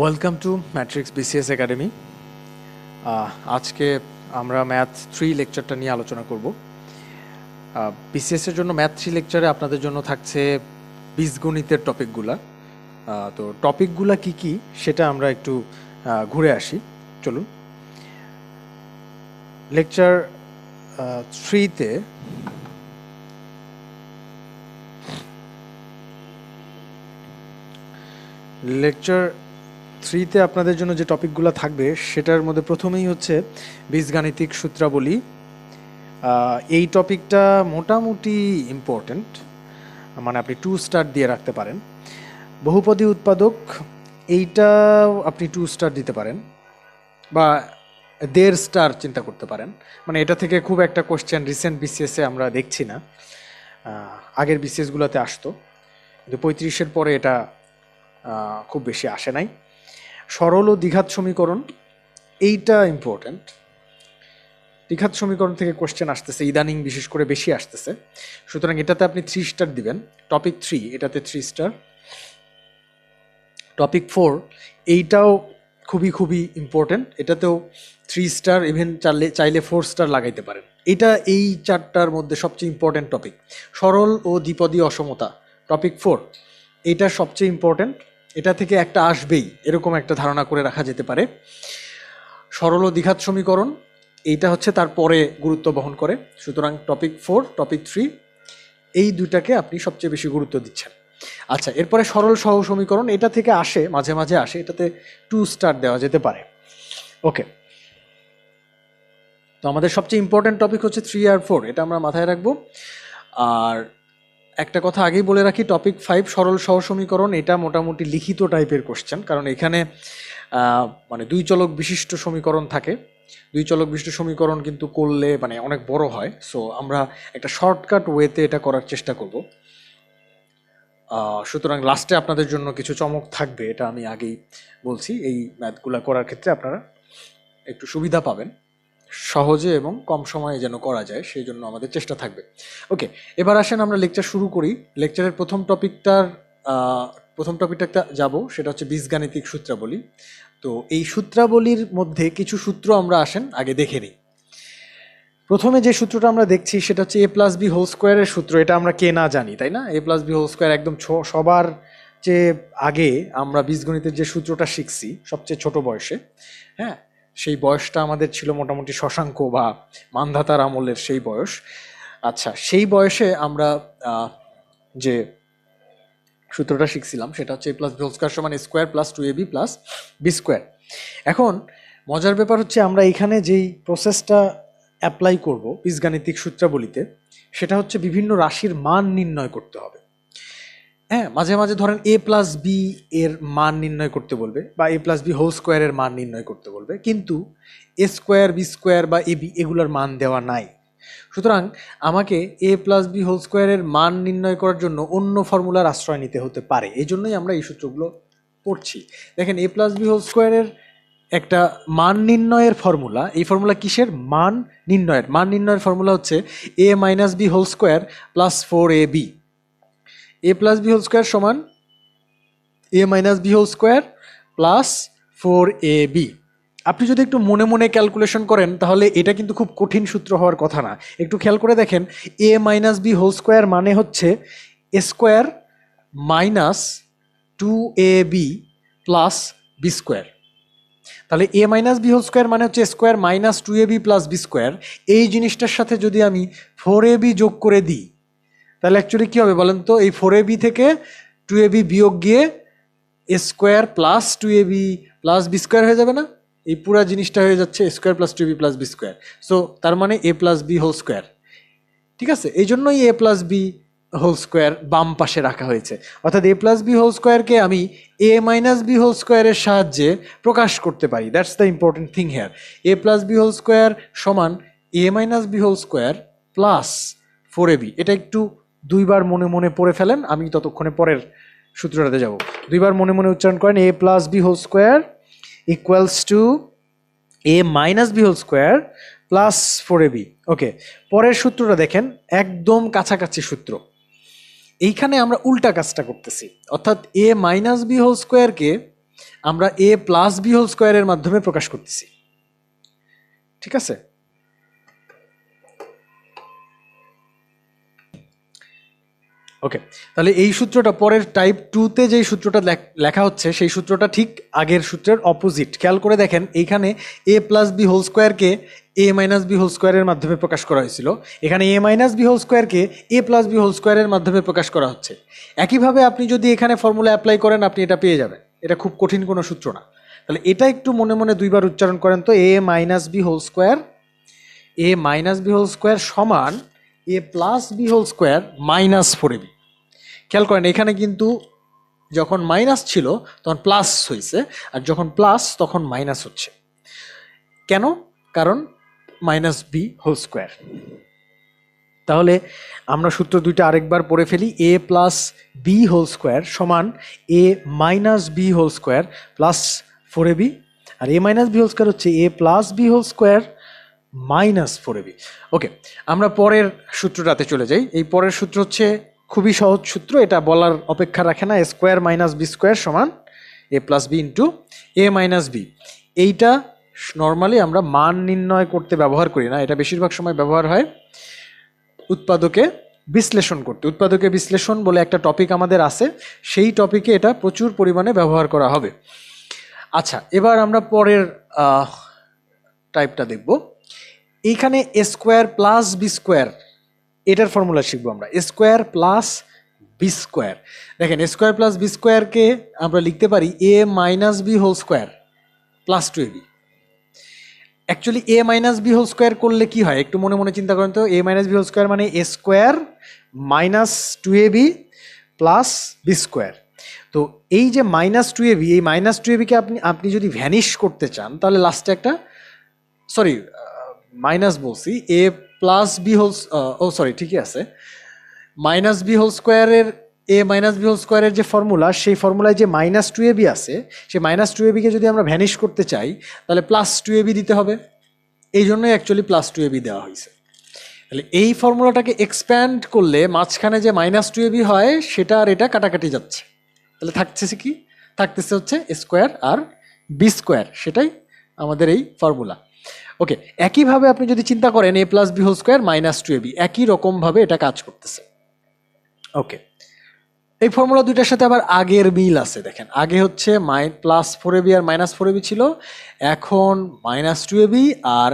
Welcome to matrix BCS academy. আজকে আমরা math 3 লেকচারটা নিয়ে আলোচনা করব। বিসিএস এর জন্য ম্যাথ 3 লেকচারে আপনাদের জন্য থাকছে বীজগণিতের টপিকগুলা। তো টপিকগুলা কি কি সেটা আমরা একটু ঘুরে আসি, চলুন। লেকচার 3-তে আপনাদের জন্য যে টপিকগুলো থাকবে সেটার মধ্যে প্রথমেই হচ্ছে বীজগাণিতিক সূত্রাবলী। এই টপিকটা মোটামুটি ইম্পর্ট্যান্ট, মানে আপনি 2 স্টার দিয়ে রাখতে পারেন। বহুপদী উৎপাদক, এইটা আপনি 2 স্টার দিতে পারেন বা 1.5 স্টার চিন্তা করতে পারেন। মানে এটা থেকে খুব একটা কোশ্চেন রিসেন্ট বিসিএসে আমরা দেখছি না, আগের বিসিএসগুলোতে আসতো, কিন্তু 35-এর পরে এটা খুব বেশি আসে নাই। সরল ও দ্বিঘাত সমীকরণ, এইটা ইম্পর্ট্যান্ট। দ্বিঘাত সমীকরণ থেকে কোশ্চেন আসতেছে ইদানিং, বিশেষ করে বেশি আসতেছে, সুতরাং এটাতে আপনি 3 স্টার দিবেন। টপিক 3 এটাতে 3 স্টার। টপিক 4 এইটাও খুবই ইম্পর্ট্যান্ট, এটাতেও 3 স্টার, ইভেন চাইলে 4 স্টার লাগাইতে পারেন। এই 4টার মধ্যে সবচেয়ে ইম্পর্ট্যান্ট টপিক সরল ও দ্বিপদী অসমতা, টপিক 4, এইটা সবচেয়ে ইম্পর্ট্যান্ট। এটা থেকে একটা আসবেই এরকম একটা ধারণা করে রাখা যেতে পারে। সরল ও দ্বিঘাত সমীকরণ, এইটা হচ্ছে তারপরে গুরুত্ব বহন করে, সুতরাং টপিক 4, টপিক 3 এই দুইটাকে আপনি সবচেয়ে বেশি গুরুত্ব দিচ্ছেন। আচ্ছা, এরপরে সরল সহ সমীকরণ, এটা থেকে আসে, মাঝে মাঝে আসে, এটাতে 2 স্টার দেওয়া যেতে পারে। ওকে, তো আমাদের সবচেয়ে ইম্পর্ট্যান্ট টপিক হচ্ছে 3 আর 4, এটা আমরা মাথায় রাখবো। আর একটা কথা আগেই বলে রাখি, টপিক 5 সরল সহ সমীকরণ, এটা মোটামুটি লিখিত টাইপের কোশ্চেন, কারণ এখানে মানে 2 চলক বিশিষ্ট সমীকরণ থাকে। 2 চলক বিশিষ্ট সমীকরণ কিন্তু করলে মানে অনেক বড় হয়, সো আমরা একটা শর্টকাট ওয়েতে এটা করার চেষ্টা করব। সুতরাং লাস্টে আপনাদের জন্য কিছু চমক থাকবে, এটা আমি আগেই বলছি। এই ম্যাথগুলো করার ক্ষেত্রে আপনারা একটু সুবিধা পাবেন, সহজে এবং কম সময়ে যেন করা যায় সেই জন্য আমাদের চেষ্টা থাকবে। ওকে, এবার আসেন আমরা লেকচার শুরু করি। লেকচারের প্রথম টপিকটা যাব, সেটা হচ্ছে বীজগাণিতিক সূত্রাবলী। তো এই সূত্রাবলীর মধ্যে কিছু সূত্র আমরা আসেন আগে দেখে নিই। প্রথমে যে সূত্রটা আমরা দেখছি সেটা হচ্ছে a প্লাস বি হোল স্কোয়ারের সূত্র। এটা আমরা কে না জানি, তাই না? a plus B whole square একদম সবার যে আগে আমরা বীজগণিতের যে সূত্রটা শিখছি সবচেয়ে ছোট বয়সে, হ্যাঁ, সেই বয়সটা আমাদের ছিল মোটামুটি শশাঙ্ক বা মান্ধাতার আমলের সেই বয়স। আচ্ছা, সেই বয়সে আমরা যে সূত্রটা শিখছিলাম সেটা হচ্ছে a plus B whole square সমান a square plus 2ab plus B square. এখন মজার ব্যাপার হচ্ছে আমরা এখানে যেই প্রসেসটা অ্যাপ্লাই করব বীজগাণিতিক সূত্রাবলীতে, সেটা হচ্ছে বিভিন্ন রাশির মান নির্ণয় করতে হবে। হ্যাঁ, মাঝে মাঝে ধরেন a প্লাস বি এর মান নির্ণয় করতে বলবে, বা a প্লাস বি হোল স্কোয়ারের মান নির্ণয় করতে বলবে, কিন্তু a স্কোয়ার, বি স্কোয়ার বা এ বি এগুলোর মান দেওয়া নাই। সুতরাং আমাকে a প্লাস বি হোল স্কোয়ারের মান নির্ণয় করার জন্য অন্য ফর্মুলার আশ্রয় নিতে হতে পারে। এই জন্যই আমরা এই সূত্রগুলো পড়ছি। দেখেন, a প্লাস বি হোল স্কোয়ারের একটা মান নির্ণয়ের ফর্মুলা, এই ফর্মুলা কিসের? মান নির্ণয়ের ফর্মুলা হচ্ছে a minus B whole square plus 4ab। a plus B whole square সমান a minus B whole square plus 4ab। আপনি যদি একটু মনে মনে ক্যালকুলেশন করেন তাহলে এটা কিন্তু খুব কঠিন সূত্র হওয়ার কথা না। একটু খেয়াল করে দেখেন, a minus B whole square মানে হচ্ছে a square minus 2ab plus B square. তাহলে a minus B whole square মানে হচ্ছে square minus 2ab plus B square. এই জিনিসটার সাথে যদি আমি 4ab যোগ করে দিই তাহলে অ্যাকচুয়ালি কী হবে বলেন তো? এই 4ab থেকে 2ab বিয়োগ গিয়ে a square plus 2ab plus B square হয়ে যাবে না? এই পুরা জিনিসটা হয়ে যাচ্ছে square plus 2ab plus B square. So তার মানে a plus B whole square. ঠিক আছে, এই জন্যই a plus B whole square বাম পাশে রাখা হয়েছে। অর্থাৎ a প্লাস বি হোল স্কোয়ারকে আমি a মাইনাস বি হোল স্কোয়ারের সাহায্যে প্রকাশ করতে পারি। That's the important thing here. a plus B whole square সমান a minus B whole square plus 4ab। এটা একটু 2 বার মনে মনে পড়ে ফেলেন, আমি ততক্ষণে পরের সূত্রটাতে যাব। 2 বার মনে মনে উচ্চারণ করেন, a plus B whole square equals to a minus B whole square plus 4ab। Okay, পরের সূত্রটা দেখেন, একদম কাছাকাছি সূত্র। এইখানে আমরা উল্টা কাজটা করতেছি, অর্থাৎ a মাইনাস বি হোল স্কোয়ারকে আমরা এ প্লাস বি হোল স্কোয়ারের মাধ্যমে প্রকাশ করতেছি। ঠিক আছে, ওকে। তাহলে এই সূত্রটা পরের টাইপ 2-তে যেই সূত্রটা লেখা হচ্ছে সেই সূত্রটা ঠিক আগের সূত্রের অপোজিট। খেয়াল করে দেখেন, এইখানে এ প্লাস বি হোল স্কোয়ারকে এ মাইনাস বি হোল স্কোয়ারের মাধ্যমে প্রকাশ করা হয়েছিল, এখানে এ মাইনাস বি হোল স্কোয়ারকে এ প্লাস বি হোল স্কোয়ারের মাধ্যমে প্রকাশ করা হচ্ছে। একইভাবে আপনি যদি এখানে ফর্মুলা অ্যাপ্লাই করেন আপনি এটা পেয়ে যাবেন, এটা খুব কঠিন কোনো সূত্র না। তাহলে এটা একটু মনে মনে দুইবার উচ্চারণ করেন তো, a minus B whole square, a minus B whole square সমান এ plus B whole square minus 4ab। খেয়াল করেন এখানে কিন্তু যখন মাইনাস ছিল তখন প্লাস হয়েছে, আর যখন প্লাস তখন মাইনাস হচ্ছে। কেন? কারণ মাইনাস বি হোল স্কোয়ার। তাহলে আমরা সূত্র দুইটা আরেকবার পড়ে ফেলি, a plus B whole square সমান এ minus B whole square plus 4ab, আর এ মাইনাস বি হোল স্কোয়ার হচ্ছে a plus B whole square minus 4ab। Okay, আমরা পরের সূত্রটাতে চলে যাই। এই পরের সূত্র হচ্ছে খুবই সহজ সূত্র, এটা বলার অপেক্ষা রাখে না। A square minus B square সমান এ plus B into A minus B. এইটা নর্মালি আমরা মান নির্ণয় করতে ব্যবহার করি না, এটা বেশিরভাগ সময় ব্যবহার হয় উৎপাদকে বিশ্লেষণ করতে। উৎপাদকে বিশ্লেষণ বলে একটা টপিক আমাদের আছে, সেই টপিকে এটা প্রচুর পরিমাণে ব্যবহার করা হবে। আচ্ছা, এবার আমরা পরের টাইপটা দেখব। এইখানে a square plus B square, এটার ফর্মুলা শিখবো আমরা। A square plus B square, দেখেন এ স্কোয়ার প্লাস বি স্কোয়ারকে আমরা লিখতে পারি এ minus B whole square plus 2ab। Actually a minus B whole square করলে কি হয় একটু মনে মনে চিন্তা করেন তো। A minus B whole square মানে a square minus 2ab plus B square. তো এই যে মাইনাস 2ab, এই মাইনাস 2abকে আপনি যদি ভ্যানিশ করতে চান তাহলে লাস্টে একটা মাইনাস বলছি, এ প্লাস বি হোল, ও সরি ঠিকই আছে, মাইনাস বি হোল স্কোয়ারের এ মাইনাস বি হোল স্কোয়ারের যে ফর্মুলা, সেই ফর্মুলায় যে মাইনাস 2ab আছে, সেই মাইনাস 2abকে যদি আমরা ভ্যানিশ করতে চাই তাহলে প্লাস 2ab দিতে হবে। এই জন্যই অ্যাকচুয়ালি প্লাস 2ab দেওয়া হয়েছে। তাহলে এই ফর্মুলাটাকে এক্সপ্যান্ড করলে মাঝখানে যে মাইনাস 2ab হয় সেটা আর এটা কাটাকাটি যাচ্ছে, তাহলে থাকতেছে কি, থাকতেছে হচ্ছে স্কোয়ার আর বি স্কোয়ার, সেটাই আমাদের এই ফর্মুলা। ওকে, একইভাবে আপনি যদি চিন্তা করেন a plus B whole square minus 2ab, একই রকমভাবে এটা কাজ করতেছে। ওকে, এই ফর্মুলা দুইটার সাথে আবার আগের মিল আছে। দেখেন আগে হচ্ছে প্লাস 4ab আর মাইনাস 4ab ছিল, এখন মাইনাস 2ab আর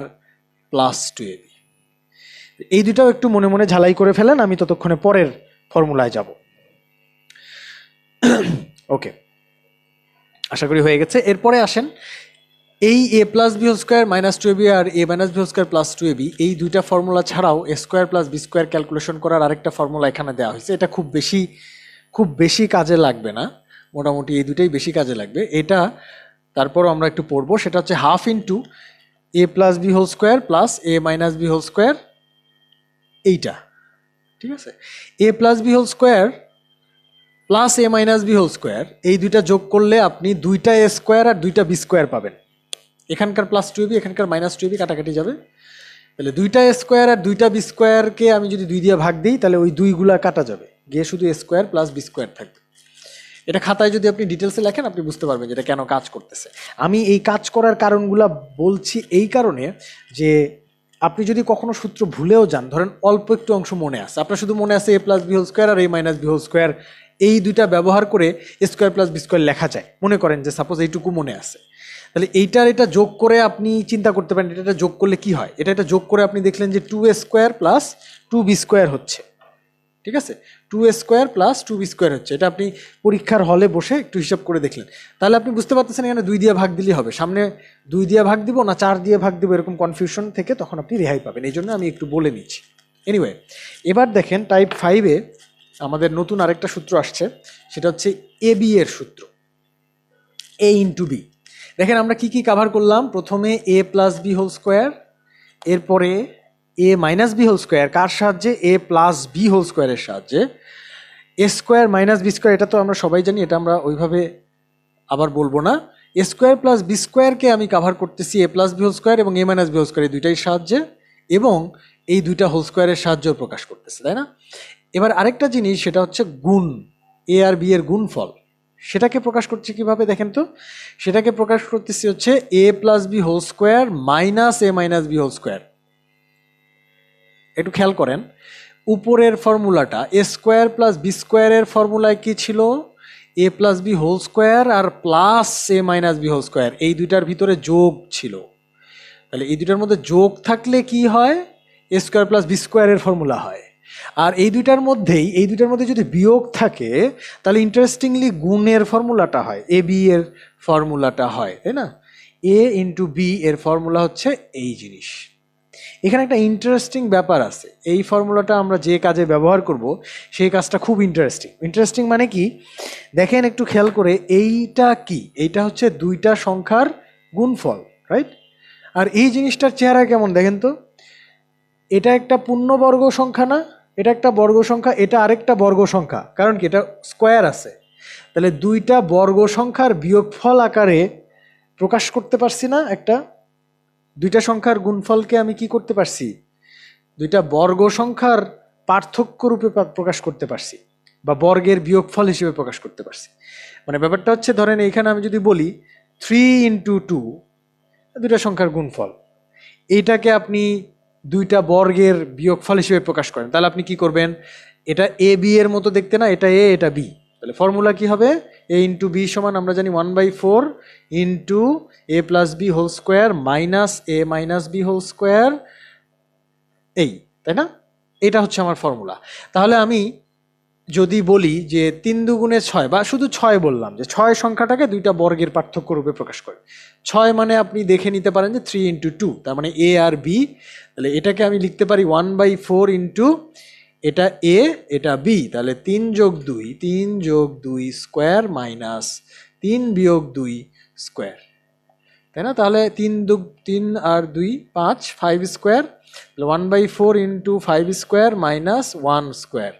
প্লাস 2ab। এই দুটাও একটু মনে মনে ঝালাই করে ফেলেন, আমি ততক্ষণে পরের ফর্মুলায় যাব। ওকে, আশা করি হয়ে গেছে। এরপরে আসেন, এই A plus B whole square minus 2ab আর এ minus B whole square plus 2ab, এই দুইটা ফর্মুলা ছাড়াও A square plus B square calculation করার আরেকটা ফর্মুলা এখানে দেওয়া হয়েছে। এটা খুব বেশি কাজে লাগবে না, মোটামুটি এই দুটাই বেশি কাজে লাগবে। এটা তারপরও আমরা একটু পড়বো, সেটা হচ্ছে half into A plus B whole square plus A minus B whole square, এইটা ঠিক আছে। A plus B whole square plus A minus B whole square, এই দুইটা যোগ করলে আপনি দুইটা এ স্কোয়ার আর দুইটা বি স্কোয়ার পাবেন। এখানকার প্লাস 2ab এখানকার মাইনাস 2ab কাটাকাটি যাবে, তাহলে দুইটা এ স্কোয়ার আর দুইটা বি স্কোয়ারকে আমি যদি 2 দিয়ে ভাগ দিই তাহলে ওই 2গুলা কাটা যাবে, গিয়ে শুধু এ স্কোয়ার প্লাস বি স্কোয়ার থাকবে। এটা খাতায় যদি আপনি ডিটেলসে লেখেন আপনি বুঝতে পারবেন যেটা কেন কাজ করতেছে। আমি এই কাজ করার কারণগুলো বলছি এই কারণে যে আপনি যদি কখনো সূত্র ভুলেও যান, ধরেন অল্প একটু অংশ মনে আছে, আপনার শুধু মনে আছে A plus B whole square R A minus B whole square, এই দুইটা ব্যবহার করে এ স্কোয়ার প্লাস বি স্কোয়ার লেখা যায়, মনে করেন যে সাপোজ এইটুকু মনে আছে, তাহলে এটা যোগ করে আপনি চিন্তা করতে পারেন এটা যোগ করলে কি হয়। এটা যোগ করে আপনি দেখলেন যে 2a square plus 2b square হচ্ছে, ঠিক আছে, 2a square plus 2b square হচ্ছে। এটা আপনি পরীক্ষার হলে বসে একটু হিসাব করে দেখলেন, তাহলে আপনি বুঝতে পারতেছেন এখানে 2 দিয়ে ভাগ দিলেই হবে, সামনে 2 দিয়ে ভাগ দিব না 4 দিয়ে ভাগ দিব, এরকম কনফিউশন থেকে তখন আপনি রেহাই পাবেন। এই জন্য আমি একটু বলে নিচ্ছি। এনিওয়ে, এবার দেখেন টাইপ 5-এ আমাদের নতুন আরেকটা সূত্র আসছে, সেটা হচ্ছে এ বি এর সূত্র, এ ইন্টু বি। দেখেন আমরা কি কি কাভার করলাম, প্রথমে এ প্লাস বি হোল স্কোয়ার, এরপরে এ মাইনাস বি হোল স্কোয়ার, কার সাহায্যে, এ প্লাস বি হোল স্কোয়ারের সাহায্যে, এ স্কোয়ার মাইনাস বি স্কোয়ার, এটা তো আমরা সবাই জানি, এটা আমরা ওইভাবে আবার বলবো না। এ স্কোয়ার প্লাস বি স্কোয়ারকে আমি কাভার করতেছি এ প্লাস বি হোল স্কোয়ার এবং এ মাইনাস বি হোল স্কোয়ার, এই দুইটাই সাহায্যে, এবং এই দুইটা হোল স্কোয়ারের সাহায্যেও প্রকাশ করতেছে, তাই না। এবার আরেকটা জিনিস, সেটা হচ্ছে গুণ, এ আর বি এর গুণফল। সেটাকে প্রকাশ করছি কিভাবে দেখেন তো, সেটাকে প্রকাশ করতেছি হচ্ছে a plus B whole square minus a minus B whole square. একটু খেয়াল করেন উপরের ফর্মুলাটা এ স্কোয়ার প্লাস বি স্কোয়ারের ফর্মুলায় কি ছিল, এ plus B whole square R plus A minus B whole square, এই দুইটার ভিতরে যোগ ছিল। তাহলে এই দুইটার মধ্যে যোগ থাকলে কি হয়, এ স্কোয়ার প্লাস বি স্কোয়ারের ফর্মুলা হয়। আর এই দুইটার মধ্যে যদি বিয়োগ থাকে তাহলে ইন্টারেস্টিংলি গুণের ফর্মুলাটা হয়, এ বি এর ফর্মুলাটা হয়, তাই না? এ ইন্টু বি এর ফর্মুলা হচ্ছে এই জিনিস। এখানে একটা ইন্টারেস্টিং ব্যাপার আছে, এই ফর্মুলাটা আমরা যে কাজে ব্যবহার করব সেই কাজটা খুব ইন্টারেস্টিং মানে কি দেখেন একটু খেয়াল করে, এইটা কি, এইটা হচ্ছে দুইটা সংখ্যার গুণফল, রাইট? আর এই জিনিসটার চেহারা কেমন দেখেন তো, এটা একটা পূর্ণবর্গ সংখ্যা না, এটা একটা বর্গ সংখ্যা, এটা আরেকটা বর্গ সংখ্যা, কারণ কি এটা স্কোয়ার আছে। তাহলে দুইটা বর্গ সংখ্যার বিয়োগফল আকারে প্রকাশ করতে পারছি না, একটা দুইটা সংখ্যার গুণফলকে আমি কি করতে পারছি, দুইটা বর্গ সংখ্যার পার্থক্য রূপে প্রকাশ করতে পারছি, বা বর্গের বিয়োগফল হিসেবে প্রকাশ করতে পারছি। মানে ব্যাপারটা হচ্ছে ধরেন এইখানে আমি যদি বলি 3 × 2 দুইটা সংখ্যার গুণফল, এইটাকে আপনি দুইটা বর্গের বিয়োগফল হিসেবে প্রকাশ করেন, তাহলে আপনি কি করবেন, এটা এ বি এর মতো দেখতে না, এটা এ এটা বি, তাহলে ফর্মুলা কি হবে, এ ইন্টু বি সমান আমরা জানি 1/4 into A plus B whole square minus A minus B whole square, এই, তাই না? এটা হচ্ছে আমার ফর্মুলা। তাহলে আমি যদি বলি যে 3×6 বা শুধু 6 বললাম, যে 6 সংখ্যাটাকে দুইটা বর্গের পার্থক্য রূপে প্রকাশ করে, 6 মানে আপনি দেখে নিতে পারেন যে 3 × 2, তার মানে এ আর বি। তাহলে এটাকে আমি লিখতে পারি 1/4 ইন্টু এটা এ এটা বি, তাহলে 3+2 স্কোয়ার মাইনাস 3-2 স্কোয়ার, তাই না? তাহলে 3 আর 2 5, 5 স্কোয়ার, তাহলে 1/4 ইন্টু 5 স্কোয়ার মাইনাস 1 স্কোয়ার,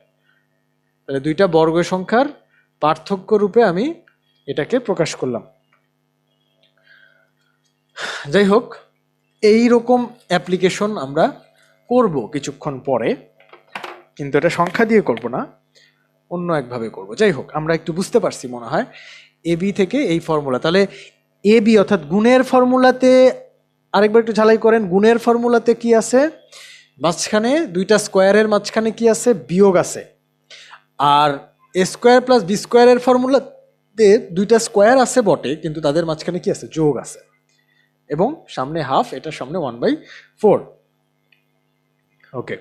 তাহলে দুইটা বর্গ সংখ্যার পার্থক্য রূপে আমি এটাকে প্রকাশ করলাম। যাই হোক, এই রকম অ্যাপ্লিকেশন আমরা করব কিছুক্ষণ পরে, কিন্তু এটা সংখ্যা দিয়ে করব না, অন্য একভাবে করব। যাই হোক, আমরা একটু বুঝতে পারছি মনে হয় এ বি থেকে এই ফর্মুলা। তাহলে এ বি অর্থাৎ গুণের ফর্মুলাতে আরেকবার একটু ঝালাই করেন, গুণের ফর্মুলাতে কি আছে, মাঝখানে দুইটা স্কোয়ারের মাঝখানে কি আছে, বিয়োগ আছে। আর এ স্কোয়ার প্লাস বি স্কোয়ারের ফর্মুলাতে দুইটা স্কোয়ার আছে বটে, কিন্তু তাদের মাঝখানে কি আছে, যোগ আছে, এবং সামনে হাফ, এটা সামনে 1/4। ওকে,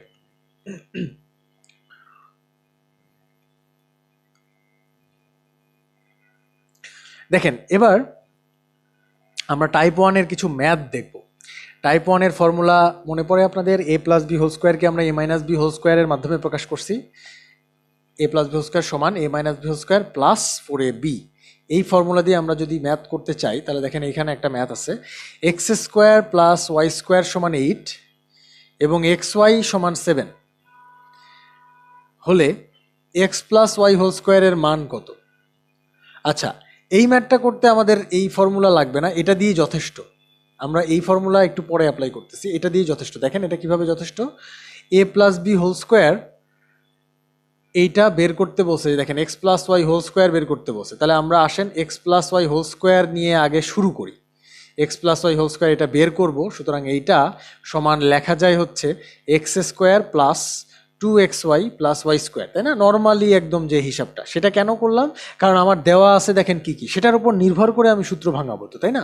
দেখেন এবার আমরা টাইপ 1-এর কিছু ম্যাথ দেখব। টাইপ 1-এর ফর্মুলা মনে পড়ে আপনাদের, এ প্লাস বি হোল স্কোয়ারকে আমরা এ মাইনাস বি হোল স্কোয়ারের মাধ্যমে প্রকাশ করছি, A plus B whole square সমান এ minus B whole square plus 4ab। এই ফর্মুলা দিয়ে আমরা যদি ম্যাথ করতে চাই তাহলে দেখেন এখানে একটা ম্যাথ আছে, X square plus Y square সমান 8 এবং এক্স ওয়াই সমান 7 হলে এক্স প্লাস ওয়াই হোল স্কোয়ারের মান কত? আচ্ছা, এই ম্যাথটা করতে আমাদের এই ফর্মুলা লাগবে না, এটা দিয়ে যথেষ্ট। আমরা এই ফর্মুলা একটু পরে অ্যাপ্লাই করতেছি, এটা দিয়ে যথেষ্ট। দেখেন এটা কিভাবে যথেষ্ট, A plus B whole square এইটা বের করতে বসে, দেখেন X plus Y whole square বের করতে বসে, তাহলে আমরা আসেন X plus Y whole square নিয়ে আগে শুরু করি। X plus Y whole square এটা বের করব, সুতরাং এইটা সমান লেখা যায় হচ্ছে X square plus 2xy plus Y square, তাই না? নর্মালি একদম যে হিসাবটা, সেটা কেন করলাম, কারণ আমার দেওয়া আছে দেখেন কি কি, সেটার উপর নির্ভর করে আমি সূত্র ভাঙাবো তো, তাই না?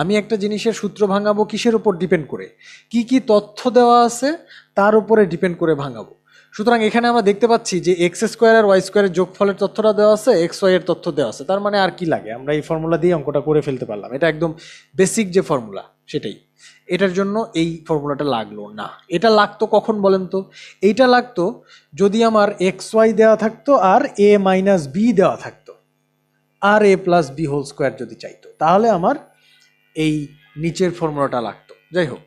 আমি একটা জিনিসের সূত্র ভাঙাবো কিসের উপর ডিপেন্ড করে, কি কি তথ্য দেওয়া আছে তার উপরে ডিপেন্ড করে ভাঙাবো। সুতরাং এখানে আমরা দেখতে পাচ্ছি যে এক্স স্কোয়ার আর ওয়াই স্কোয়ারের যোগফলের তথ্যটা দেওয়া আছে, এক্স ওয়াই এর তথ্য দেওয়া আছে, তার মানে আর কি লাগে, আমরা এই ফর্মুলা দিয়ে অঙ্কটা করে ফেলতে পারলাম। এটা একদম বেসিক যে ফর্মুলা সেটাই, এটার জন্য এই ফর্মুলাটা লাগলো না। এটা লাগতো কখন বলেন তো, এইটা লাগতো যদি আমার এক্স ওয়াই দেওয়া থাকতো আর এ মাইনাস বি দেওয়া থাকতো, আর এ প্লাস বি হোল স্কোয়ার যদি চাইতো, তাহলে আমার এই নিচের ফর্মুলাটা লাগতো। যাই হোক,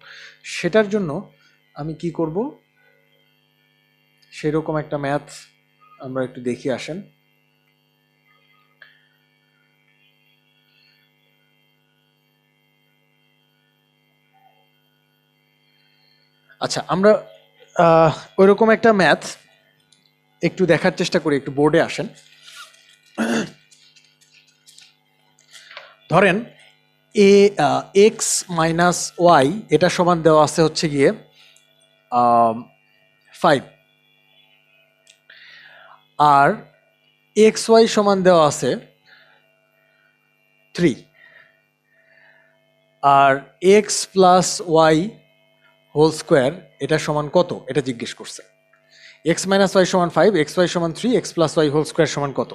সেটার জন্য আমি কি করব, সেরকম একটা ম্যাথ আমরা একটু দেখি, আসেন। আচ্ছা, আমরা ওইরকম একটা ম্যাথ একটু দেখার চেষ্টা করি, একটু বোর্ডে আসেন। ধরেন এক্স মাইনাস ওয়াই এটা সমান দেওয়া আছে হচ্ছে গিয়ে 5, আর এক্স ওয়াই সমান দেওয়া আছে 3, আর X plus Y whole square এটা সমান কত এটা জিজ্ঞেস করছে। এক্স মাইনাস ওয়াই সমান 5, এক্স ওয়াই সমান 3, X plus Y whole square সমান কত।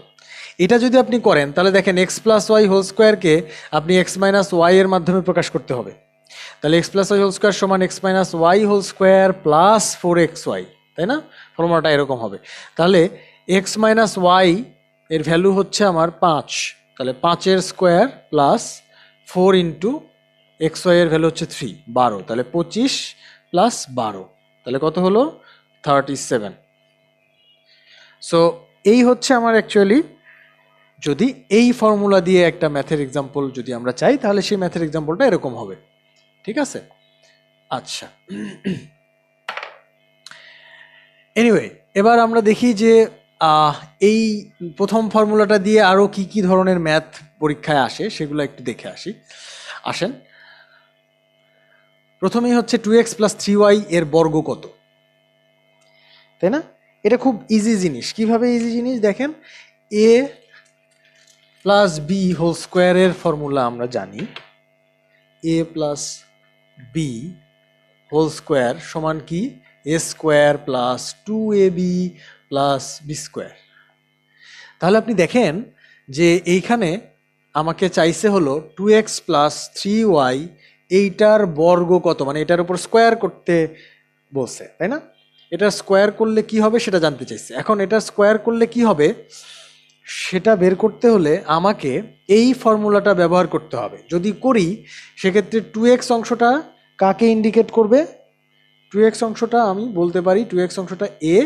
এটা যদি আপনি করেন তাহলে দেখেন এক্স প্লাস ওয়াই হোল স্কোয়ারকে আপনি এক্স মাইনাস ওয়াই এর মাধ্যমে প্রকাশ করতে হবে। তাহলে X plus Y whole square সমান X minus Y whole square plus 4xy, তাই না? ফর্মুলাটা এরকম হবে। তাহলে এক্স মাইনাস ওয়াই এর ভ্যালু হচ্ছে আমার 5, তাহলে 5 square plus 4 into X Y এর ভ্যালু হচ্ছে 3, 12, তাহলে 25 প্লাস 12, তাহলে কত হলো 37। সো এই হচ্ছে আমার অ্যাকচুয়ালি, যদি এই ফর্মুলা দিয়ে একটা ম্যাথের এক্সাম্পল যদি আমরা চাই তাহলে সেই ম্যাথের এক্সাম্পলটা এরকম হবে। ঠিক আছে, আচ্ছা। এনিওয়ে, এবার আমরা দেখি যে এই প্রথম ফর্মুলাটা দিয়ে আরও কি কি ধরনের ম্যাথ পরীক্ষায় আসে সেগুলো একটু দেখে আসেন। প্রথমেই হচ্ছে 2x প্লাস 3y এর বর্গ কত, তাই না? এটা খুব ইজি জিনিস। কিভাবে ইজি জিনিস দেখেন, এ প্লাস বি হোল স্কোয়ারের ফর্মুলা আমরা জানি, A plus B whole square সমান কি, A square plus 2ab plus B square. তাহলে আপনি দেখেন যে এইখানে আমাকে চাইছে হলো 2x প্লাস 3y এইটার বর্গ কত, মানে এটার উপর স্কোয়ার করতে বলছে, তাই না? এটা স্কোয়ার করলে কি হবে সেটা জানতে চাইছে। এখন এটা স্কোয়ার করলে কি হবে সেটা বের করতে হলে আমাকে এই ফর্মুলাটা ব্যবহার করতে হবে। যদি করি সেক্ষেত্রে 2x অংশটা কাকে ইন্ডিকেট করবে, 2x অংশটা আমি বলতে পারি 2x অংশটা a,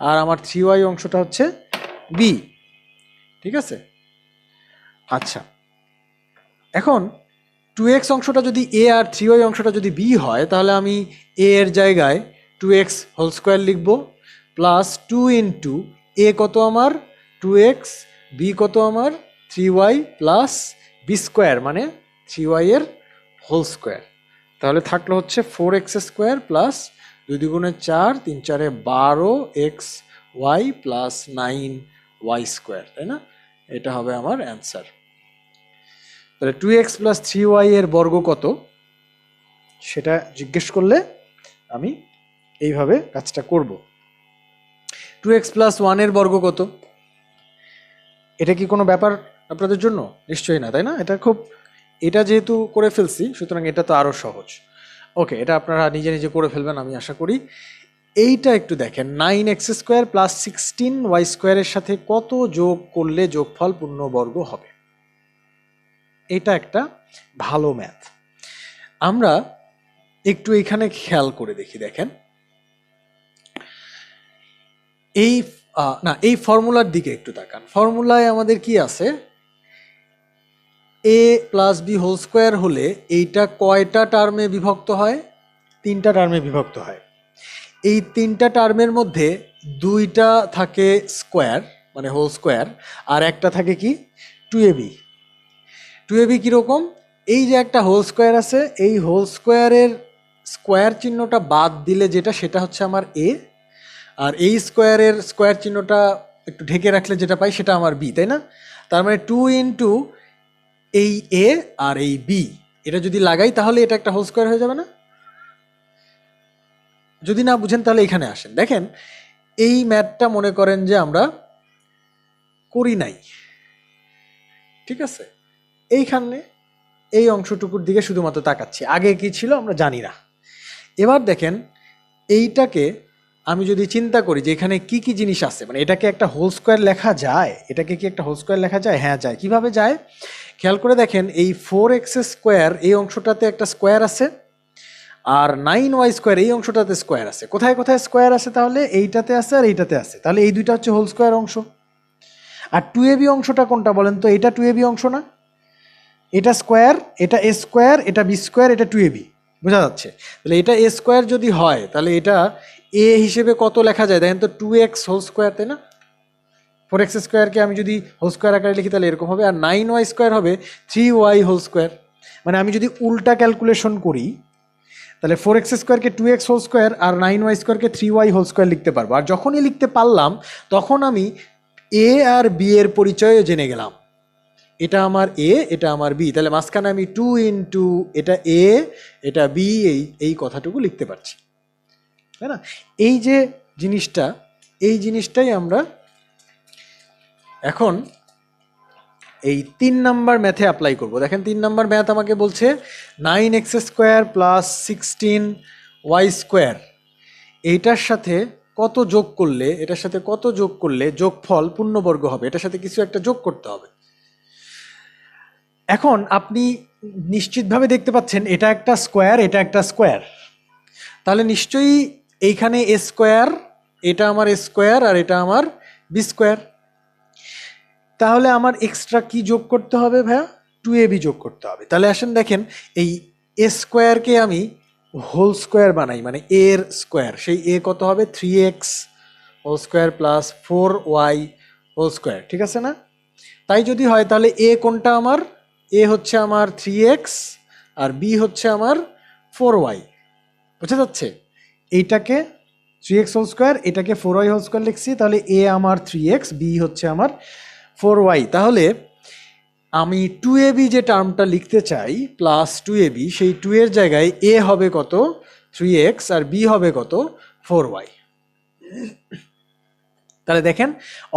আর আমার 3y অংশটা হচ্ছে b। ঠিক আছে, আচ্ছা। এখন 2x অংশটা যদি a আর 3y অংশটা যদি b হয় তাহলে আমি a এর জায়গায় 2x হোল স্কোয়ার লিখব, প্লাস 2 ইন্টু a কত আমার 2x, b কত আমার 3y প্লাস b স্কোয়ার মানে 3y এর হোল স্কোয়ার। তাহলে থাকলো হচ্ছে 4x স্কোয়ার প্লাস 2 দুগুণে 4, 3 4 12xy প্লাস 9y স্কোয়ার, তাই না? এটা হবে আমার অ্যান্সার। তাহলে 2x প্লাস 3y এর বর্গ কত সেটা জিজ্ঞেস করলে আমি এইভাবে কাজটা করব। 2x প্লাস 1 এর বর্গ কত, এটা কি কোনো ব্যাপার আপনাদের জন্য? নিশ্চয়ই না, তাই না? এটা যেহেতু করে ফেলছি সুতরাং এটা তো আরও সহজ। ওকে, এটা আপনারা নিজে নিজে করে ফেলবেন আমি আশা করি। এইটা একটু দেখেন, 9x স্কোয়ার প্লাস 16y স্কোয়ারের সাথে কত যোগ করলে যোগফল পূর্ণবর্গ হবে। এটা একটা ভালো ম্যাথ। আমরা একটু এখানে খেয়াল করে দেখি, দেখেন এই ফর্মুলার দিকে একটু তাকান। ফর্মুলায় আমাদের কি আছে, a plus B whole square হলে এইটা কয়টা টার্মে বিভক্ত হয়, 3টা টার্মে বিভক্ত হয়। এই 3টা টার্মের মধ্যে 2টা থাকে স্কোয়ার মানে হোল স্কোয়ার, আর একটা থাকে কি 2ab। 2ab কীরকম, এই যে একটা হোল স্কোয়ার আছে এই হোল স্কোয়ারের স্কোয়ার চিহ্নটা বাদ দিলে যেটা সেটা হচ্ছে আমার a, আর এই স্কোয়ারের স্কোয়ার চিহ্নটা একটু ঢেকে রাখলে যেটা পাই সেটা আমার b, তাই না? তার মানে 2 ইন্টু এই a আর এই b এটা যদি লাগাই তাহলে এটা একটা হোল স্কোয়ার হয়ে যাবে না? যদি না বুঝেন তাহলে এখানে আসেন, দেখেন এই ম্যাথটা মনে করেন যে আমরা করি নাই, ঠিক আছে? এইখানে এই অংশটুকুর দিকে শুধুমাত্র তাকাচ্ছি, আগে কি ছিল আমরা জানি না। এবার দেখেন এইটাকে আমি যদি চিন্তা করি যে এখানে কি কি জিনিস আছে, মানে এটাকে একটা হোল স্কোয়ার লেখা যায়, এটাকে কি একটা হোল স্কোয়ার লেখা যায়? হ্যাঁ যায়। কিভাবে যায় খেয়াল করে দেখেন, এই 4x স্কোয়ার এই অংশটাতে একটা স্কোয়ার আছে, আর 9y স্কোয়ার এই অংশটাতে স্কোয়ার আছে। কোথায় কোথায় স্কোয়ার আছে তাহলে? এইটাতে আছে আর এইটাতে আছে, তাহলে এই দুইটা হচ্ছে হোল স্কোয়ার অংশ। আর 2ab অংশটা কোনটা বলেন তো? এটা 2ab অংশ না? এটা স্কোয়ার, এটা a স্কোয়ার, এটা b স্কোয়ার, এটা 2ab, বোঝা যাচ্ছে? তাহলে এটা a স্কোয়ার যদি হয় তাহলে এটা a হিসেবে কত লেখা যায় দেখেন তো, 2x হোল স্কোয়ার, তাই না? 4x² আমি যদি হোল স্কোয়ার আকারে লিখি তাহলে এরকম হবে, আর 9y² হবে 3y² মানে আমি যদি উল্টা ক্যালকুলেশন করি তাহলে 4x² 2x² আর 9y² 3y² লিখতে পারবো। আর যখনই লিখতে পারলাম তখন আমি এ আর বি এর পরিচয় জেনে গেলাম, এটা আমার এ, এটা আমার বি, তাহলে মাঝখানে আমি 2 ইন্টু এটা এ এটা বি এই কথাটুকু লিখতে পারছি, তাই না? এই যে জিনিসটা, এই জিনিসটাই আমরা এখন এই 3 নাম্বার ম্যাথে অ্যাপ্লাই করব। দেখেন 3 নাম্বার ম্যাথ আমাকে বলছে 9x² প্লাস 16y² এইটার সাথে কত যোগ করলে, এটার সাথে কত যোগ করলে যোগফল পূর্ণবর্গ হবে, এটার সাথে কিছু একটা যোগ করতে হবে। এখন আপনি নিশ্চিতভাবে দেখতে পাচ্ছেন এটা একটা স্কোয়ার, এটা একটা স্কোয়ার, তাহলে নিশ্চয়ই এইখানে এ স্কোয়ার, এটা আমার এ স্কোয়ার আর এটা আমার বি স্কোয়ার, তাহলে আমার এক্সট্রা কি যোগ করতে হবে ভাইয়া? 2ab যোগ করতে হবে। তাহলে আসেন দেখেন এই এ স্কোয়ারকে আমি হোল স্কোয়ার বানাই, মানে এর স্কোয়ার, সেই এ কত হবে? 3x² প্লাস 4y², ঠিক আছে না? তাই যদি হয় তাহলে এ কোনটা আমার? এ হচ্ছে আমার 3x আর বি হচ্ছে আমার 4y, বুঝা যাচ্ছে? এইটাকে 3x², এটাকে 4y² লিখছি, তাহলে এ আমার 3x, বি হচ্ছে আমার 4y। তাহলে আমি 2ab যে টার্মটা লিখতে চাই প্লাস 2ab, সেই 2 এর জায়গায় এ হবে কত? 3x আর বি হবে কত? 4y। তাহলে দেখেন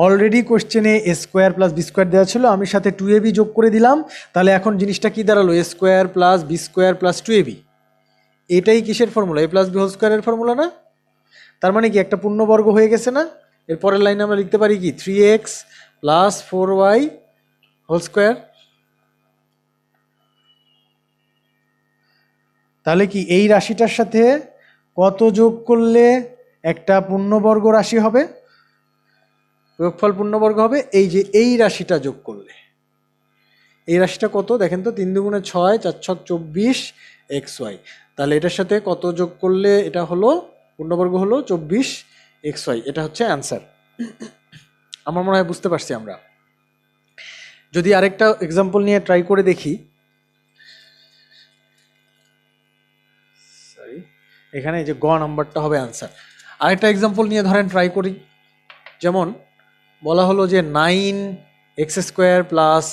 অলরেডি কোশ্চেনে এ স্কোয়ার প্লাস বি স্কোয়ার দেওয়া ছিল, আমি সাথে 2ab যোগ করে দিলাম, তাহলে এখন জিনিসটা কি দাঁড়ালো? A square plus B square plus 2ab। এটাই কিসের formula? A plus B whole স্কোয়ারের ফর্মুলা না? তার মানে কি একটা পূর্ণবর্গ হয়ে গেছে না? এর পরের লাইনে আমরা লিখতে পারি কি? 3x plus 4y²। তাহলে কি এই রাশিটার সাথে কত যোগ করলে একটা পূর্ণবর্গ রাশি হবে? যোগফল পূর্ণবর্গ হবে এই যে এই রাশিটা যোগ করলে। এই রাশিটা কত দেখেন তো? 3 দুগুণে 6, 4 ছক 24 xy। তাহলে এটার সাথে কত যোগ করলে এটা হলো পূর্ণবর্গ হলো 24 xy। এটা হচ্ছে অ্যান্সার। আমার মনে হয় বুঝতে পারছি আমরা। যদি আরেকটা এক্সাম্পল নিয়ে ট্রাই করে দেখি, সরি এখানে এই যে গ নাম্বারটা হবে অ্যান্সার। আরেকটা এক্সাম্পল নিয়ে ধরেন ট্রাই করি, যেমন বলা হলো যে 9x² প্লাস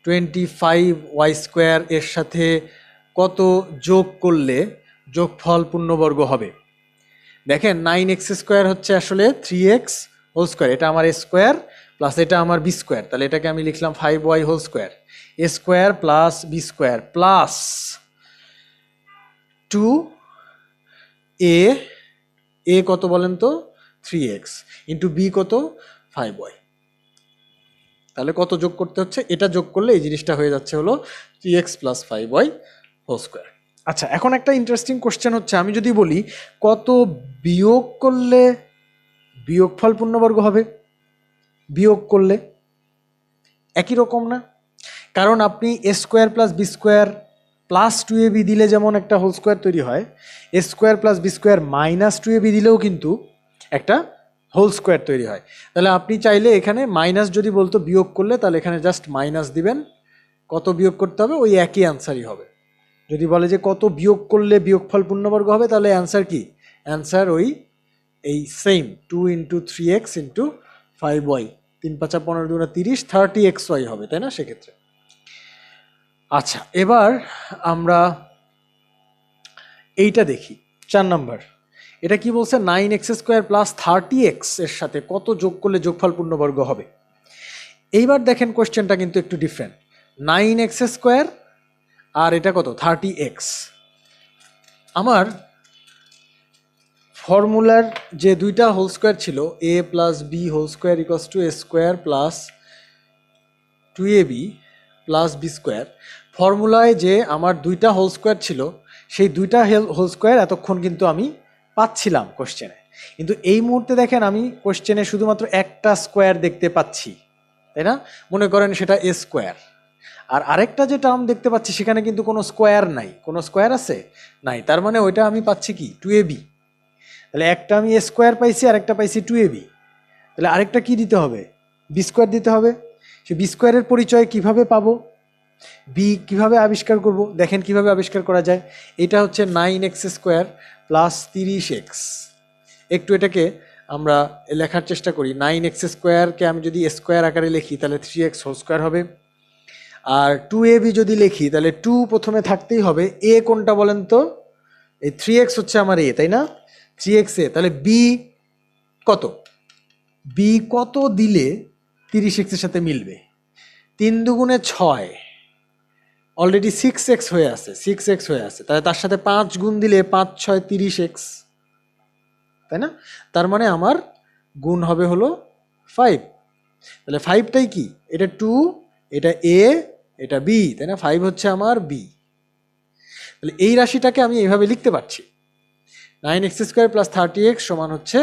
25y² এর সাথে কত যোগ করলে যোগফল পূর্ণবর্গ হবে। দেখেন 9x² হচ্ছে আসলে 3x², এটা আমার স্কোয়ার প্লাস এটা আমার বি স্কোয়ার, তাহলে এটাকে আমি লিখলাম 5y² A square plus B square plus 2a, A কত বলেন তো? 3x ইন্টু বি কত? 5y। তাহলে কত যোগ করতে হচ্ছে? এটা যোগ করলে এই জিনিসটা হয়ে যাচ্ছে হলো 3x প্লাস 5y²। আচ্ছা, এখন একটা ইন্টারেস্টিং কোশ্চেন হচ্ছে, আমি যদি বলি কত বিয়োগ করলে বিয়োগফল পূর্ণবর্গ হবে? বিয়োগ করলে একই রকম না? কারণ আপনি A square plus B square plus 2ab দিলে যেমন একটা হোল স্কোয়ার তৈরি হয়, A square plus B square minus 2ab দিলেও কিন্তু একটা হোল স্কোয়ার তৈরি হয়। তাহলে আপনি চাইলে এখানে মাইনাস যদি বলতো বিয়োগ করলে, তাহলে এখানে জাস্ট মাইনাস দিবেন, কত বিয়োগ করতে হবে? ওই একই অ্যান্সারই হবে। যদি বলে যে কত বিয়োগ করলে বিয়োগফল পূর্ণবর্গ হবে, তাহলে অ্যান্সার কি? অ্যান্সার ওই এই same 2 into 3x into 5y, 3 5 15 2 30, 30xy হবে, তাই না সেক্ষেত্রে? আচ্ছা, এবার আমরা এইটা দেখি 4 নাম্বার। এটা কি বলছে? 9x² প্লাস 30x এর সাথে কত যোগ করলে যোগফল পূর্ণবর্গ হবে। এইবার দেখেন কোশ্চেনটা কিন্তু একটু ডিফারেন্ট। 9x² আর এটা কত? 30x। আমার ফর্মুলার যে দুইটা হোল স্কোয়ার ছিল, a plus B whole square equals to A square plus 2ab plus B square, ফর্মুলায় যে আমার দুইটা হোল স্কোয়ার ছিল, সেই দুইটা হোল স্কোয়ার এতক্ষণ কিন্তু আমি পাচ্ছিলাম কোশ্চেনে। কিন্তু এই মুহূর্তে দেখেন আমি কোশ্চেনে শুধুমাত্র একটা স্কোয়ার দেখতে পাচ্ছি, তাই না? মনে করেন সেটা এ স্কোয়ার। আর আরেকটা যে টার্ম দেখতে পাচ্ছি সেখানে কিন্তু কোনো স্কোয়ার নাই। কোনো স্কোয়ার আছে? নাই। তার মানে ওইটা আমি পাচ্ছি কি? 2ab। তাহলে একটা আমি এ স্কোয়ার পাইছি আর একটা পাইছি 2ab। তাহলে আরেকটা কি দিতে হবে? বি স্কোয়ার দিতে হবে। সে বি স্কোয়ারের পরিচয় কিভাবে পাবো, বি কিভাবে আবিষ্কার করব, দেখেন কিভাবে আবিষ্কার করা যায়। এটা হচ্ছে 9x² প্লাস 30x। একটু এটাকে আমরা লেখার চেষ্টা করি। 9x² আমি যদি স্কোয়ার আকারে লিখি তাহলে 3x² হবে। আর 2ab যদি লিখি তাহলে 2 প্রথমে থাকতেই হবে। এ কোনটা বলেন তো? এই 3x হচ্ছে আমার এ, তাই না? 3x এ, তাহলে বি কত? বি কত দিলে 30x এর সাথে মিলবে? 3 দুগুণে 6, অলরেডি 6x হয়ে আছে, 6x হয়ে আছে, তাহলে তার সাথে 5 গুণ দিলে 5 6 30x, তাই না? তার মানে আমার গুণ হবে হলো 5। তাহলে 5টাই কি? এটা 2, এটা এ, এটা বি, তাই না? 5 হচ্ছে আমার বি। তাহলে এই রাশিটাকে আমি এইভাবে লিখতে পারছি, 9x² প্লাস 30x সমান হচ্ছে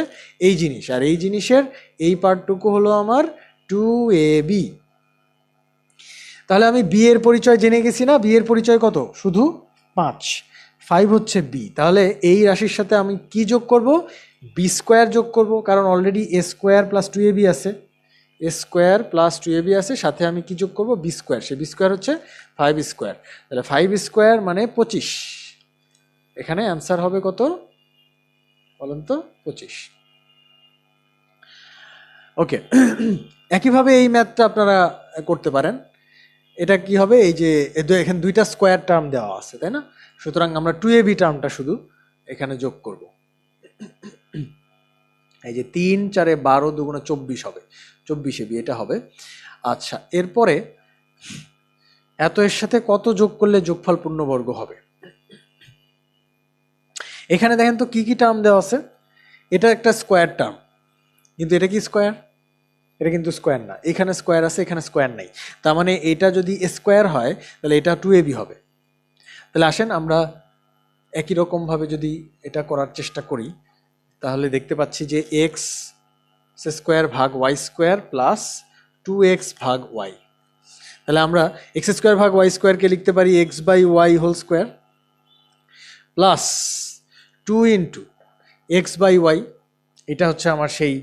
এই জিনিস, আর এই জিনিসের এই পার্টটুকু হলো আমার 2ab। তাহলে আমি বি এর পরিচয় জেনে গেছি না? বি এর পরিচয় কত? শুধু 5, 5 হচ্ছে বি। তাহলে এই রাশির সাথে আমি কি যোগ করব? বি স্কোয়ার যোগ করব, কারণ অলরেডি এ স্কোয়ার প্লাস 2ab আছে, এ স্কোয়ার প্লাস 2ab আছে, সাথে আমি কি যোগ করব? B square. সে বি স্কোয়ার হচ্ছে 5²। তাহলে 5² মানে 25। এখানে অ্যান্সার হবে কত বলেন তো? 25। ওকে, একইভাবে এই ম্যাথটা আপনারা করতে পারেন। এটা কি হবে? এই যে এখানে 2টা স্কোয়ার টার্ম দেওয়া আছে, তাই না? সুতরাং আমরা 2ab টার্মটা শুধু এখানে যোগ করব। এই যে 3 4 12 2 24 হবে, 24ab এটা হবে। আচ্ছা, এরপরে এত এর সাথে কত যোগ করলে যোগফল পূর্ণবর্গ হবে? এখানে দেখেন তো কি কি টার্ম দেওয়া আছে। এটা একটা স্কোয়ার টার্ম, কিন্তু এটা কি স্কোয়ার? এটা কিন্তু স্কোয়ার না। এখানে স্কোয়ার আছে, এখানে স্কোয়ার নাই। তার মানে এটা যদি স্কোয়ার হয় তাহলে এটা 2ab হবে। তাহলে আসেন আমরা একই রকমভাবে যদি এটা করার চেষ্টা করি, তাহলে দেখতে পাচ্ছি যে এক্স স্কোয়ার ভাগ ওয়াই স্কোয়ার প্লাস 2x ভাগ ওয়াই। তাহলে আমরা x² ভাগ ওয়াই স্কোয়ারকে লিখতে পারি x/y whole square plus 2 into x/y। এটা হচ্ছে আমার সেই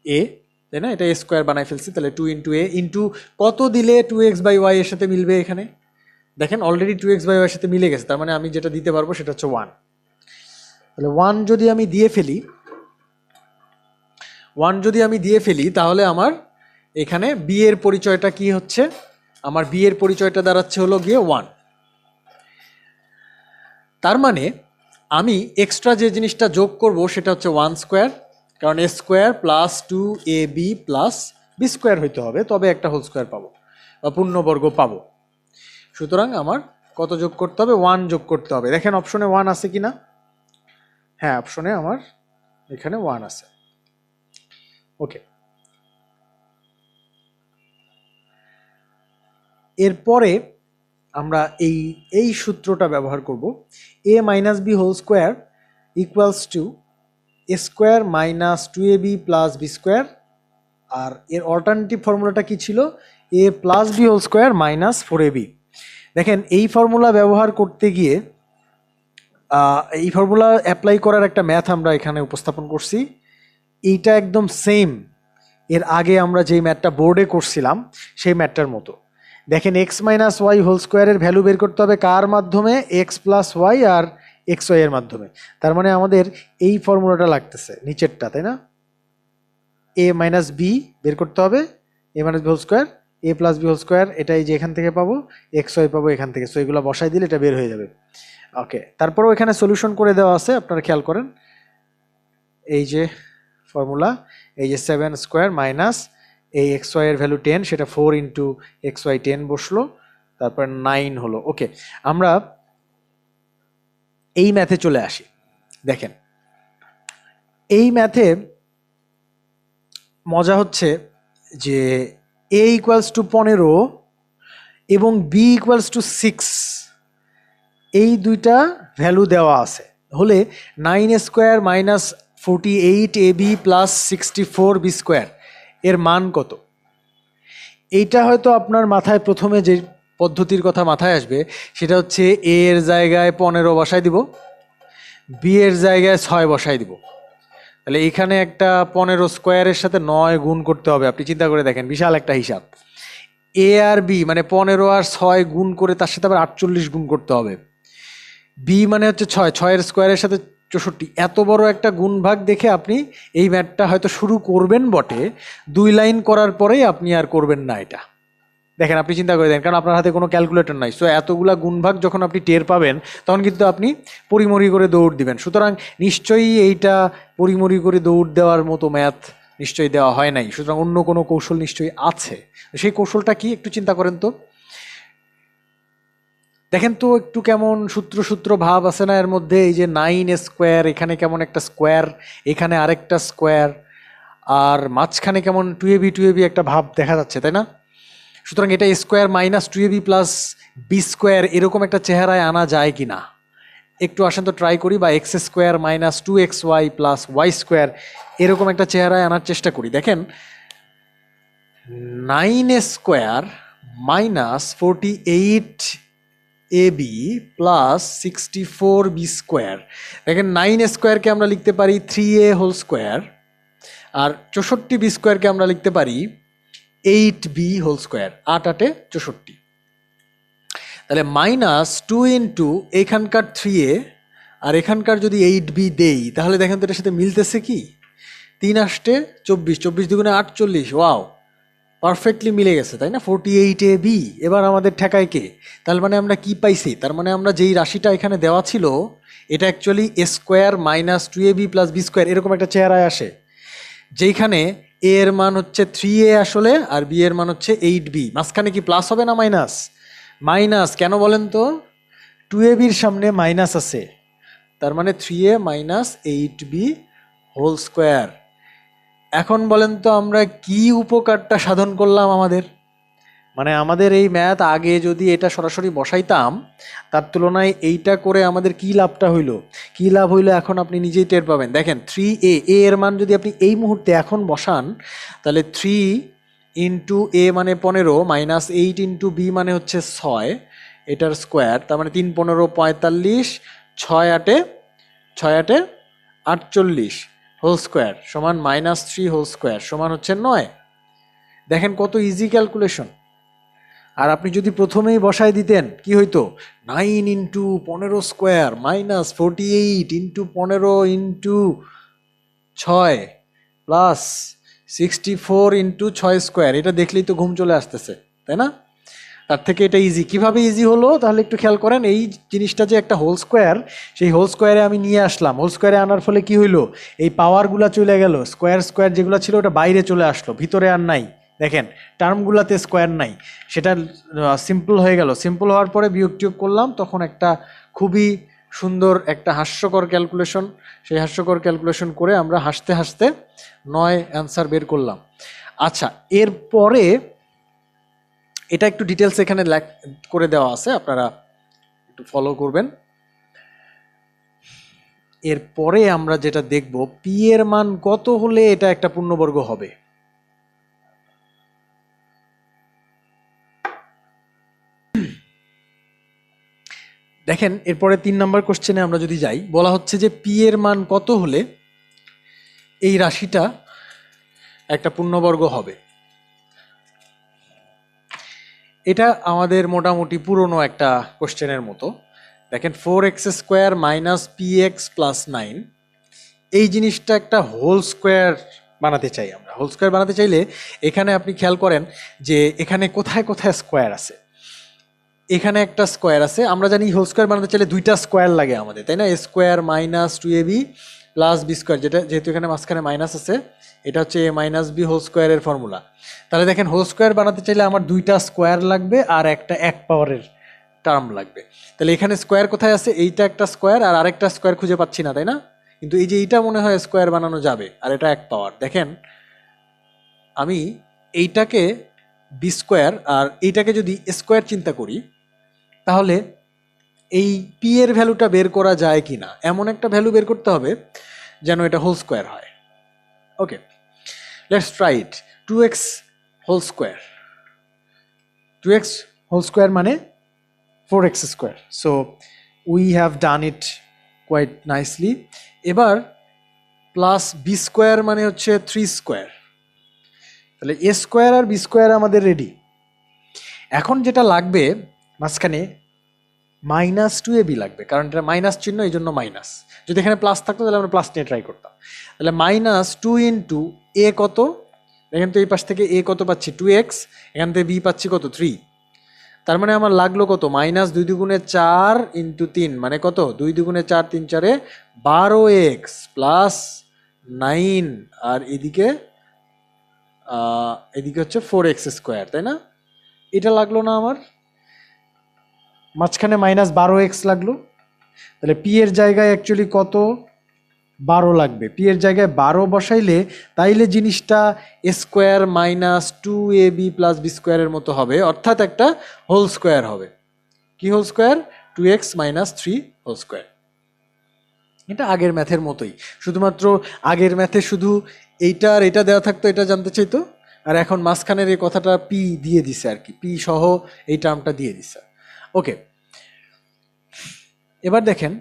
এ, তাই না? এটা এ স্কোয়ার বানাই ফেলছি। তাহলে 2 ইন্টু এ ইন্টু কত দিলে 2x/y এর সাথে মিলবে? এখানে দেখেন অলরেডি 2x/y এর সাথে মিলে গেছে, তার মানে আমি যেটা দিতে পারবো সেটা হচ্ছে 1। তাহলে 1 যদি আমি দিয়ে ফেলি, 1 যদি আমি দিয়ে ফেলি তাহলে আমার এখানে বি এর পরিচয়টা কি হচ্ছে? আমার বি এর পরিচয়টা দাঁড়াচ্ছে হলো গিয়ে 1। তার মানে আমি এক্সট্রা যে জিনিসটা যোগ করব সেটা হচ্ছে 1², কারণ A square plus 2ab plus B square হইতে হবে, তবে একটা হোল স্কোয়ার পাবো বা পূর্ণবর্গ পাবো। সুতরাং আমার কত যোগ করতে হবে? 1 যোগ করতে হবে। দেখেন অপশনে 1 আছে কি না? হ্যাঁ, অপশনে আমার এখানে 1 আছে। ওকে, এরপরে আমরা এই সূত্রটা ব্যবহার করব। a minus B whole square equals to A square minus 2ab plus B square. আর এর অল্টারনেটিভ ফর্মুলাটা কি ছিল? a plus B whole square minus 4ab। দেখেন এই ফর্মুলা ব্যবহার করতে গিয়ে এই ফর্মুলা অ্যাপ্লাই করার একটা ম্যাথ আমরা এখানে উপস্থাপন করছি। এইটা একদম সেম এর আগে আমরা যেই ম্যাথটা বোর্ডে করছিলাম সেই ম্যাথটার মতো। দেখেন এক্স মাইনাস ওয়াই হোল স্কোয়ারের ভ্যালু বের করতে হবে কার মাধ্যমে? এক্স প্লাস ওয়াই আর এক্স ওয়াই এর মাধ্যমে। তার মানে আমাদের এই ফর্মুলাটা লাগতেছে নিচেরটা, তাই না? এ মাইনাস বি বের করতে হবে, এ মাইনাস বি হোল স্কোয়ার, এ প্লাস বি হোল স্কোয়ার, এটাই যে এখান থেকে পাবো, এক্স ওয়াই পাবো এখান থেকে। সো এগুলো বসাই দিলে এটা বের হয়ে যাবে। ওকে, তারপরেও এখানে সলিউশন করে দেওয়া আছে, আপনারা খেয়াল করেন। এই যে ফর্মুলা, এই যে 7² মাইনাস এই এক্স ওয়াই এর ভ্যালু 10, সেটা 4 ইন্টু এক্স ওয়াই 10 বসলো, তারপর 9 হলো। ওকে, আমরা এই ম্যাথে চলে আসি। দেখেন এই ম্যাথে মজা হচ্ছে যে a ইকুয়ালস টু 15 এবং b ইকুয়ালস টু 6, এই দুইটা ভ্যালু দেওয়া আছে হলে 9² minus 48ab plus 64b square এর মান কত? এইটা হয়তো আপনার মাথায় প্রথমে যে পদ্ধতির কথা মাথায় আসবে সেটা হচ্ছে a এর জায়গায় 15 বসাই দিব, b এর জায়গায় 6 বসাই দিব। তাহলে এখানে একটা 15 স্কোয়ারের সাথে 9 গুণ করতে হবে। আপনি চিন্তা করে দেখেন, বিশাল একটা হিসাব। এ আর বি মানে 15 আর 6 গুণ করে তার সাথে আবার 48 গুণ করতে হবে। বি মানে হচ্ছে 6, 6 স্কোয়ারের সাথে 64। এত বড় একটা গুণ ভাগ দেখে আপনি এই ম্যাথটা হয়তো শুরু করবেন বটে, 2 লাইন করার পরেই আপনি আর করবেন না এটা। দেখেন, আপনি চিন্তা করে দেন, কারণ আপনার হাতে কোনো ক্যালকুলেটর নাই। সো এতগুলা গুণভাগ যখন আপনি টের পাবেন, তখন কিন্তু আপনি পরিমরি করে দৌড় দিবেন। সুতরাং নিশ্চয়ই এইটা পরিমরি করে দৌড় দেওয়ার মতো ম্যাথ নিশ্চয়ই দেওয়া হয় নাই। সুতরাং অন্য কোনো কৌশল নিশ্চয়ই আছে। সেই কৌশলটা কি একটু চিন্তা করেন তো। দেখেন তো একটু কেমন সূত্র সূত্র ভাব আছে না এর মধ্যে। এই যে 9 স্কোয়ার, এখানে কেমন একটা স্কোয়ার, এখানে আরেকটা স্কোয়ার, আর মাঝখানে কেমন 2ab একটা ভাব দেখা যাচ্ছে, তাই না? সুতরাং এটা square minus 2ab plus B square এরকম একটা চেহারায় আনা যায় কি না একটু আসেন তো ট্রাই করি। বা X square minus 2xy plus Y square এরকম একটা চেহারায় আনার চেষ্টা করি। দেখেন, 9 square minus 48ab plus 64b square. দেখেন, 9 স্কোয়ারকে আমরা লিখতে পারি 3a হোল স্কোয়ার, আর 64b স্কোয়ারকে আমরা লিখতে পারি 8b হোল স্কোয়ার। 8 8 64। তাহলে মাইনাস 2 ইন্টু এখানকার 3a আর এখানকার যদি 8b দেই, তাহলে দেখেন তো এটার সাথে মিলতেছে কি? 3 আসতে 24, 24 দুগুণে 48। ওয়াও, পারফেক্টলি মিলে গেছে, তাই না? 48ab। এবার আমাদের ঠেকায় কে? তার মানে আমরা কি পাইছি? তার মানে আমরা যেই রাশিটা এখানে দেওয়া ছিল, এটা actually A square minus 2ab plus B square এরকম একটা চেহারায় আসে, যেখানে এ এর মান হচ্ছে 3a আসলে, আর বি এর মান হচ্ছে 8b। মাঝখানে কি প্লাস হবে না মাইনাস? মাইনাস কেন বলেন তো? 2ab-র সামনে মাইনাস আছে, তার মানে 3a minus 8b whole square. এখন বলেন তো আমরা কি উপকারটা সাধন করলাম আমাদের? মানে আমাদের এই ম্যাথ আগে যদি এটা সরাসরি বসাইতাম, তার তুলনায় এইটা করে আমাদের কি লাভটা হইলো? কি লাভ হইলো এখন আপনি নিজেই টের পাবেন। দেখেন, 3a এর মান যদি আপনি এই মুহূর্তে এখন বসান, তাহলে 3 ইন্টু এ মানে 15 মাইনাস 8 ইন্টু বি মানে হচ্ছে 6, এটার স্কোয়ার, তার মানে 3 15 45, 6 8 6 8 48 হোল স্কোয়ার সমান মাইনাস 3 হোল স্কোয়ার সমান হচ্ছে 9। দেখেন কত ইজি ক্যালকুলেশন। আর আপনি যদি প্রথমেই বসায় দিতেন, কি হইতো? 9 into 15 square minus 48 into 15 into 6 plus 64 into 6 square. এটা দেখলেই তো ঘুম চলে আসতেছে, তাই না? তার থেকে এটা ইজি। কিভাবে ইজি হলো তাহলে একটু খেয়াল করেন। এই জিনিসটা যে একটা হোল স্কোয়ার, সেই হোল স্কোয়ারে আমি নিয়ে আসলাম। হোল স্কোয়ারে আনার ফলে কি হইলো? এই পাওয়ারগুলা চলে গেল, স্কোয়ার স্কোয়ার যেগুলো ছিল ওটা বাইরে চলে আসলো, ভিতরে আর নাই। দেখেন, টার্মগুলোতে স্কোয়ার নাই, সেটা সিম্পল হয়ে গেল। সিম্পল হওয়ার পরে বিয়োগ টিয়োগ করলাম, তখন একটা খুবই সুন্দর একটা হাস্যকর ক্যালকুলেশন। সেই হাস্যকর ক্যালকুলেশন করে আমরা হাসতে হাসতে 9 অ্যান্সার বের করলাম। আচ্ছা, এরপরে এটা একটু ডিটেলস এখানে করে দেওয়া আছে, আপনারা একটু ফলো করবেন। এরপরে আমরা যেটা দেখব, পি এর মান কত হলে এটা একটা পূর্ণবর্গ হবে। দেখেন, এরপরে 3 নম্বর কোশ্চেনে আমরা যদি যাই, বলা হচ্ছে যে পি এর মান কত হলে এই রাশিটা একটা পূর্ণবর্গ হবে। এটা আমাদের মোটামুটি পুরনো একটা কোশ্চেনের মতো। দেখেন, 4x square minus P x plus 9, এই জিনিসটা একটা হোল স্কোয়ার বানাতে চাই আমরা। হোল স্কোয়ার বানাতে চাইলে এখানে আপনি খেয়াল করেন যে এখানে কোথায় কোথায় স্কোয়ার আছে। এখানে একটা স্কোয়ার আছে, আমরা জানি হোল স্কোয়ার বানাতে চাইলে 2টা স্কোয়ার লাগে আমাদের, তাই না? A square minus 2ab plus B square, যেটা যেহেতু এখানে মাঝখানে মাইনাস আছে, এটা হচ্ছে এ মাইনাস বি হোল স্কোয়ারের ফর্মুলা। তাহলে দেখেন, হোল স্কোয়ার বানাতে চাইলে আমার 2টা স্কোয়ার লাগবে আর একটা 1 পাওয়ারের টার্ম লাগবে। তাহলে এখানে স্কোয়ার কোথায় আছে? এইটা একটা স্কোয়ার, আর আরেকটা স্কোয়ার খুঁজে পাচ্ছি না, তাই না? কিন্তু এই যে এইটা মনে হয় স্কোয়ার বানানো যাবে, আর এটা 1 পাওয়ার। দেখেন, আমি এইটাকে বি স্কোয়ার আর এইটাকে যদি স্কোয়ার চিন্তা করি, তাহলে এই পি এর ভ্যালুটা বের করা যায় কি না, এমন একটা ভ্যালু বের করতে হবে যেন এটা হোল স্কোয়ার হয়। Okay, let's try it. 2x whole square, 2x whole square মানে 4x square. So we have done it quite nicely. এবার প্লাস বি স্কোয়ার মানে হচ্ছে 3 স্কোয়ার, তাহলে এ স্কোয়ার আর বি স্কোয়ার আমাদের রেডি। এখন যেটা লাগবে মাঝখানে -2ab লাগবে, কারণ এটা মাইনাস চিহ্ন, এই জন্য মাইনাস। যদি এখানে প্লাস থাকতো তাহলে আমরা প্লাস নিয়ে ট্রাই করতাম। তাহলে -2 ইন্টু এ কত, এখান থেকে এই পাশ থেকে এ কত পাচ্ছি 2x, এখান থেকে বি পাচ্ছি কত 3। তার মানে আমার লাগলো কত -2 দুগুণে 4 ইন্টু 3 মানে কত 2 দুগুণে 4 3 4 12x প্লাস 9, আর এদিকে হচ্ছে 4x স্কোয়ার, তাই না? এটা লাগলো না আমার, মাঝখানে -12x লাগলো। তাহলে পি এর জায়গায় অ্যাকচুয়ালি কত 12 লাগবে, পি এর জায়গায় 12 বসাইলে তাইলে জিনিসটা এ স্কোয়ার -2ab প্লাস বি স্কোয়ারের মতো হবে, অর্থাৎ একটা হোল স্কোয়ার হবে। কি whole square? 2x - 3 whole square. এটা আগের ম্যাথের মতোই, শুধুমাত্র আগের ম্যাথে শুধু এইটা আর এটা দেওয়া থাকতো, এটা জানতে চাইতো, আর এখন মাঝখানের এই কথাটা পি দিয়ে দিছে আর কি, পি সহ এই টার্মটা দিয়ে দিছে। ওকে, এবার দেখেন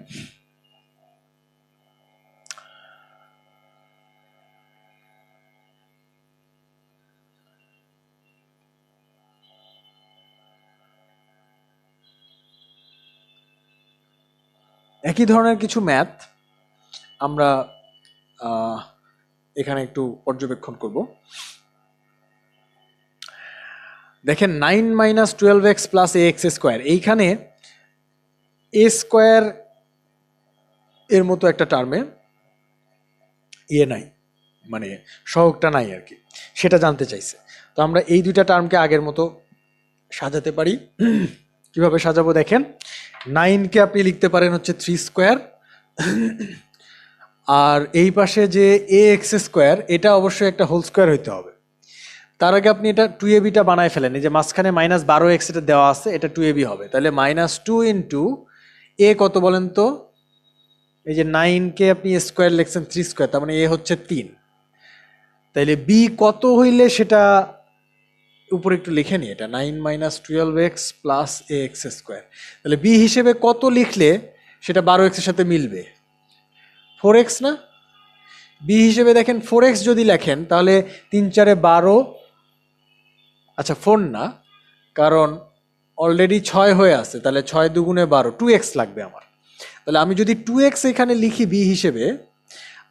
একই ধরনের কিছু ম্যাথ আমরা এখানে একটু পর্যবেক্ষণ করব। দেখেন 9 - 12x প্লাস ax স্কোয়ার, এইখানে এ স্কোয়ার এর মতো একটা টার্মে এ নাই, মানে সহগটা নাই আর কি, সেটা জানতে চাইছে। তো আমরা এই দুইটা টার্মকে আগের মতো সাজাতে পারি। কিভাবে সাজাবো দেখেন, 9কে আপনি লিখতে পারেন হচ্ছে 3 স্কোয়ার, আর এই পাশে যে ax স্কোয়ার এটা অবশ্যই একটা হোল স্কোয়ার হইতে হবে। তার আগে আপনি এটা 2abটা বানায় ফেলেন, এই যে মাঝখানে -12x এটা দেওয়া আছে, এটা 2ab হবে। তাহলে -2 ইন্টু এ কত বলেন তো, এই যে 9কে আপনি স্কোয়ার লিখছেন 3 স্কোয়ার, তার মানে এ হচ্ছে 3। তাইলে বি কত হইলে সেটা উপরে একটু লিখে নি, এটা 9 - 12x প্লাস ax স্কোয়ার। তাহলে বি হিসেবে কত লিখলে সেটা 12x এর সাথে মিলবে? 4x না? বি হিসেবে দেখেন 4x যদি লেখেন তাহলে 3 4 12, আচ্ছা 4 না, কারণ অলরেডি 6 হয়ে আছে, তাহলে 6 দুগুণে 12, 2x লাগবে আমার। তাহলে আমি যদি 2x এখানে লিখি বি হিসেবে,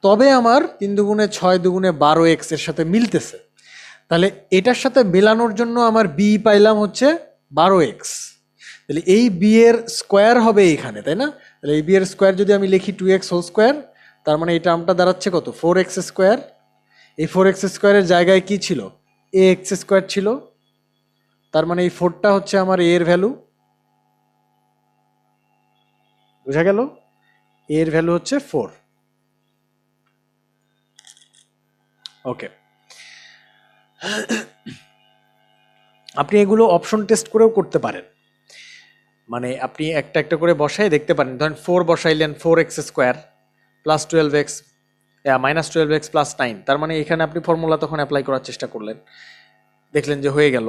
তবে আমার 3 দুগুণে 6 দুগুণে 12x এর সাথে মিলতেছে। তাহলে এটার সাথে মেলানোর জন্য আমার বি পাইলাম হচ্ছে 12x। তাহলে এই বি এর স্কোয়ার হবে এইখানে, তাই না? তাহলে এই বি এর স্কোয়ার যদি আমি লিখি 2x হোল স্কোয়ার, তার মানে এই টার্মটা দাঁড়াচ্ছে কত 4x স্কোয়ার। এই 4x স্কোয়ারের জায়গায় কি ছিল? ax স্কোয়ার ছিল, তার মানে এই 4টা হচ্ছে আমার এর ভ্যালু, বুঝা গেল? এর ভ্যালু হচ্ছে 4। ওকে, আপনি এগুলো অপশন টেস্ট করেও করতে পারেন, মানে আপনি একটা একটা করে বসাই দেখতে পারেন। ধরেন 4 বসাইলেন, 4x square plus 12x -12x plus 9, তার মানে এখানে আপনি ফর্মুলা তখন অ্যাপ্লাই করার চেষ্টা করলেন, দেখলেন যে হয়ে গেল।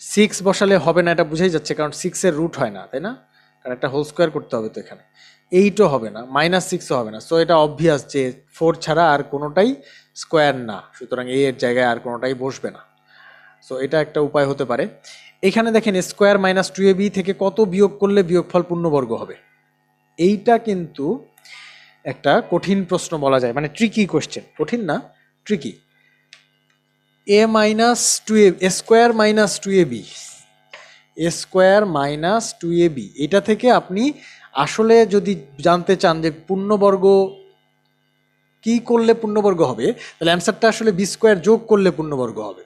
6 বসালে হবে না, এটা বুঝাই যাচ্ছে, কারণ 6 এর রুট হয় না, তাই না? কারণ একটা হোল স্কোয়ার করতে হবে, তো এখানে 8ও হবে না, -6ও হবে না। সো এটা অবভিয়াস যে 4 ছাড়া আর কোনোটাই স্কোয়ার না, সুতরাং এ এর জায়গায় আর কোনোটাই বসবে না। সো এটা একটা উপায় হতে পারে। এখানে দেখেন স্কোয়ার -2ab থেকে কত বিয়োগ করলে বিয়োগফল পূর্ণবর্গ হবে। এইটা কিন্তু একটা কঠিন প্রশ্ন বলা যায়, মানে ট্রিকি কোশ্চেন, কঠিন না tricky. a - 2ab, a square -2ab, a square -2ab, এটা থেকে আপনি আসলে যদি জানতে চান যে পূর্ণবর্গ কি করলে পূর্ণবর্গ হবে, তাহলে অ্যান্সারটা আসলে বি স্কোয়ার যোগ করলে পূর্ণবর্গ হবে।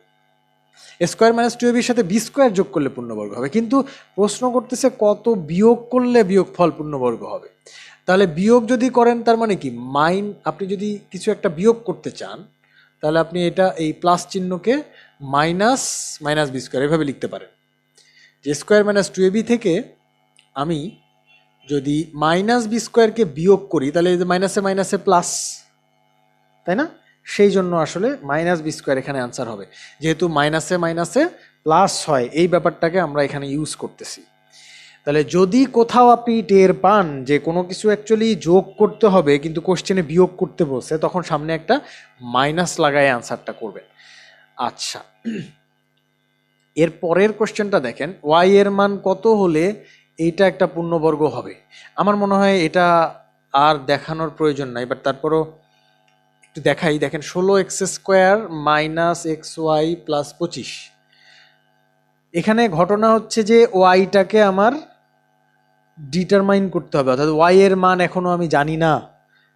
এ স্কোয়ার -2ab এর সাথে বি স্কোয়ার যোগ করলে পূর্ণবর্গ হবে, কিন্তু প্রশ্ন করতেছে কত বিয়োগ করলে বিয়োগফল পূর্ণবর্গ হবে। তাহলে বিয়োগ যদি করেন তার মানে কি, আপনি যদি কিছু একটা বিয়োগ করতে চান, তাহলে আপনি এটা এই প্লাস চিহ্নকে মাইনাস বি স্কোয়ার এভাবে লিখতে পারেন, যে স্কোয়ার -2ab থেকে আমি যদি বি স্কোয়ারকে বিয়োগ করি, তাহলে এই যে মাইনাসে মাইনাসে প্লাস, তাই না? সেই জন্য আসলে বি স্কোয়ার এখানে আনসার হবে, যেহেতু মাইনাসে মাইনাসে প্লাস হয়, এই ব্যাপারটাকে আমরা এখানে ইউজ করতেছি। তাহলে যদি কোথাও আপনি টের পান যে কোনো কিছু অ্যাকচুয়ালি যোগ করতে হবে কিন্তু কোশ্চেনে বিয়োগ করতে বলছে, তখন সামনে একটা মাইনাস লাগায় অ্যান্সারটা করবেন। আচ্ছা, এর পরের কোশ্চেনটা দেখেন, ওয়াই এর মান কত হলে এইটা একটা পূর্ণবর্গ হবে। আমার মনে হয় এটা আর দেখানোর প্রয়োজন নাই, বাট তারপরও একটু দেখাই। দেখেন 16x² মাইনাস XY প্লাস 25। এখানে ঘটনা হচ্ছে যে ওয়াইটাকে আমার ডিটারমাইন করতে হবে, অর্থাৎ ওয়াই এর মান এখনো আমি জানি না।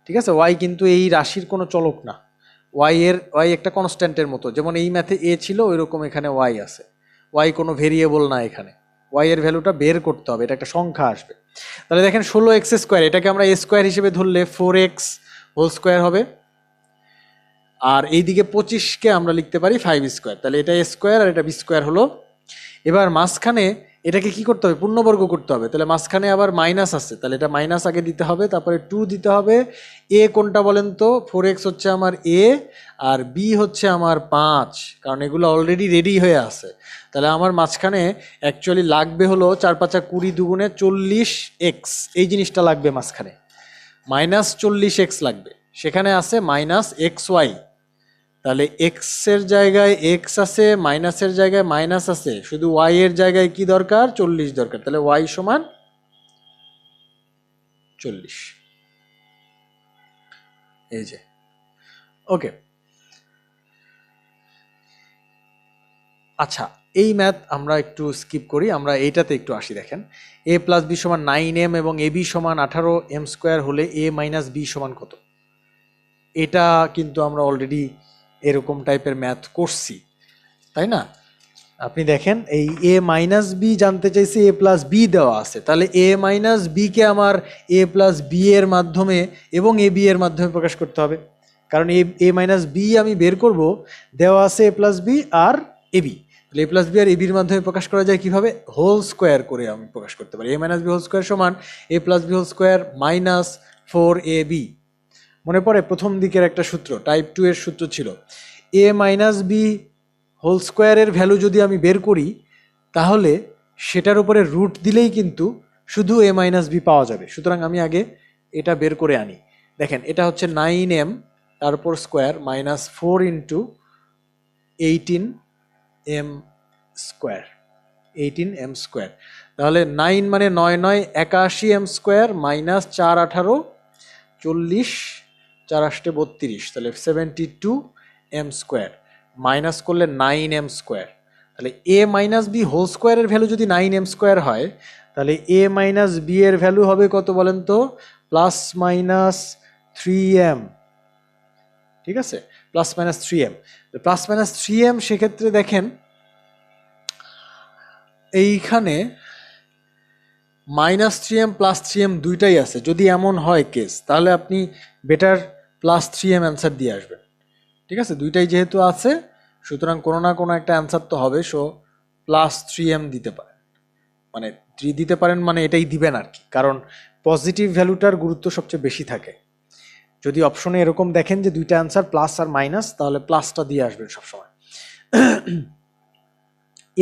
ঠিক আছে, ওয়াই কিন্তু এই রাশির কোনো চলক না, ওয়াই একটা কনস্ট্যান্টের মতো। যেমন এই ম্যাথে এ ছিল, ওই রকম এখানে ওয়াই আছে। ওয়াই কোনো ভেরিয়েবল না, এখানে ওয়াই এর ভ্যালুটা বের করতে হবে, এটা একটা সংখ্যা আসবে। তাহলে দেখেন 16x², এটাকে আমরা a² হিসেবে ধরলে 4x² হবে। আর এইদিকে 25কে আমরা লিখতে পারি 5²। তাহলে এটা a² আর এটা b² হলো। এবার মাঝখানে এটাকে কি করতে হবে, পূর্ণবর্গ করতে হবে। তাহলে মাঝখানে আবার মাইনাস আছে, তাহলে এটা মাইনাস আগে দিতে হবে, তারপরে 2 দিতে হবে। এ কোনটা বলেন তো? 4x হচ্ছে আমার এ, আর বি হচ্ছে আমার 5, কারণ এগুলো অলরেডি রেডি হয়ে আছে। তাহলে আমার মাঝখানে অ্যাকচুয়ালি লাগবে হলো 4 5 20 দুগুণে 40x, এই জিনিসটা লাগবে মাঝখানে। মাইনাস 40x লাগবে, সেখানে আছে মাইনাস XY। তাহলে এক্স এর জায়গায় এক্স আছে, মাইনাসের জায়গায় মাইনাস আছে, শুধু ওয়াই এর জায়গায় কি দরকার? 40 দরকার। তাহলে ওয়াই সমান 40। এই যে, ওকে। আচ্ছা, এই ম্যাথ আমরা একটু স্কিপ করি, আমরা এইটাতে একটু আসি। দেখেন a প্লাস বি সমান 9m এবং এ বি সমান 18m² হলে a মাইনাস বি সমান কত? এটা কিন্তু আমরা অলরেডি এরকম টাইপের ম্যাথ করছি, তাই না? আপনি দেখেন এই এ মাইনাস বি জানতে চাইছে, এ প্লাস বি দেওয়া আছে। তাহলে এ মাইনাস বিকে আমার এ প্লাস বি এর মাধ্যমে এবং এ বি এর মাধ্যমে প্রকাশ করতে হবে, কারণ এ মাইনাস বি আমি বের করব, দেওয়া আছে A plus B R A B. তাহলে এ প্লাস বি আর এ বির মাধ্যমে প্রকাশ করা যায় কিভাবে? হোল স্কোয়ার করে আমি প্রকাশ করতে পারি। এ মাইনাস বি হোল স্কোয়ার সমান এ plus B whole square minus 4ab। মনে পড়ে প্রথম দিকের একটা সূত্র, টাইপ 2 এর সূত্র ছিল, এ মাইনাস বি হোল স্কোয়ারের ভ্যালু যদি আমি বের করি, তাহলে সেটার উপরে রুট দিলেই কিন্তু শুধু এ মাইনাস বি পাওয়া যাবে। সুতরাং আমি আগে এটা বের করে আনি। দেখেন এটা হচ্ছে 9m তারপর square minus 4 into 18m², 18m²। তাহলে 9 মানে 9 9 81m² মাইনাস 4 18 40, 4 8 32, তাহলে 72m², মাইনাস করলে 9m²। তাহলে এ মাইনাস বি হোল স্কোয়ারের ভ্যালু যদি 9m² হয়, তাহলে এ মাইনাস বি এর ভ্যালু হবে কত বলেন তো? Plus minus 3m। ঠিক আছে, plus minus 3m, plus minus 3m। সেক্ষেত্রে দেখেন এইখানে মাইনাস 3m প্লাস 3m দুইটাই আছে। যদি এমন হয় কেস, তাহলে আপনি বেটার প্লাস 3m অ্যান্সার দিয়ে আসবেন। ঠিক আছে, দুইটাই যেহেতু আছে, সুতরাং কোনো না কোনো একটা অ্যান্সার তো হবে। সো প্লাস 3m দিতে পারেন, মানে 3 দিতে পারেন, মানে এটাই দিবেন আর কি, কারণ পজিটিভ ভ্যালুটার গুরুত্ব সবচেয়ে বেশি থাকে। যদি অপশনে এরকম দেখেন যে দুইটা অ্যান্সার প্লাস আর মাইনাস, তাহলে প্লাসটা দিয়ে আসবেন সবসময়।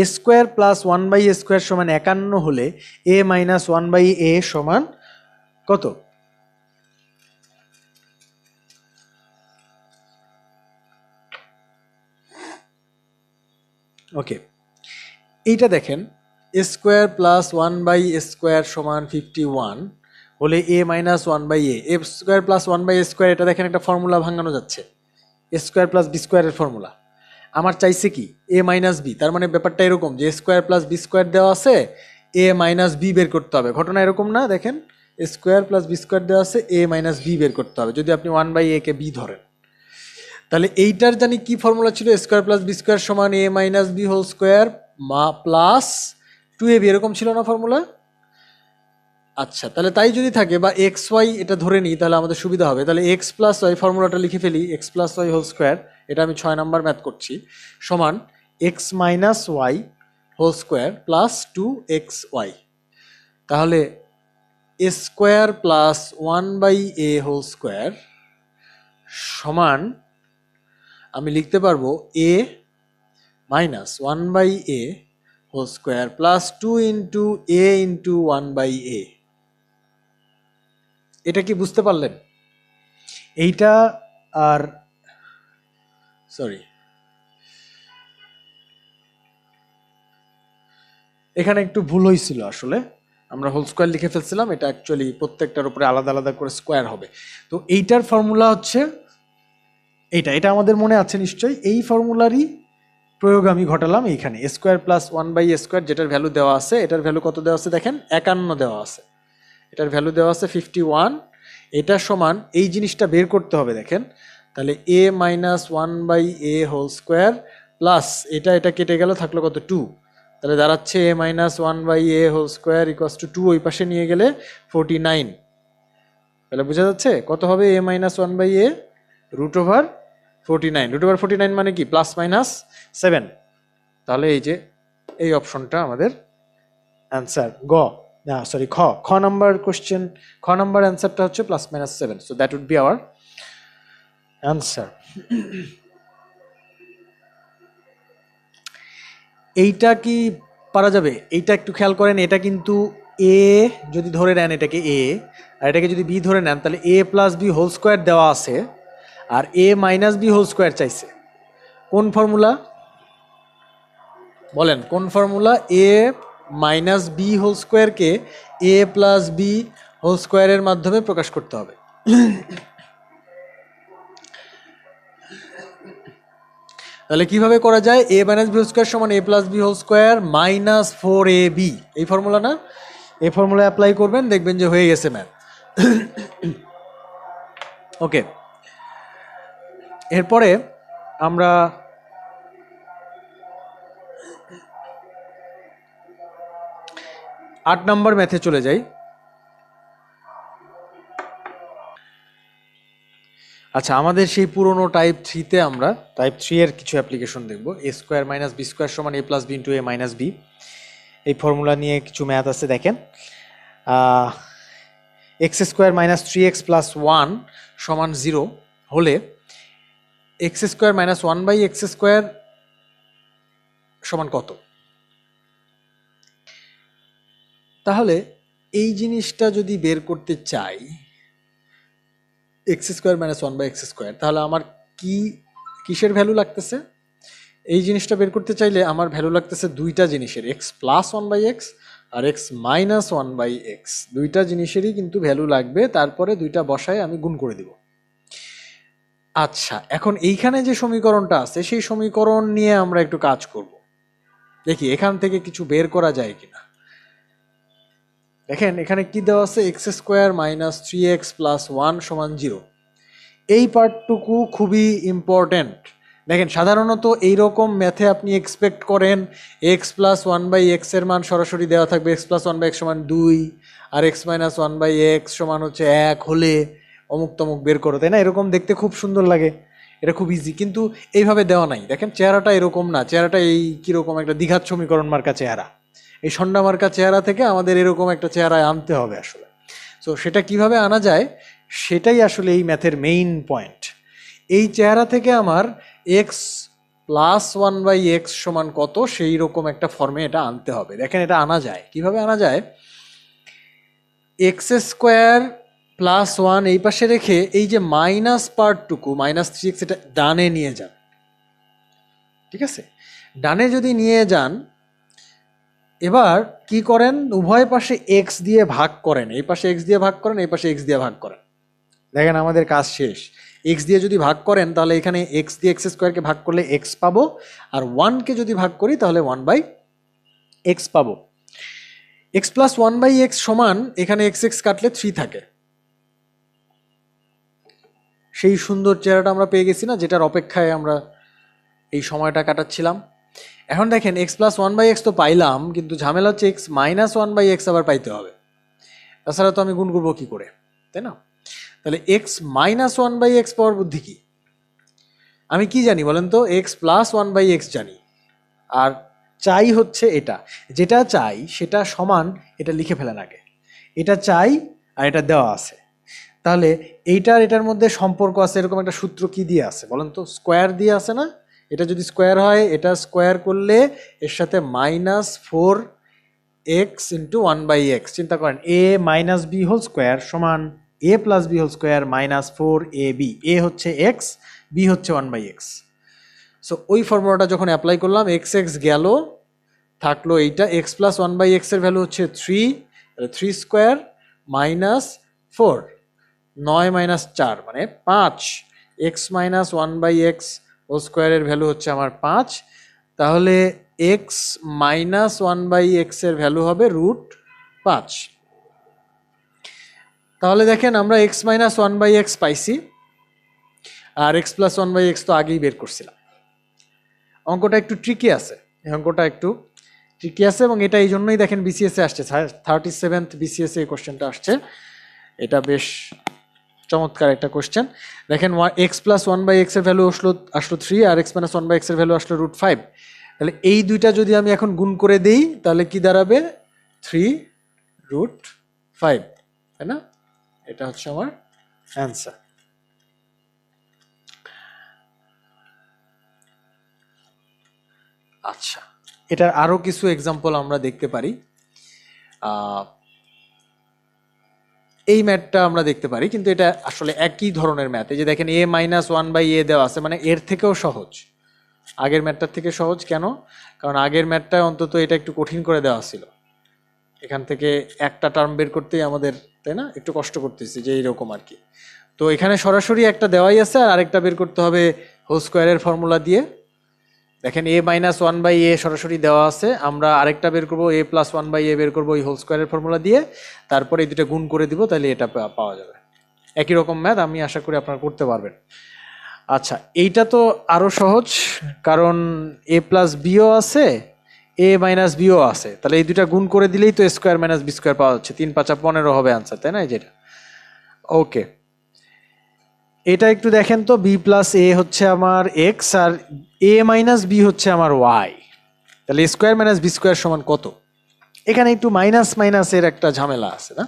a² প্লাস 1/a² সমান 51 হলে a মাইনাস 1/a সমান কত? ওকে, এইটা দেখেন a² প্লাস 1/a² সমান 51 হলে a minus 1/a, a² plus 1/a², এটা দেখেন একটা ফর্মুলা ভাঙানো যাচ্ছে, a² প্লাস b² এর ফর্মুলা। আমার চাইছে কি? এ মাইনাস বি। তার মানে ব্যাপারটা এরকম যে a² প্লাস b² দেওয়া আছে, এ মাইনাস বি বের করতে হবে। ঘটনা এরকম না? দেখেন a² প্লাস b² দেওয়া আছে, এ মাইনাস বি বের করতে হবে যদি আপনি 1/a কে বি ধরেন। তাহলে এইটার জানি কি ফর্মুলা ছিল? a² প্লাস b² সমান এ minus B whole square plus 2ab, এরকম ছিল না ফর্মুলা? আচ্ছা, তাহলে তাই যদি থাকে বা এক্স ওয়াই এটা ধরে নিই, তাহলে আমাদের সুবিধা হবে। তাহলে এক্স প্লাস ওয়াই ফর্মুলাটা লিখে ফেলি, X plus Y whole square, এটা আমি 6 নাম্বার ম্যাথ করছি, সমান X minus Y whole square plus 2xy। তাহলে A square plus 1/a whole square সমান আমি লিখতে পারবো a minus 1/a whole square plus 2 into A into 1/a। এটা কি বুঝতে পারলেন? এইটা আর সরি, এখানে একটু ভুল হয়েছিল, আসলে আমরা হোল স্কোয়ার লিখে ফেলছিলাম, এটা অ্যাকচুয়ালি প্রত্যেকটার উপরে আলাদা আলাদা করে স্কোয়ার হবে। তো এইটার ফর্মুলা হচ্ছে এইটা, এটা আমাদের মনে আছে নিশ্চয়ই। এই ফর্মুলারই প্রয়োগ আমি ঘটালাম এইখানে। A square plus 1/a square, যেটার ভ্যালু দেওয়া আছে, এটার ভ্যালু কত দেওয়া আছে দেখেন, 51 দেওয়া আছে, এটার ভ্যালু দেওয়া আছে 51। এটা সমান এই জিনিসটা বের করতে হবে দেখেন, তাহলে a minus 1/a whole square plus এটা কেটে গেল, থাকলো কত 2, তাহলে দাঁড়াচ্ছে a minus 1/a whole square equals to 2, ওই পাশে নিয়ে গেলে 49। তাহলে বোঝা যাচ্ছে কত হবে, a minus 1/a root over 49। Root over 49 মানে কি, প্লাস মাইনাস 7। তাহলে এই যে এই অপশনটা আমাদের অ্যান্সার সরি খ নাম্বার কোশ্চেন, খ নাম্বার অ্যান্সারটা হচ্ছে plus minus 7। So that would be our answer. এইটা কি পারা যাবে? এইটা একটু খেয়াল করেন, এটা কিন্তু এ যদি ধরে নেন এটাকে এ, আর এটাকে যদি বি ধরে নেন, তাহলে A plus B whole square দেওয়া আছে, আর এ মাইনাস বি হোল স্কোয়ার চাইছে। কোন ফর্মুলা বলেন, কোন ফর্মুলা? এ মাইনাস বি হোল স্কোয়ারকে এ প্লাস বি হোল স্কোয়ারের মাধ্যমে প্রকাশ করতে হবে। তাহলে কিভাবে করা যায়? A minus B whole square সমান এ plus B whole square minus 4ab, এই ফর্মুলা না? এই ফর্মুলা অ্যাপ্লাই করবেন, দেখবেন যে হয়ে গেছে ম্যাথ। ওকে, এরপরে আমরা আট নম্বর ম্যাথে চলে যাই। আচ্ছা, আমাদের সেই পুরনো টাইপ 3-তে আমরা টাইপ 3 এর কিছু অ্যাপ্লিকেশন দেখব। এ স্কোয়ার মাইনাস বি স্কোয়ার সমান এ plus B into A minus B, এই ফর্মুলা নিয়ে কিছু ম্যাথ আছে দেখেন। X square minus 3x plus 1 সমান 0 হলে x square minus 1/x square সমান কত? তাহলে এই জিনিসটা যদি বের করতে চাই, x square minus 1/x square, তাহলে আমার কিসের ভ্যালু লাগতেছে? এই জিনিসটা বের করতে চাইলে আমার ভ্যালু লাগতেছে দুইটা জিনিসের, এক্স প্লাস 1/x আর এক্স মাইনাস 1/x, দুইটা জিনিসেরই কিন্তু ভ্যালু লাগবে। তারপরে দুইটা বসায় আমি গুণ করে দিব। আচ্ছা, এখন এইখানে যে সমীকরণটা আছে সেই সমীকরণ নিয়ে আমরা একটু কাজ করব, দেখি এখান থেকে কিছু বের করা যায় কিনা। দেখেন এখানে কি দেওয়া আছে, X square minus 3x plus 1 সমান 0। এই পার্টটুকু খুবই ইম্পর্ট্যান্ট। দেখেন সাধারণত এইরকম ম্যাথে আপনি এক্সপেক্ট করেন এক্স প্লাস 1/x এর মান সরাসরি দেওয়া থাকবে, এক্স প্লাস 1/x সমান 2, আর এক্স মাইনাস 1/x সমান হচ্ছে 1 হলে অমুক তমুক বের করো, তাই না? এরকম দেখতে খুব সুন্দর লাগে, এটা খুব ইজি, কিন্তু এইভাবে দেওয়া নাই। দেখেন চেহারাটা এরকম না, চেহারাটা এই কীরকম একটা দ্বিঘাত সমীকরণ মার্কা চেহারা, এই সন্ধ্যা মার্কা চেহারা থেকে আমাদের এরকম একটা চেহারায় আনতে হবে আসলে। সো সেটা কিভাবে আনা যায় সেটাই আসলে এই ম্যাথের মেইন পয়েন্ট। এই চেহারা থেকে আমার এক্স প্লাস 1/x সমান কত, সেই রকম একটা ফর্মে এটা আনতে হবে। দেখেন এটা আনা যায়, কিভাবে আনা যায়? এক্স স্কোয়ার প্লাস 1 এই পাশে রেখে এই যে মাইনাস পার্টটুকু মাইনাস 3x এটা ডানে নিয়ে যান, ঠিক আছে? ডানে যদি নিয়ে যান, এবার কি করেন, উভয় পাশে এক্স দিয়ে ভাগ করেন, এই পাশে এক্স দিয়ে ভাগ করেন, এই পাশে এক্স দিয়ে ভাগ করেন। দেখেন আমাদের কাজ শেষ। এক্স দিয়ে যদি ভাগ করেন তাহলে এখানে এক্স দিয়ে এক্স স্কোয়ারকে ভাগ করলে এক্স পাবো, আর 1কে যদি ভাগ করি তাহলে 1/x পাবো। এক্স প্লাস 1/x সমান এখানে এক্স এক্স কাটলে 3 থাকে। সেই সুন্দর চেহারাটা আমরা পেয়ে গেছি না, যেটার অপেক্ষায় আমরা এই সময়টা কাটাচ্ছিলাম। এখন দেখেন এক্স প্লাস 1/x তো পাইলাম, কিন্তু ঝামেলা হচ্ছে এক্স মাইনাস 1/x আবার পাইতে হবে, তাছাড়া তো আমি গুণ করবো কি করে, তাই না? তাহলে এক্স মাইনাস 1/x পাওয়ার বুদ্ধি কি? আমি কি জানি বলেন তো, এক্স প্লাস 1/x জানি, আর চাই হচ্ছে এটা, যেটা চাই সেটা সমান এটা লিখে ফেলেন আগে, এটা চাই আর এটা দেওয়া আছে। তাহলে এইটার এটার মধ্যে সম্পর্ক আছে, এরকম একটা সূত্র কি দিয়ে আছে বলেন তো? স্কোয়ার দিয়ে আছে না? এটা যদি স্কোয়ার হয় এটা স্কোয়ার করলে এর সাথে -4 এক্স ইন্টু 1/x। চিন্তা করেন a minus B whole square সমান a plus B whole square -4ab। a হচ্ছে x, b হচ্ছে 1/x। সো ওই ফর্মুলাটা যখন অ্যাপ্লাই করলাম এক্স এক্স গেল, থাকলো এইটা এক্স প্লাস 1/x এর ভ্যালু হচ্ছে 3, 3 স্কোয়ার -4, 9 - 4 মানে 5, এক্স মাইনাস 1/x হোল স্কোয়ারের ভ্যালু হচ্ছে আমার 5। তাহলে এক্স মাইনাস 1/x এর ভ্যালু হবে √5। তাহলে দেখেন আমরা এক্স মাইনাস 1/x পাইছি, আর এক্স প্লাস 1/x তো আগেই বের করছিলাম। অঙ্কটা একটু ট্রিকি আছে, এই অঙ্কটা একটু ট্রিকি আছে, এবং এটা এই জন্যই দেখেন বিসিএসে আসছে, 37th বিসিএসে এই কোশ্চেনটা আসছে। এটা বেশ চমৎকার একটা কোশ্চেন। দেখেন এক্স প্লাস 1/x এর ভ্যালু আসলো 3, আর এক্স মাইনাস 1/x এর ভ্যালু আসলো √5। তাহলে এই দুইটা যদি আমি এখন গুণ করে দেই তাহলে কি দাঁড়াবে 3√5, তাই না? এটা হচ্ছে আমার অ্যান্সার। আচ্ছা, এটার আরো কিছু এক্সাম্পল আমরা দেখতে পারি। এই ম্যাথটা আমরা দেখতে পারি, কিন্তু এটা আসলে একই ধরনের ম্যাথ। এই যে দেখেন a-1/a দেওয়া আছে, মানে এর থেকেও সহজ, আগের ম্যাথটার থেকে সহজ। কেন? কারণ আগের ম্যাথটা অন্তত এটা একটু কঠিন করে দেওয়া ছিল, এখান থেকে একটা টার্ম বের করতেই আমাদের, তাই না, একটু কষ্ট করতেছি যে এইরকম আর কি। তো এখানে সরাসরি একটা দেওয়াই আছে, আর আরেকটা বের করতে হবে হোল স্কোয়ারের ফর্মুলা দিয়ে। দেখেন a-1/a সরাসরি দেওয়া আছে, আমরা আরেকটা বের করবো a+1/a বের করবো ওই হোল স্কোয়ারের ফর্মুলা দিয়ে, তারপরে এই দুটো গুণ করে দিব, তাহলে এটা পাওয়া যাবে। একই রকম ম্যাথ, আমি আশা করি আপনারা করতে পারবেন। আচ্ছা, এইটা তো আরো সহজ, কারণ a+bও আছে, a-bও আছে, তাহলে এই দুটা গুণ করে দিলেই তো a² - b² পাওয়া যাচ্ছে, 3×5 = 15 হবে আনসার, তাই না? এই যেটা ওকে। এটা একটু দেখেন তো, b + a হচ্ছে আমার x, আর a - b হচ্ছে আমার y, তাহলে a² - b² সমান কত? এখানে একটু মাইনাস মাইনাসের একটা ঝামেলা আছে, না?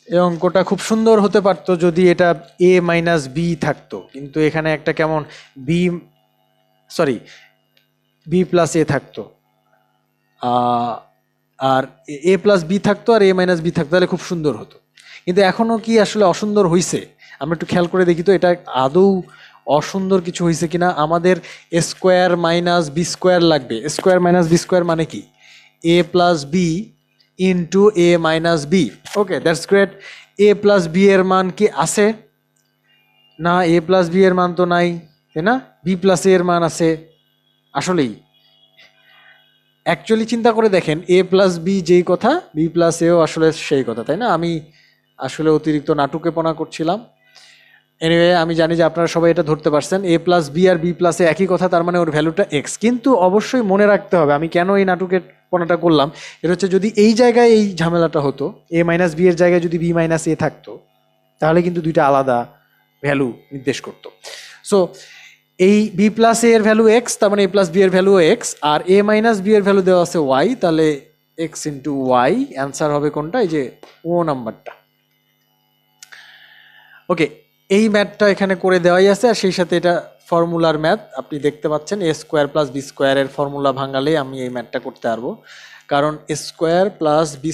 এই অঙ্কটা খুব সুন্দর হতে পারতো যদি এটা a - b থাকতো, কিন্তু এখানে একটা কেমন b + a থাকতো, আর a+b থাকতো, আর a - b থাকতো, তাহলে খুব সুন্দর হতো। কিন্তু এখনো কি আসলে অসুন্দর হইছে? আমরা একটু খেয়াল করে দেখি তো, এটা আদৌ অসুন্দর কিছু হয়েছে কিনা। আমাদের a² - b² লাগবে। a² - b² মানে কি? a+b into a - b। Okay, that's great. a+b এর মান কি আছে? না, a+b এর মান তো নাই, তাই না? b+a এর মান আছে। আসলেই অ্যাকচুয়ালি চিন্তা করে দেখেন, a+b যেই কথা, b+aও আসলে সেই কথা, তাই না? আমি আসলে অতিরিক্ত নাটুকেপনা করছিলাম। এনিওয়ে, আমি জানি যে আপনারা সবাই এটা ধরতে পারছেন, a+b আর b+a একই কথা, তার মানে ওর ভ্যালুটা x। কিন্তু অবশ্যই মনে রাখতে হবে, আমি কেন এই নাটুকেপনাটা করলাম, এটা হচ্ছে যদি এই জায়গায় এই ঝামেলাটা হতো, a - b এর জায়গায় যদি b - a থাকতো, তাহলে কিন্তু দুইটা আলাদা ভ্যালু নির্দেশ করতো। সো এই b+a এর ভ্যালু x, তার মানে a+b এর ভ্যালু x, আর a - b এর ভ্যালু দেওয়া আছে y, তাহলে x ইন্টু y। অ্যান্সার হবে কোনটা? এই যে ও নাম্বারটা। ওকে, এই ম্যাথটা এখানে করে দেওয়াই আছে, আর সেই সাথে এটা ফর্মুলার ম্যাথ আপনি দেখতে পাচ্ছেন। a² + b² এর ফর্মুলা ভাঙালে আমি এই ম্যাথটা করতে পারবো, কারণ a² + b²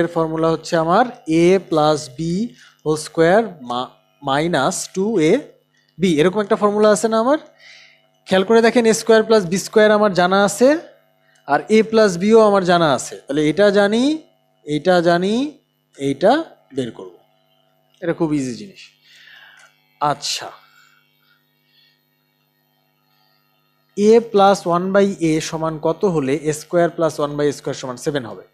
এর ফর্মুলা হচ্ছে আমার a+b² - 2ab, এরকম একটা ফর্মুলা আছে না আমার? খেয়াল করে দেখেন, a² + b² আমার জানা আছে, আর a+bও আমার জানা আছে, তাহলে এটা জানি, এইটা জানি, এইটা বের করব। এটা খুব ইজি জিনিস। আচ্ছা, a+1/a সমান কত হলে a² + 1/a² সমান 7 হবে?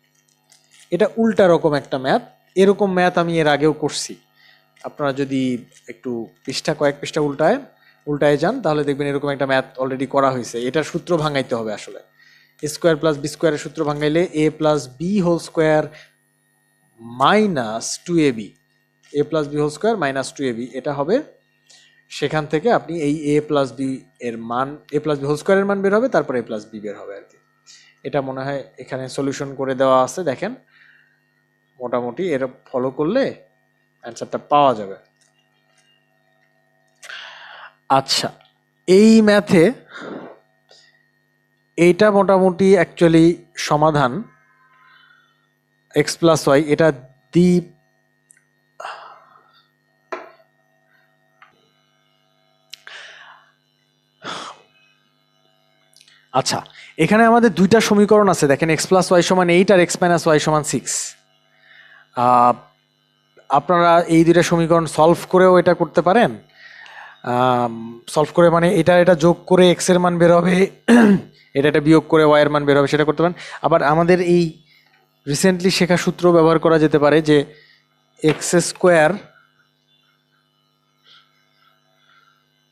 এটা উল্টা রকম একটা ম্যাথ। এরকম ম্যাথ আমি এর আগেও করছি। আপনারা যদি একটু কয়েক পৃষ্ঠা উল্টায় যান, তাহলে দেখবেন এরকম একটা ম্যাথ অলরেডি করা হয়েছে। এটার সূত্র ভাঙাইতে হবে আসলে। a² + b² এর সূত্র ভাঙাইলে a+b² - 2ab, a+b² - 2ab, এটা হবে। সেখান থেকে আপনি এই a+b এর মান, a+b² এর মান বের হবে, তারপর a+b বের হবে আর কি। এটা মনে হয় এখানে সলিউশন করে দেওয়া আছে, দেখেন মোটামুটি এর ফলো করলে অ্যান্সারটা পাওয়া যাবে। আচ্ছা, এই ম্যাথে এইটা মোটামুটি অ্যাকচুয়ালি সমাধান এক্স প্লাস ওয়াই, এটা দি আচ্ছা, এখানে আমাদের দুইটা সমীকরণ আছে দেখেন, এক্স প্লাস ওয়াই সমান 8 আর এক্স মাইনাস ওয়াই সমান 6। আপনারা এই দুইটা সমীকরণ সলভ করেও এটা করতে পারেন। সলভ করে মানে এটা যোগ করে এক্স এর মান বের হবে, এটা বিয়োগ করে ওয়াই এর মান বের হবে, সেটা করতে পারেন। আবার আমাদের এই রিসেন্টলি শেখা সূত্র ব্যবহার করা যেতে পারে যে X square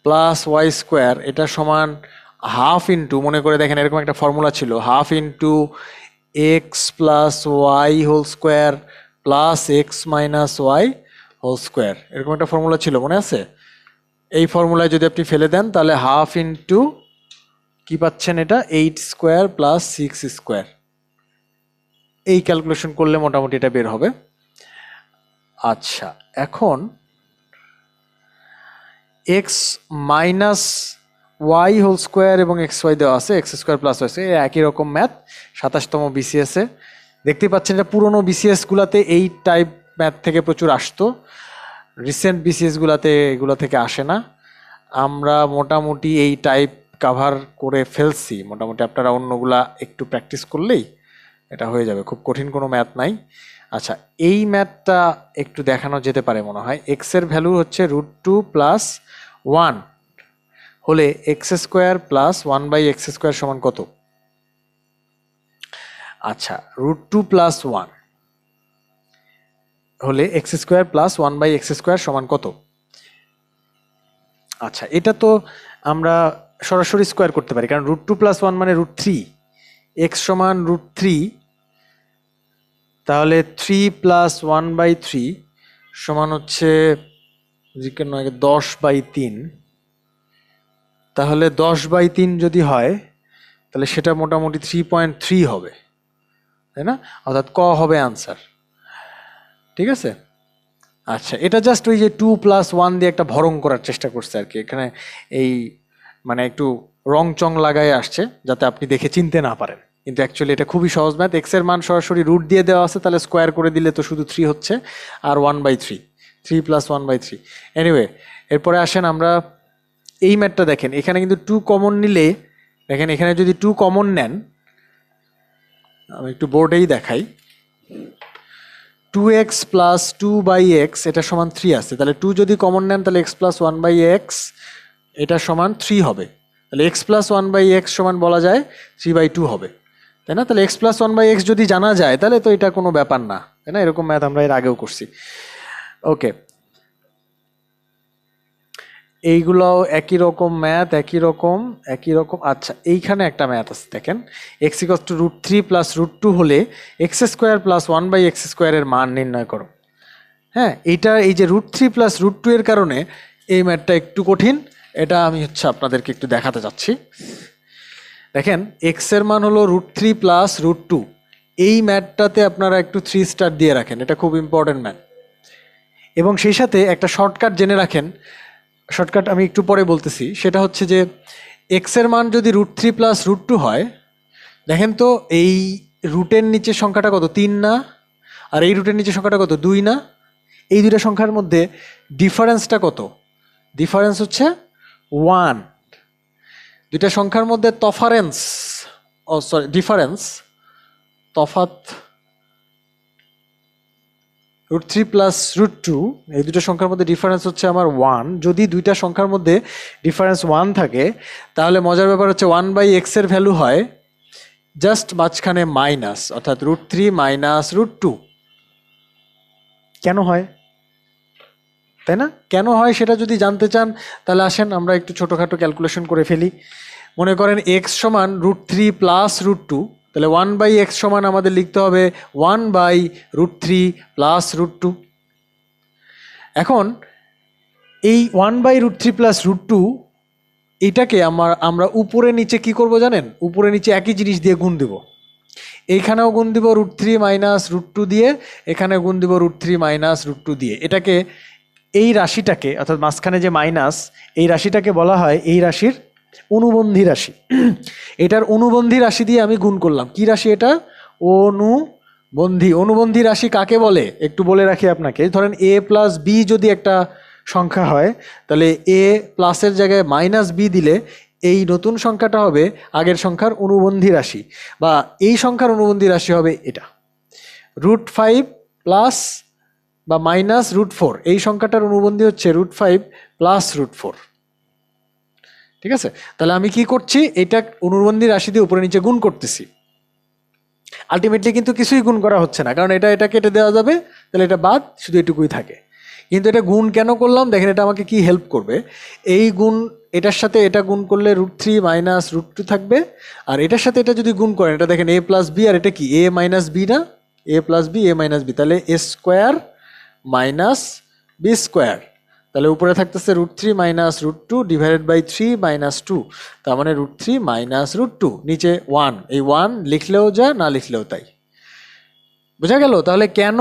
plus Y square এটা সমান হাফ ইন্টু, মনে করে দেখেন এরকম একটা ফর্মুলা ছিল, half into X plus Y whole square plus X minus Y whole square, এরকম একটা ফর্মুলা ছিল, মনে আছে? এই ফর্মুলায় যদি আপনি ফেলে দেন তাহলে হাফ ইন্টু কি পাচ্ছেন, এটা 8 স্কোয়ার প্লাস 6 স্কোয়ার। এই ক্যালকুলেশন করলে মোটামুটি এটা বের হবে। আচ্ছা, এখন X minus Y whole square এবং এক্স ওয়াই দেওয়া আছে, X square plus Y square, একই রকম ম্যাথ 27তম বিসিএসে। দেখতেই পাচ্ছেন এটা পুরোনো বিসিএসগুলোতে এই টাইপ ম্যাথ থেকে প্রচুর আসতো, রিসেন্ট বিসিএসগুলোতে এগুলো থেকে আসে না। আমরা মোটামুটি এই টাইপ কাভার করে ফেলছি মোটামুটি, আপনারা অন্যগুলা একটু প্র্যাকটিস করলেই এটা হয়ে যাবে, খুব কঠিন কোনো ম্যাথ নাই। আচ্ছা, এই ম্যাথটা একটু দেখানো যেতে পারে মনে হয়। এক্সের ভ্যালু হচ্ছে √2 প্লাস 1 হলে x square plus 1/x square সমান কত? আচ্ছা, √2 প্লাস 1 হলে x square plus 1/x square সমান কত? আচ্ছা, এটা তো আমরা সরাসরি স্কোয়ার করতে পারি, কারণ √2 প্লাস 1 মানে √3, এক্স সমান √3, তাহলে 3 প্লাস 1/3 সমান হচ্ছে 10/3। তাহলে 10/3 যদি হয় তাহলে সেটা মোটামুটি 3.3 হবে, তাই না? অর্থাৎ ক হবে আনসার, ঠিক আছে? আচ্ছা, এটা জাস্ট ওই যে 2 প্লাস 1 দিয়ে একটা ভরং করার চেষ্টা করছে আর কি, এখানে এই মানে একটু রং চং লাগায় আসছে যাতে আপনি দেখে চিনতে না পারেন, কিন্তু অ্যাকচুয়ালি এটা খুবই সহজ ম্যাথ। এক্স এর মান সরাসরি রুট দিয়ে দেওয়া আছে, তাহলে স্কোয়ার করে দিলে তো শুধু 3 হচ্ছে, আর 1/3, 3 প্লাস 1/3। এনিওয়ে, এরপরে আসেন আমরা এই ম্যাথটা দেখেন, এখানে কিন্তু 2 কমন নিলে দেখেন, এখানে যদি 2 কমন নেন, আমি একটু বোর্ডেই দেখাই, 2x প্লাস 2/x এটা সমান 3 আছে, তাহলে 2 যদি কমন নেন তাহলে x প্লাস 1/x এটা সমান 3 হবে, তাহলে x প্লাস 1/x সমান বলা যায় 3/2 হবে, তাই না? তাহলে x প্লাস 1/x যদি জানা যায় তাহলে তো এটা কোনো ব্যাপার না, তাই না? এরকম ম্যাথ আমরা এর আগেও করছি। ওকে, এইগুলোও একই রকম ম্যাথ, একই রকম। আচ্ছা, এইখানে একটা ম্যাথ আছে দেখেন, x = √3 প্লাস √2 হলে এক্স স্কোয়ার প্লাস 1/x স্কোয়ারের মান নির্ণয় করো। হ্যাঁ, এইটা এই যে √3 প্লাস √2 এর কারণে এই ম্যাথটা একটু কঠিন, এটা আমি আপনাদেরকে একটু দেখাতে চাচ্ছি। দেখেন, এক্স এর মান হলো √3 প্লাস √2, এই ম্যাথটাতে আপনারা একটু 3 স্টার দিয়ে রাখেন, এটা খুব ইম্পর্টেন্ট ম্যাথ। এবং সেই সাথে একটা শর্টকাট জেনে রাখেন, শর্টকাট আমি একটু পরে বলতেছি, সেটা হচ্ছে যে এক্স এর মান যদি √3 প্লাস √2 হয়, দেখেন তো এই রুটের নিচে সংখ্যাটা কত, 3 না? আর এই রুটের নিচে সংখ্যাটা কত, 2 না? এই দুইটা সংখ্যার মধ্যে ডিফারেন্সটা কত? ডিফারেন্স হচ্ছে 1। দুইটা সংখ্যার মধ্যে তফাৎ √3 প্লাস √2, এই দুটো সংখ্যার মধ্যে ডিফারেন্স হচ্ছে আমার 1। যদি দুইটা সংখ্যার মধ্যে ডিফারেন্স 1 থাকে তাহলে মজার ব্যাপার হচ্ছে 1/x এর ভ্যালু হয় জাস্ট মাঝখানে মাইনাস, অর্থাৎ √3 মাইনাস √2। কেন হয়, তাই না? কেন হয় সেটা যদি জানতে চান তাহলে আসেন আমরা একটু ছোটোখাটো ক্যালকুলেশন করে ফেলি। মনে করেন x সমান √3 প্লাস √2, তাহলে 1/x সমান আমাদের লিখতে হবে 1/√3 প্লাস √2। এখন এই 1/√3 প্লাস √2 এটাকে আমরা উপরে নিচে কি করব জানেন? উপরে নিচে একই জিনিস দিয়ে গুণ দেব, এইখানেও গুণ দিব √3 মাইনাস √2 দিয়ে, এখানেও গুণ দিব √3 মাইনাস √2 দিয়ে। এটাকে, এই রাশিটাকে, অর্থাৎ মাঝখানে যে মাইনাস, এই রাশিটাকে বলা হয় এই রাশির অনুবন্ধী রাশি। এটার অনুবন্ধী রাশি দিয়ে আমি গুণ করলাম। কি রাশি এটা? অনুবন্ধী। অনুবন্ধী রাশি কাকে বলে একটু বলে রাখি আপনাকে। ধরেন a প্লাস বি যদি একটা সংখ্যা হয়, তাহলে a প্লাসের জায়গায় মাইনাস বি দিলে এই নতুন সংখ্যাটা হবে আগের সংখ্যার অনুবন্ধী রাশি, বা এই সংখ্যার অনুবন্ধী রাশি হবে এটা। √5 প্লাস বা মাইনাস √4, এই সংখ্যাটার অনুবন্ধী হচ্ছে √5 প্লাস √4। ঠিক আছে, তাহলে আমি কি করছি, এটা অনুবন্ধী রাশি দিয়ে উপরে নিচে গুণ করতেছি। আলটিমেটলি কিন্তু কিছুই গুণ করা হচ্ছে না, কারণ এটা এটা কেটে দেওয়া যাবে, তাহলে এটা বাদ, শুধু এটুকুই থাকে। কিন্তু এটা গুণ কেন করলাম দেখেন, এটা আমাকে কি হেল্প করবে। এই গুণ, এটার সাথে এটা গুণ করলে √3 মাইনাস √2 থাকবে, আর এটার সাথে এটা যদি গুণ করেন, এটা দেখেন a প্লাস বি, আর এটা কি a মাইনাস বি না, a plus B a minus B, তাহলে a square minus B square, তাহলে উপরে থাকতেছে √3 মাইনাস √2 ডিভাইডেড বাই 3 মাইনাস 2, তার মানে √3 মাইনাস √2, নিচে 1, এই 1 লিখলেও যা, না লিখলেও তাই। বোঝা গেল? তাহলে কেন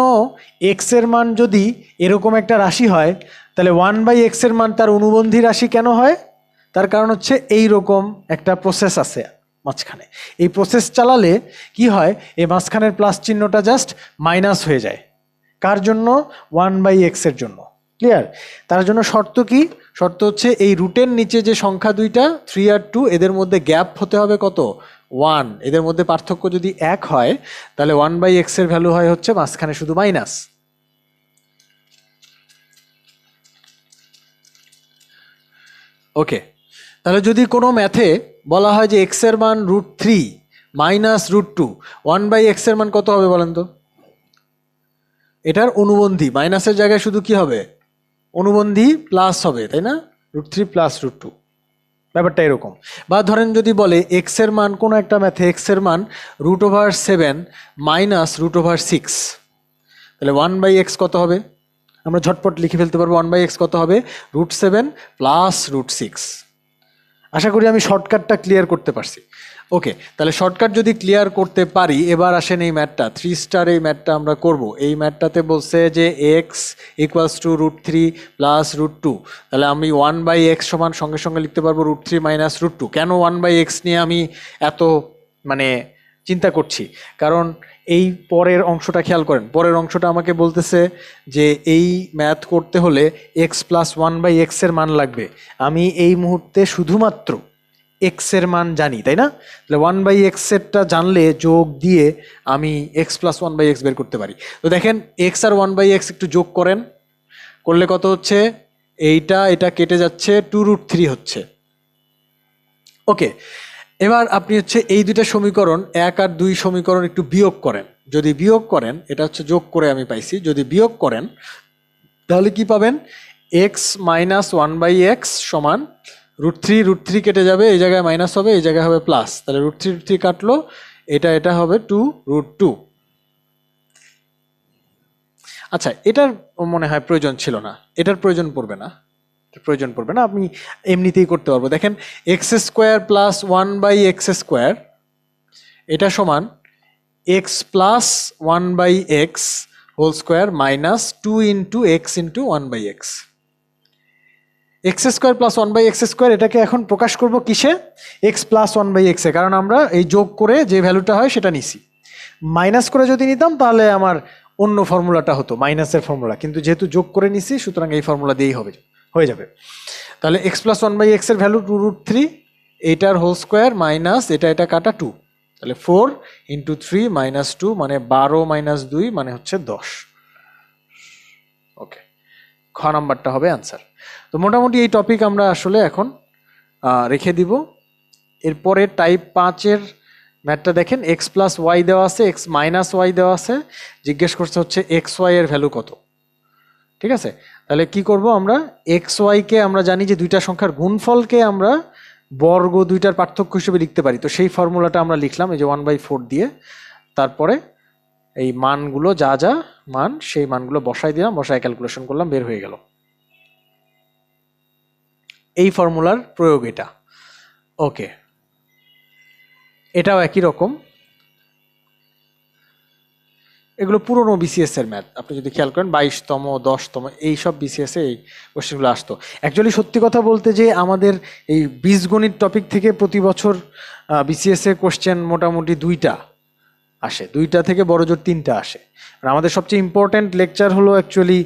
এক্স এর মান যদি এরকম একটা রাশি হয়, তাহলে 1/x এর মান তার অনুবন্ধী রাশি কেন হয়? তার কারণ হচ্ছে এই রকম একটা প্রসেস আছে মাঝখানে। এই প্রসেস চালালে কি হয়, এই মাঝখানের প্লাস চিহ্নটা জাস্ট মাইনাস হয়ে যায়। কার জন্য? 1/x এর জন্য। ক্লিয়ার? তার জন্য শর্ত কি? শর্ত হচ্ছে এই রুটের নিচে যে সংখ্যা দুইটা 3 আর 2, এদের মধ্যে গ্যাপ হতে হবে কত? 1। এদের মধ্যে পার্থক্য যদি 1 হয়, তাহলে 1/x এর ভ্যালু হয় হচ্ছে মাঝখানে শুধু মাইনাস। ওকে, তাহলে যদি কোনো ম্যাথে বলা হয় যে x এর মান √3 মাইনাস √2, 1/x এর মান কত হবে বলেন তো? এটার অনুবন্ধী, মাইনাসের জায়গায় শুধু কি হবে? অনুবন্ধী প্লাস হবে, তাই না? √3 প্লাস √2, ব্যাপারটা এরকম। বা ধরেন যদি বলে এক্স এর মান, কোনো একটা ম্যাথে এক্স এর মান √7 মাইনাস √6, তাহলে 1/x কত হবে? আমরা ঝটপট লিখে ফেলতে পারবো 1/x কত হবে? √7 প্লাস √6। আশা করি আমি শর্টকাটটা ক্লিয়ার করতে পারছি। ওকে, তাহলে শর্টকাট যদি ক্লিয়ার করতে পারি, এবার আসেন এই ম্যাথটা 3 স্টার, এই ম্যাথটা আমরা করব। এই ম্যাথটাতে বলছে যে এক্স ইকুয়ালস টু √3 প্লাস √2, তাহলে আমি 1/x সমান সঙ্গে সঙ্গে লিখতে পারবো √3 মাইনাস √2। কেন 1/x নিয়ে আমি এত চিন্তা করছি? কারণ এই পরের অংশটা খেয়াল করেন, পরের অংশটা আমাকে বলতেছে যে এই ম্যাথ করতে হলে x প্লাস 1/x এর মান লাগবে। আমি এই মুহূর্তে শুধুমাত্র x এর মান জানি, তাই না? তাহলে 1/x এরটা জানলে যোগ দিয়ে আমি x প্লাস 1/x বের করতে পারি। তো দেখেন x আর 1/x একটু যোগ করেন, করলে কত হচ্ছে? এটা কেটে যাচ্ছে, 2√3 হচ্ছে। ওকে, এবার আপনি হচ্ছে এই দুইটা সমীকরণ 1 আর 2 সমীকরণ একটু বিয়োগ করেন। যদি বিয়োগ করেন, এটা হচ্ছে যোগ করে আমি পাইছি, যদি বিয়োগ করেন তাহলে কি পাবেন? x মাইনাস 1/x সমান √3 কেটে যাবে, এই জায়গায় মাইনাস হবে, এই জায়গায় হবে প্লাস, তাহলে √3 কাটলো, এটা হবে 2√2। আচ্ছা, এটার মনে হয় প্রয়োজন ছিল না, এটার প্রয়োজন পড়বে না, আমি এমনিতেই করতে পারবো। দেখেন x² প্লাস 1/x², এটা সমান x plus 1/x whole square minus 2 into x into 1/x। x² plus 1/x², এটাকে এখন প্রকাশ করব কিসে? x প্লাস 1/x এ, কারণ আমরা এই যোগ করে যে ভ্যালুটা হয় সেটা নিছি। মাইনাস করে যদি নিতাম তাহলে আমার অন্য ফর্মুলাটা হতো, মাইনাসের ফর্মুলা, কিন্তু যেহেতু যোগ করে নিছি সুতরাং এই ফর্মুলা দিয়েই হয়ে যাবে। তাহলে x প্লাস 1/x এর ভ্যালু 2√3, এইটার হোল স্কোয়ার মাইনাস এটা কাটা 2, তাহলে 4 ইন্টু 3 মাইনাস 2 মানে 12 মাইনাস 2 মানে হচ্ছে 10। ওকে, খ নাম্বারটা হবে অ্যান্সার। তো মোটামুটি এই টপিক আমরা আসলে এখন রেখে দিব। এরপরে টাইপ 5-এর ম্যাথটা দেখেন, এক্স প্লাস ওয়াই দেওয়া আছে, এক্স মাইনাস ওয়াই দেওয়া আছে, জিজ্ঞেস করছে হচ্ছে এক্স ওয়াই এর ভ্যালু কত। ঠিক আছে, তাহলে কি করব আমরা? এক্স ওয়াইকে আমরা জানি যে দুইটা সংখ্যার গুণফলকে আমরা বর্গ দুইটার পার্থক্য হিসেবে লিখতে পারি। তো সেই ফর্মুলাটা আমরা লিখলাম এই যে 1/4 দিয়ে, তারপরে এই মানগুলো যা যা মান সেই মানগুলো বসাই দিলাম, বসায় ক্যালকুলেশন করলাম, বের হয়ে গেল। এই ফর্মুলার প্রয়োগ এটা। ওকে, এটাও একই রকম। এগুলো পুরনো বিসিএস এর ম্যাথ, আপনি যদি খেয়াল করেন 22তম 10তম এই সব বিসিএস এ এই কোশ্চেনগুলো আসতো। অ্যাকচুয়ালি সত্যি কথা বলতে যে আমাদের এই বীজগণিত টপিক থেকে প্রতি বছর বিসিএস এর কোশ্চেন মোটামুটি 2টা আসে, 2টা থেকে বড় জোর 3টা আসে। আর আমাদের সবচেয়ে ইম্পর্ট্যান্ট লেকচার হলো অ্যাকচুয়ালি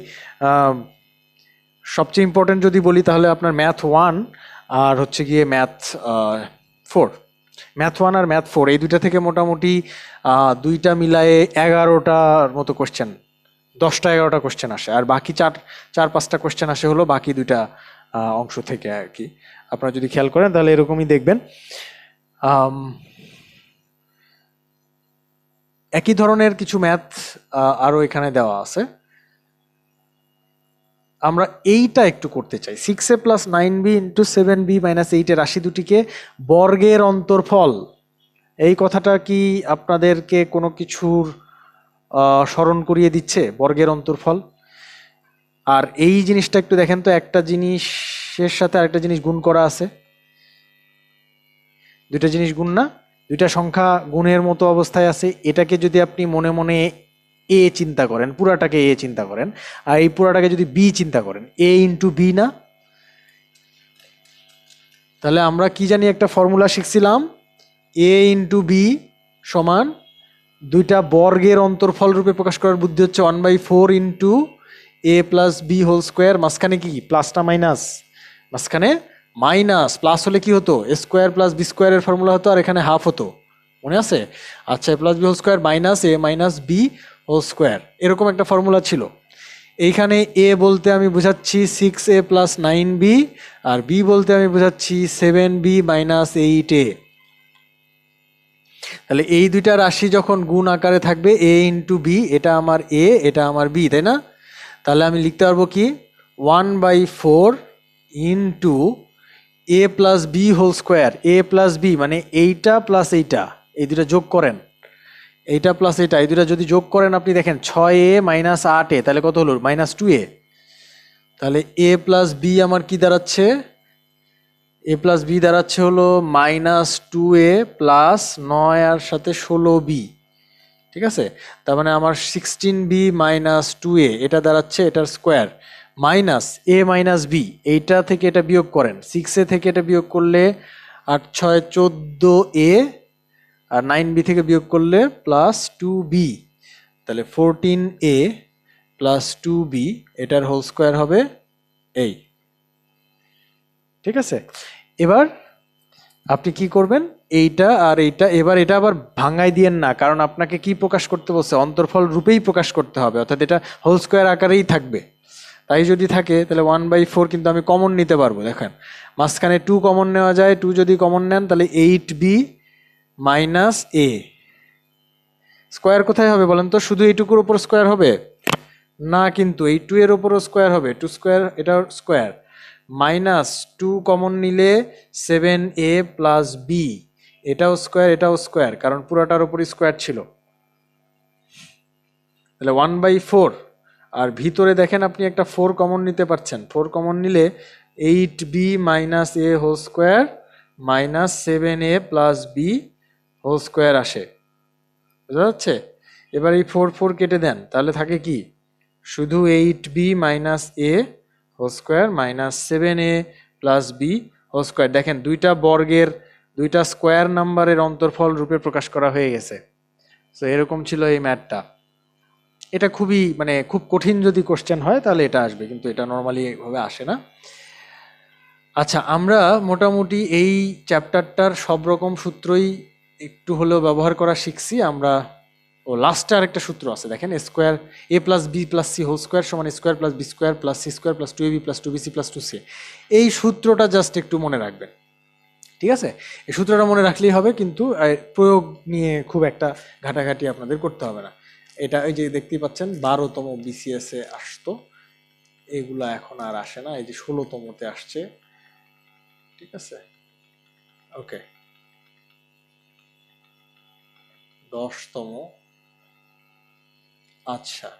সবচেয়ে ইম্পর্ট্যান্ট যদি বলি তাহলে আপনার ম্যাথ 1 আর হচ্ছে গিয়ে ম্যাথ 4। ম্যাথ 1 আর ম্যাথ 4 এই 2টা থেকে মোটামুটি 2টা মিলায়ে 11টার মতো কোশ্চেন, 10টা 11টা কোশ্চেন আসে। আর বাকি 4-5টা কোশ্চেন আসে হলো বাকি 2টা অংশ থেকে আর কি। আপনারা যদি খেয়াল করেন তাহলে এরকমই দেখবেন। একই ধরনের কিছু ম্যাথ আরও এখানে দেওয়া আছে। আমরা এইটা একটু করতে চাই, 6a + 9b × 7b - 8 রাশি দুটিকে বর্গের অন্তর্ফল। এই কথাটা কি আপনাদেরকে কোনো কিছুর স্মরণ করিয়ে দিচ্ছে? বর্গের অন্তর্ফল। আর এই জিনিসটা একটু দেখেন তো, একটা জিনিসের সাথে আরেকটা জিনিস গুণ করা আছে, 2টা জিনিস গুণ না, 2টা সংখ্যা গুণের মতো অবস্থায় আছে। এটাকে যদি আপনি মনে মনে এ চিন্তা করেন, পুরাটাকে এ চিন্তা করেন, আর এই পুরাটাকে যদি বি চিন্তা করেন, এ ইন্টু বি না? তাহলে আমরা কি জানি, একটা ফর্মুলা শিখছিলাম, এ ইন্টু বি সমান 2টা বর্গের অন্তর্ফল রূপে প্রকাশ করার বুদ্ধি হচ্ছে 1/4 into a + b whole square. মাঝখানে কি প্লাসটা মাইনাস, মাঝখানে মাইনাস, প্লাস হলে কি হতো, a স্কোয়ার + b স্কোয়ারের ফর্মুলা হতো, আর এখানে হাফ হতো, মনে আছে? আচ্ছা, a + b whole square minus a - b whole square, এরকম একটা ফর্মুলা ছিল। এইখানে এ বলতে আমি বোঝাচ্ছি 6a + 9b, আর বি বলতে আমি বোঝাচ্ছি 7b - 8a। তাহলে এই 2টা রাশি যখন গুণ আকারে থাকবে, a ইন্টু বি, এটা আমার a, এটা আমার b, তাই না? তাহলে আমি লিখতে পারবো কি, 1/4 into a + b whole square. a + b মানে এইটা প্লাস এইটা, এই 2টা যোগ করেন, এইটা প্লাস এইটা, এই 2টা যদি যোগ করেন আপনি দেখেন 6a - 8a, তাহলে কত হলো, -2a। তাহলে a + b আমার কি দাঁড়াচ্ছে, a + b দাঁড়াচ্ছে হলো -2a প্লাস 9 আর সাথে 16b, ঠিক আছে? তার মানে আমার 16b - 2a, এটা দাঁড়াচ্ছে এটার স্কোয়ার, মাইনাস a - b, এইটা থেকে এটা বিয়োগ করেন, 6a থেকে এটা বিয়োগ করলে 8 × 6 = 14a, আর 9b থেকে বিয়োগ করলে প্লাস 2b, তাহলে 14a প্লাস 2b, এটার হোল স্কোয়ার হবে এই, ঠিক আছে? এবার আপনি কি করবেন, এইটা আর এইটা, এবার এটা আবার ভাঙাই দিয়েন না, কারণ আপনাকে কি প্রকাশ করতে বলছে, অন্তর্ফল রূপেই প্রকাশ করতে হবে, অর্থাৎ এটা হোল স্কোয়ার আকারেই থাকবে। তাই যদি থাকে তাহলে 1/4 কিন্তু আমি কমন নিতে পারবো। দেখেন মাঝখানে 2 কমন নেওয়া যায়, 2 যদি কমন নেন তাহলে 8b - a। স্কোয়ার কোথায় হবে বলেন তো, শুধু এইটুকুর উপর স্কোয়ার হবে না, কিন্তু এই 2 এর উপরও স্কোয়ার হবে, 2 স্কোয়ার, এটা স্কোয়ার, -2 কমন নিলে 7a + b, এটাও স্কোয়ার, এটাও স্কোয়ার, কারণ পুরাটার উপরই স্কোয়ার ছিল। তাহলে 1/4, আর ভিতরে দেখেন আপনি একটা 4 কমন নিতে পারছেন, 4 কমন নিলে 8b - a whole square -7a + b whole square আসে, বুঝা যাচ্ছে? এবার এই 4 কেটে দেন, তাহলে থাকে কি, শুধু 8b - a whole square -7a + b whole square. দেখেন 2টা বর্গের 2টা স্কোয়ার নাম্বারের অন্তর্ফল রূপে প্রকাশ করা হয়ে গেছে। তো এরকম ছিল এই ম্যাথটা। এটা খুবই মানে খুব কঠিন যদি কোশ্চেন হয় তাহলে এটা আসবে, কিন্তু এটা নর্মালি এভাবে আসে না। আচ্ছা, আমরা মোটামুটি এই চ্যাপ্টারটার সব রকম সূত্রই একটু হলেও ব্যবহার করা শিখছি আমরা। ও লাস্টে আরেকটা সূত্র আছে, দেখেন, square a + b + c whole square সমান a² + b² + c² + 2ab + 2bc + 2c। এই সূত্রটা জাস্ট একটু মনে রাখবেন, ঠিক আছে? এই সূত্রটা মনে রাখলেই হবে, কিন্তু প্রয়োগ নিয়ে খুব একটা ঘাটাঘাটি আপনাদের করতে হবে না। এটা এই যে দেখতেই পাচ্ছেন 12তম বিসিএস এ আসতো, এগুলা এখন আর আসে না, এই যে 16তমতে আসছে, ঠিক আছে? ওকে, 10তম। আচ্ছা,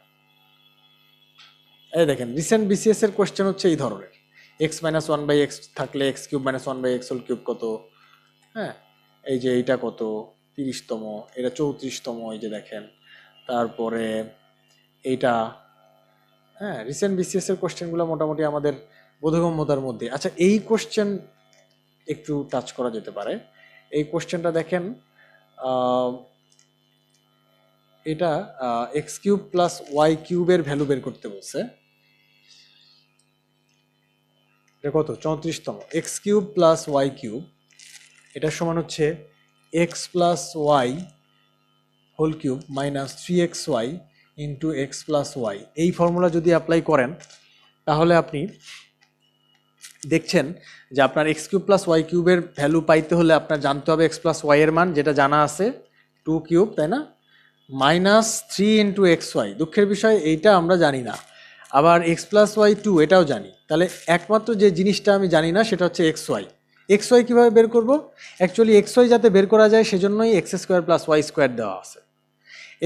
এই দেখেন রিসেন্ট বিসিএস এর কোশ্চেন হচ্ছে এই ধরনের, x - 1/x থাকলে x³ - 1/x হোল কিউব কত, হ্যাঁ, এই যে এইটা কত, 30তম, এটা 34তম, এই যে দেখেন তারপরে এইটা, হ্যাঁ রিসেন্ট বিসিএস এর কোশ্চেনগুলো মোটামুটি আমাদের বোধগম্যতার মধ্যে। আচ্ছা এই কোশ্চেন একটু টাচ করা যেতে পারে। এই কোশ্চেনটা দেখেন, এটা এক্স কিউব প্লাস ওয়াই কিউবের ভ্যালু বের করতে বলছে। এটা কত? 34তম। X cube plus Y cube এটার সমান হচ্ছে X plus Y whole cube minus 3xy into X plus Y. এই ফর্মুলা যদি অ্যাপ্লাই করেন তাহলে আপনি দেখছেন যে আপনার এক্স কিউব প্লাস ওয়াই কিউবের ভ্যালু পাইতে হলে আপনার জানতে হবে এক্স প্লাস ওয়াই এর মান, যেটা জানা আছে 2 কিউব, তাই না, মাইনাস 3 ইন্টু এক্স ওয়াই। দুঃখের বিষয় এইটা আমরা জানি না। আবার এক্স প্লাস ওয়াই 2 এটাও জানি। তাহলে একমাত্র যে জিনিসটা আমি জানি না সেটা হচ্ছে এক্স ওয়াই। এক্স ওয়াই কীভাবে বের করবো? অ্যাকচুয়ালি এক্স ওয়াই যাতে বের করা যায় সেজন্যই X square plus Y square দেওয়া আছে।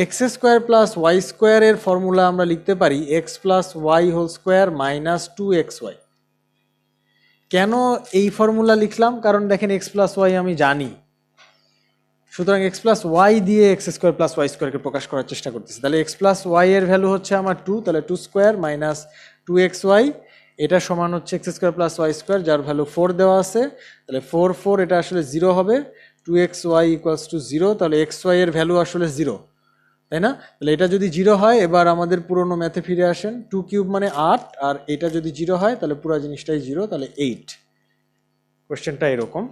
এক্স স্কোয়ার প্লাস ওয়াই স্কোয়ারের ফর্মুলা আমরা লিখতে পারি X plus Y whole square minus 2xy। কেন এই ফর্মুলা লিখলাম? কারণ দেখেন এক্স প্লাস ওয়াই আমি জানি, সুতরাং এক্স প্লাস ওয়াই দিয়ে এক্স স্কোয়ার প্লাস ওয়াই স্কোয়ারকে প্রকাশ করার চেষ্টা করতেছি। তাহলে এক্স প্লাস ওয়াই এর ভ্যালু হচ্ছে আমার 2, তাহলে 2 স্কোয়ার মাইনাস 2xy, এটা সমান হচ্ছে X square plus Y square যার ভ্যালু 4 দেওয়া আছে। তাহলে 4 এটা আসলে 0 হবে, 2xy ইকুয়ালস টু 0, তাহলে xy এর ভ্যালু আসলে 0, তাই না? তাহলে এটা যদি 0 হয়, এবার আমাদের পুরনো ম্যাথে ফিরে আসেন, 2 কিউব মানে 8, আর এটা যদি 0 হয় তাহলে পুরো জিনিসটাই 0, তাহলে 8। কোশ্চেনটা এরকম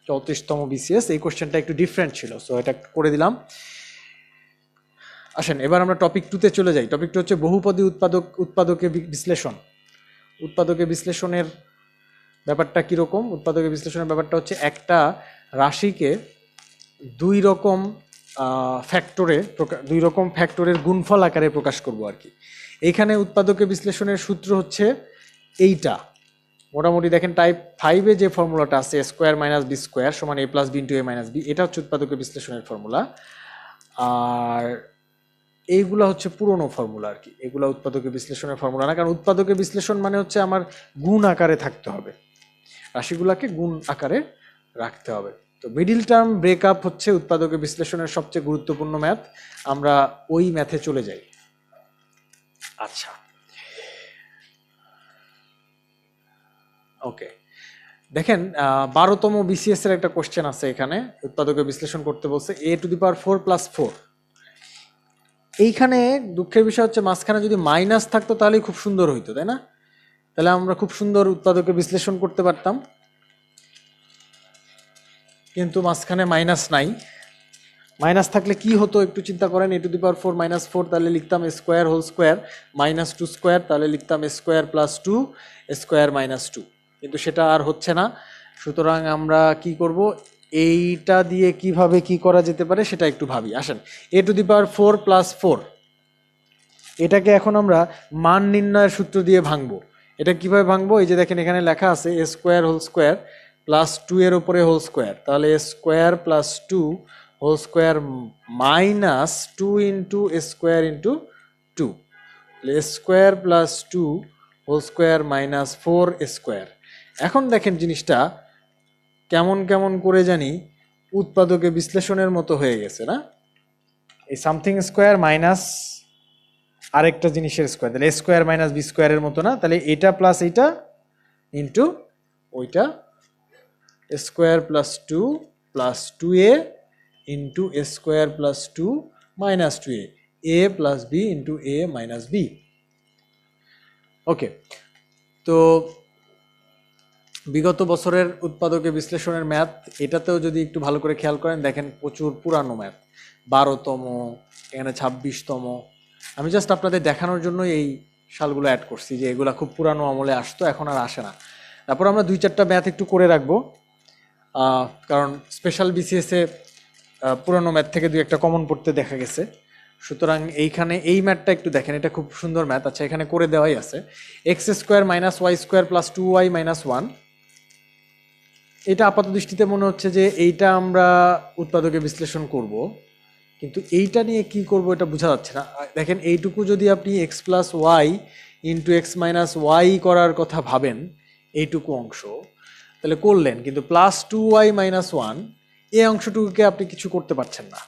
34তম বিসিএস। এই কোশ্চেনটা একটু ডিফারেন্ট ছিল, সো এটা করে দিলাম। আসেন এবার আমরা টপিক 2তে চলে যাই। টপিক 2 হচ্ছে বহুপদী উৎপাদকে বিশ্লেষণ। উৎপাদকে বিশ্লেষণের ব্যাপারটা কীরকম? উৎপাদকে বিশ্লেষণের ব্যাপারটা হচ্ছে একটা রাশিকে দুই রকম ফ্যাক্টরের গুণফল আকারে প্রকাশ করব আর কি। এইখানে উৎপাদকে বিশ্লেষণের সূত্র হচ্ছে এইটা, মোটামুটি দেখেন টাইপ 5-এ যে ফর্মুলাটা আছে স্কোয়ার মাইনাস বি স্কোয়ার সমান এ plus B into A minus B, এটা হচ্ছে উৎপাদকে বিশ্লেষণের ফর্মুলা। আর এইগুলো হচ্ছে পুরনো ফর্মুলা আর কি, এগুলো উৎপাদকে বিশ্লেষণের ফর্মুলা না, কারণ উৎপাদকে বিশ্লেষণ মানে হচ্ছে আমার গুণ আকারে থাকতে হবে, রাশিগুলোকে গুণ আকারে রাখতে হবে। তো মিডিল টার্ম ব্রেকআপ হচ্ছে উৎপাদকে বিশ্লেষণের সবচেয়ে গুরুত্বপূর্ণ ম্যাথ, আমরা ওই ম্যাথে চলে যাই। আচ্ছা ওকে, দেখেন 12তম বিসিএস এর একটা কোশ্চেন আছে এখানে, উৎপাদকে বিশ্লেষণ করতে বলছে a⁴ + 4। এইখানে দুঃখের বিষয় হচ্ছে মাঝখানে যদি মাইনাস থাকতো তাহলেই খুব সুন্দর হইতো, তাই না? তাহলে আমরা খুব সুন্দর উৎপাদকে বিশ্লেষণ করতে পারতাম, কিন্তু মাঝখানে মাইনাস নাই। মাইনাস থাকলে কি হতো একটু চিন্তা করেন, a⁴ - 4, তাহলে লিখতাম square whole square minus 2 square, তাহলে লিখতাম স্কোয়ার প্লাস 2 স্কোয়ার মাইনাস 2, কিন্তু সেটা আর হচ্ছে না। সুতরাং আমরা কি করব, এইটা দিয়ে কিভাবে কি করা যেতে পারে সেটা একটু ভাবি। আসেন a⁴ + 4, এটাকে এখন আমরা মান নির্ণয়ের সূত্র দিয়ে ভাঙবো। এটা কিভাবে ভাঙবো? এই যে দেখেন এখানে লেখা আছে a square whole square plus 2 এর উপরে হোল স্কোয়ার, তাহলে a square plus 2 whole square minus 2 into square into 2, a square plus 2 whole square minus 4 square. এখন দেখেন জিনিসটা কেমন কেমন করে জানি উৎপাদকে বিশ্লেষণের মতো হয়ে গেছে না, এই সামথিং স্কোয়ার মাইনাস আরেকটা জিনিসের স্কোয়ার, তাহলে a স্কোয়ার মাইনাস বি স্কোয়ারের মতো না, তাহলে এটা প্লাস এইটা ইন্টু ওইটা, square plus 2 plus 2a into A square plus 2 minus 2a, a plus B into a minus B. Okay, তো বিগত বছরের উৎপাদকে বিশ্লেষণের ম্যাথ, এটাতেও যদি একটু ভালো করে খেয়াল করেন দেখেন প্রচুর পুরানো ম্যাথ, 12তম, এখানে 26তম। আমি জাস্ট আপনাদের দেখানোর জন্য এই সালগুলো অ্যাড করছি যে এগুলো খুব পুরানো আমলে আসতো, এখন আর আসে না। তারপর আমরা 2-4টা ম্যাথ একটু করে রাখবো, কারণ স্পেশাল বিসিএসে পুরানো ম্যাথ থেকে 2-1টা কমন পড়তে দেখা গেছে। সুতরাং এইখানে এই ম্যাথটা একটু দেখেন, এটা খুব সুন্দর ম্যাথ। আচ্ছা এখানে করে দেওয়াই আছে X square minus Y square plus 2y minus 1। এটা আপাত দৃষ্টিতে মনে হচ্ছে যে এইটা আমরা উৎপাদকে বিশ্লেষণ করব, কিন্তু এইটা নিয়ে কি করব এটা বোঝা যাচ্ছে না। দেখেন এইটুকু যদি আপনি X plus Y into X minus Y করার কথা ভাবেন, এইটুকু অংশ তাহলে করলেন, কিন্তু প্লাস 2y মাইনাস 1 এই অংশটুকুকে আপনি কিছু করতে পারছেন না।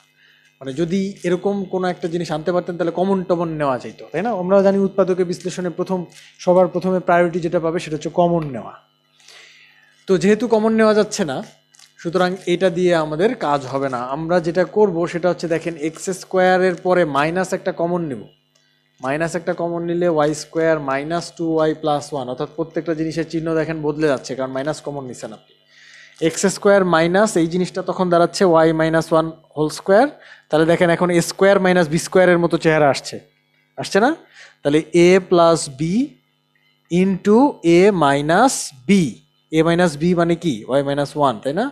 মানে যদি এরকম কোনো একটা জিনিস আনতে পারতেন তাহলে কমন টমন নেওয়া যেত, তাই না? আমরা জানি উৎপাদকের বিশ্লেষণে সবার প্রথমে প্রায়োরিটি যেটা পাবে সেটা হচ্ছে কমন নেওয়া। তো যেহেতু কমন নেওয়া যাচ্ছে না, সুতরাং এটা দিয়ে আমাদের কাজ হবে না। আমরা যেটা করব সেটা হচ্ছে, দেখেন এক্স স্কোয়ারের পরে মাইনাস একটা কমন নেব। মাইনাস একটা কমন নিলে Y square minus 2y plus 1, অর্থাৎ প্রত্যেকটা জিনিসের চিহ্ন দেখেন বদলে যাচ্ছে, কারণ মাইনাস কমন নিচ্ছেন আপনি। এক্স স্কোয়ার মাইনাস এই জিনিসটা তখন দাঁড়াচ্ছে ওয়াই মাইনাস 1 হোল স্কোয়ার। তাহলে দেখেন এখন এ স্কোয়ার মাইনাস বি স্কোয়ারের মতো চেহারা আসছে না? তাহলে A plus B into A minus B. A minus B মানে কি? ওয়াই মাইনাস 1, তাই না?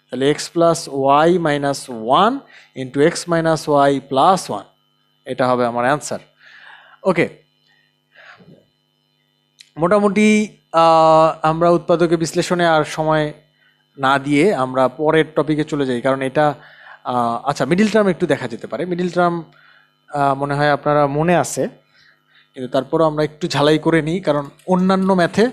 তাহলে X plus Y minus 1 into X minus Y plus 1, এটা হবে আমার অ্যান্সার। ওকে, মোটামুটি আমরা উৎপাদকের বিশ্লেষণে আর সময় না দিয়ে আমরা পরের টপিকে চলে যাই, কারণ এটা আচ্ছা, মিডিল টার্ম একটু দেখা যেতে পারে। মিডিল টার্ম মনে হয় আপনারা মনে আছে, কিন্তু তারপরও আমরা একটু ঝালাই করে নিই, কারণ অন্যান্য ম্যাথে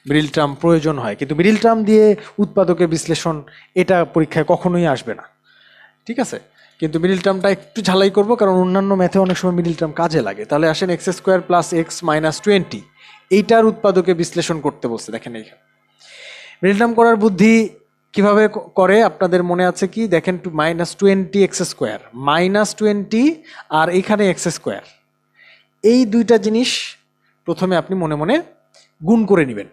মিডিল টার্ম প্রয়োজন হয়, কিন্তু মিডিল টার্ম দিয়ে উৎপাদকের বিশ্লেষণ এটা পরীক্ষায় কখনোই আসবে না, ঠিক আছে? কিন্তু মিডিল টার্মটা একটু ঝালাই করব, কারণ অন্যান্য ম্যাথে অনেক সময় মিডিল টার্ম কাজে লাগে। তাহলে আসেন x square plus X minus 20, এইটার উৎপাদকে বিশ্লেষণ করতে বলছে। দেখেন এইখানে মিডিল টার্ম করার বুদ্ধি কিভাবে করে আপনাদের মনে আছে কি? দেখেন -20 এক্স স্কোয়ার, -20 আর এইখানে এক্স স্কোয়ার, এই দুইটা জিনিস প্রথমে আপনি মনে মনে গুণ করে নেবেন।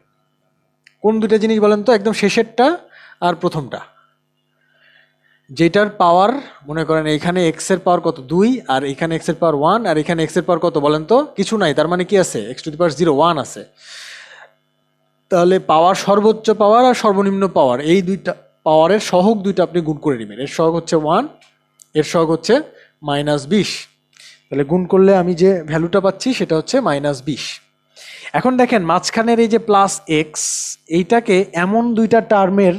কোন দুইটা জিনিস বলেন তো? একদম শেষেরটা আর প্রথমটা। যেটার পাওয়ার মনে করেন এইখানে এক্স এর পাওয়ার কত? 2, আর এখানে এক্স এর পাওয়ার 1, আর এখানে এক্স এর পাওয়ার কত বলেন তো? কিছু নাই, তার মানে কি আছে? x টু দি পাওয়ার 0, 1 আছে। তাহলে পাওয়ার, সর্বোচ্চ পাওয়ার আর সর্বনিম্ন পাওয়ার, এই দুইটা পাওয়ারের সহগ দুইটা আপনি গুণ করে নেবেন। এর সহগ হচ্ছে 1, এর সহগ হচ্ছে -20। তাহলে গুণ করলে আমি যে ভ্যালুটা পাচ্ছি সেটা হচ্ছে -20। এখন দেখেন মাঝখানের এই যে প্লাস এক্স, এইটাকে এমন দুইটা টার্মের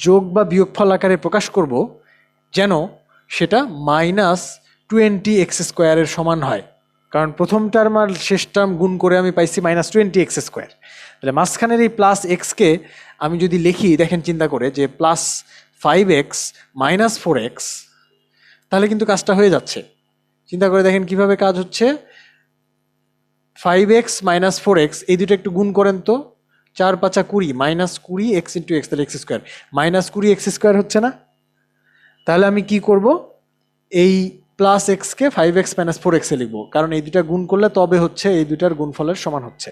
যোগ বা বিয়োগফল আকারে প্রকাশ করব যেন সেটা -20 এক্স স্কোয়ারের সমান হয়, কারণ প্রথম টার্ম আর শেষ টার্ম গুণ করে আমি পাইছি -20 এক্স স্কোয়ার। তাহলে মাঝখানের এই প্লাস এক্সকে আমি যদি লিখি, দেখেন চিন্তা করে, যে +5x - 4x, তাহলে কিন্তু কাজটা হয়ে যাচ্ছে। চিন্তা করে দেখেন কিভাবে কাজ হচ্ছে। 5x - 4x, এই দুটো একটু গুণ করেন তো। 4 × 5 = 20, -20 x × x, তাহলে এক্স স্কোয়ার, -20 x স্কোয়ার হচ্ছে না? তাহলে আমি কি করব? এই প্লাস এক্সকে 5x - 4x এ লিখবো, কারণ এই দুটা গুণ করলে তবে হচ্ছে এই দুটার গুণফলের সমান হচ্ছে।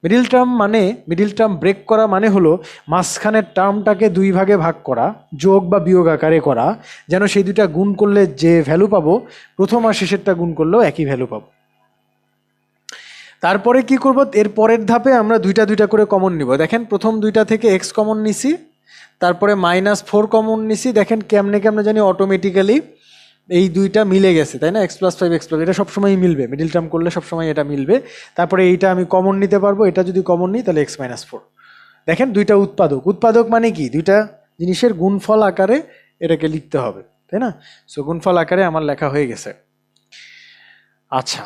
মিডিল টার্ম মানে, মিডিল টার্ম ব্রেক করা মানে হলো মাঝখানের টার্মটাকে 2 ভাগে ভাগ করা, যোগ বা বিয়োগ আকারে করা, যেন সেই দুটা গুণ করলে যে ভ্যালু পাবো, প্রথম আর শেষেরটা গুণ করলেও একই ভ্যালু পাবো। তারপরে কি করব? এর পরের ধাপে আমরা দুইটা দুইটা করে কমন নিব। দেখেন প্রথম দুইটা থেকে এক্স কমন নিছি, তারপরে -4 কমন নিছি। দেখেন কেমনে কেমনে জানি অটোমেটিক্যালি এই দুইটা মিলে গেছে, তাই না? x + 5 x+, এটা সবসময় মিলবে, মিডিল টার্ম করলে সবসময় এটা মিলবে। তারপরে এইটা আমি কমন নিতে পারবো, এটা যদি কমন নিই তাহলে x - 4। দেখেন দুইটা উৎপাদক, উৎপাদক মানে কি? দুইটা জিনিসের গুণফল আকারে এটাকে লিখতে হবে, তাই না? সো গুণফল আকারে আমার লেখা হয়ে গেছে। আচ্ছা,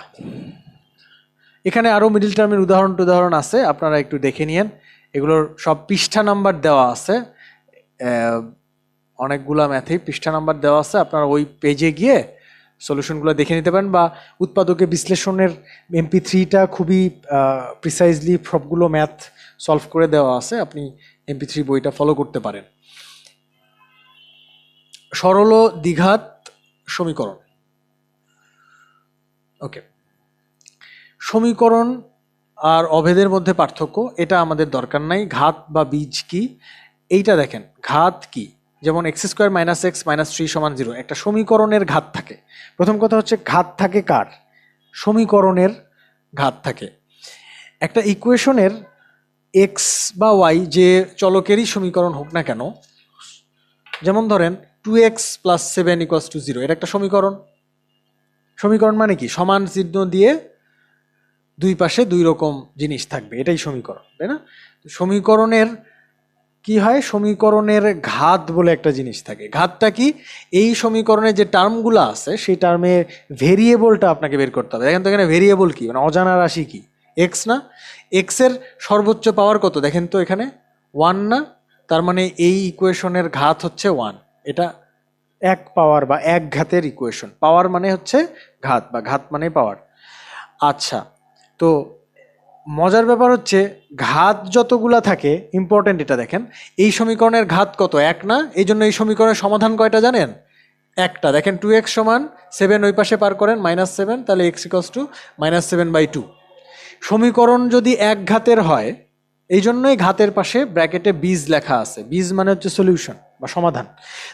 এখানে আরও মিডিল টার্মের উদাহরণ আছে, আপনারা একটু দেখে নিয়েন। এগুলোর সব পৃষ্ঠা নাম্বার দেওয়া আছে, অনেকগুলা ম্যাথেই পৃষ্ঠা নাম্বার দেওয়া আছে। আপনারা ওই পেজে গিয়ে সলিউশনগুলো দেখে নিতে পারেন, বা উৎপাদকের বিশ্লেষণের MP3টা খুবই প্রিসাইজলি সবগুলো ম্যাথ সলভ করে দেওয়া আছে, আপনি MP3 বইটা ফলো করতে পারেন। সরল দ্বিঘাত সমীকরণ। ওকে, সমীকরণ আর অভেদের মধ্যে পার্থক্য, এটা আমাদের দরকার নাই। ঘাত বা বীজ কি এইটা দেখেন। ঘাত কি? যেমন x² - x - 3 = 0, একটা সমীকরণের ঘাত থাকে। প্রথম কথা হচ্ছে ঘাত থাকে কার? সমীকরণের ঘাত থাকে। একটা ইকুয়েশনের x বা y যে চলকেরই সমীকরণ হোক না কেন, যেমন ধরেন 2x + 7 = 0, এটা একটা সমীকরণ। সমীকরণ মানে কি? সমান চিহ্ন দিয়ে দুই পাশে দুই রকম জিনিস থাকবে, এটাই সমীকরণ, তাই না? সমীকরণের কি হয়? সমীকরণের ঘাত বলে একটা জিনিস থাকে। ঘাতটা কি? এই সমীকরণে যে টার্মগুলো আছে সেই টার্মে ভেরিয়েবলটা আপনাকে বের করতে হবে। দেখেন তো এখানে ভেরিয়েবল কি, মানে অজানা রাশি কি? এক্স না? এক্স এর সর্বোচ্চ পাওয়ার কত? দেখেন তো এখানে 1 না? তার মানে এই ইকুয়েশনের ঘাত হচ্ছে 1। এটা এক পাওয়ার বা এক ঘাতের ইকুয়েশন। পাওয়ার মানে হচ্ছে ঘাত, বা ঘাত মানে পাওয়ার। আচ্ছা, তো মজার ব্যাপার হচ্ছে ঘাত যতগুলা থাকে, ইম্পর্টেন্ট এটা দেখেন, এই সমীকরণের ঘাত কত? এক না? এই জন্য এই সমীকরণের সমাধান কয়টা জানেন? একটা। দেখেন 2x সমান 7, ওই পাশে পার করেন -7, তাহলে x ইকুয়ালস টু -7/2। সমীকরণ যদি এক ঘাতের হয়, এই জন্যই ঘাতের পাশে ব্র্যাকেটে বীজ লেখা আছে। বীজ মানে হচ্ছে সলিউশন বা সমাধান।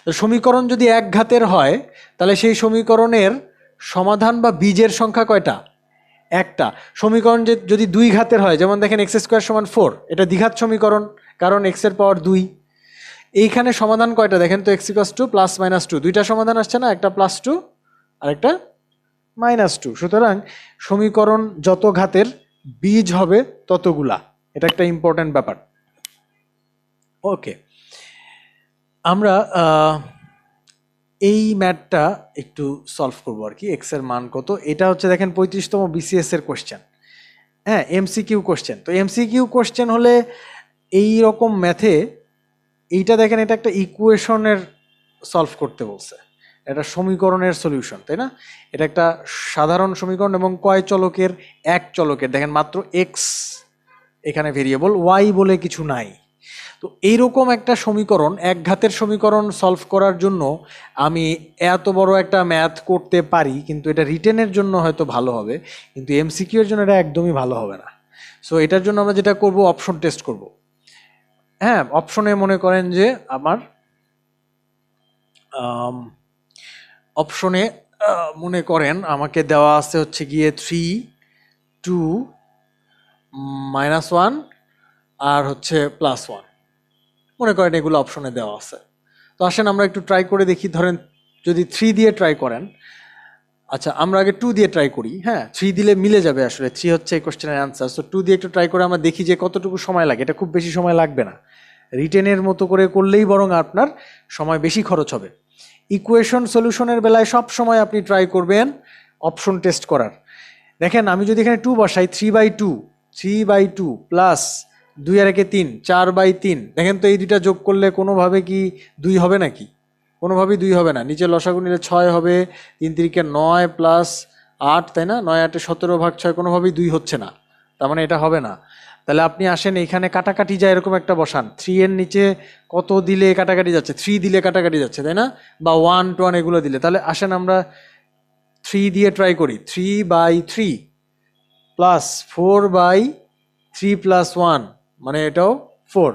তো সমীকরণ যদি এক ঘাতের হয়, তাহলে সেই সমীকরণের সমাধান বা বীজের সংখ্যা কয়টা? একটা। সমীকরণ যদি দুই ঘাতের হয়, যেমন দেখেন x² = 4, এটা দ্বিঘাত সমীকরণ, কারণ x এর পাওয়ার 2। এইখানে সমাধান কয়টা দেখেন তো? x = +-2, দুইটা সমাধান আসছে না, একটা +2 আর একটা -2। সুতরাং সমীকরণ যত ঘাতের বীজ হবে ততগুলা, এটা একটা ইম্পর্টেন্ট ব্যাপার। ওকে, আমরা এই ম্যাথটা একটু সলভ করবো আর কি। এক্স এর মান কত, এটা হচ্ছে দেখেন 35তম বিসিএস এর কোশ্চেন। হ্যাঁ, এমসিকিউ কোশ্চেন। তো এমসিকিউ কোশ্চেন হলে এই রকম ম্যাথে এইটা দেখেন, এটা একটা ইকুয়েশনের সলভ করতে বলছে, এটা সমীকরণের সলিউশন, তাই না? এটা একটা সাধারণ সমীকরণ এবং কয় চলকের? এক চলকের। দেখেন মাত্র এক্স এখানে ভেরিয়েবল, ওয়াই বলে কিছু নাই। তো এইরকম একটা সমীকরণ, এক ঘাতের সমীকরণ সলভ করার জন্য আমি এত বড় একটা ম্যাথ করতে পারি, কিন্তু এটা রিটেনের জন্য হয়তো ভালো হবে, কিন্তু এমসিকিউ এর জন্য এটা একদমই ভালো হবে না। সো এটার জন্য আমরা যেটা করব, অপশন টেস্ট করব। হ্যাঁ, অপশনে মনে করেন যে আমার অপশনে মনে করেন আমাকে দেওয়া আছে হচ্ছে গিয়ে 3, 2, -1 আর হচ্ছে +1, মনে করেন এগুলো অপশনে দেওয়া আছে। তো আসেন আমরা একটু ট্রাই করে দেখি। ধরেন যদি 3 দিয়ে ট্রাই করেন, আচ্ছা আমরা আগে 2 দিয়ে ট্রাই করি। হ্যাঁ, 3 দিলে মিলে যাবে, আসলে 3 হচ্ছে এই কোশ্চেনের অ্যান্সার। সো 2 দিয়ে একটু ট্রাই করে আমরা দেখি যে কতটুকু সময় লাগে। এটা খুব বেশি সময় লাগবে না, রিটেনের মতো করে করলেই বরং আপনার সময় বেশি খরচ হবে। ইকুয়েশন সলিউশনের বেলায় সব সময় আপনি ট্রাই করবেন অপশন টেস্ট করার। দেখেন আমি যদি এখানে 2 বসাই, 3/2 প্লাস 2 আর 1 3, 4/3, দেখেন তো এই দুইটা যোগ করলে কোনোভাবে কি 2 হবে নাকি? কোনোভাবেই 2 হবে না। নিচে লসাগু নিলে 6 হবে, 3 3 9 প্লাস 8, তাই না? 9 8 17/6, কোনোভাবেই 2 হচ্ছে না, তার মানে এটা হবে না। তাহলে আপনি আসেন এইখানে কাটাকাটি যায় এরকম একটা বসান। 3 এর নিচে কত দিলে কাটাকাটি যাচ্ছে? 3 দিলে কাটাকাটি যাচ্ছে, তাই না? বা 1 1 এগুলো দিলে। তাহলে আসেন আমরা 3 দিয়ে ট্রাই করি। 3/3 প্লাস 4/3 প্লাস 1, মানে এটাও 4।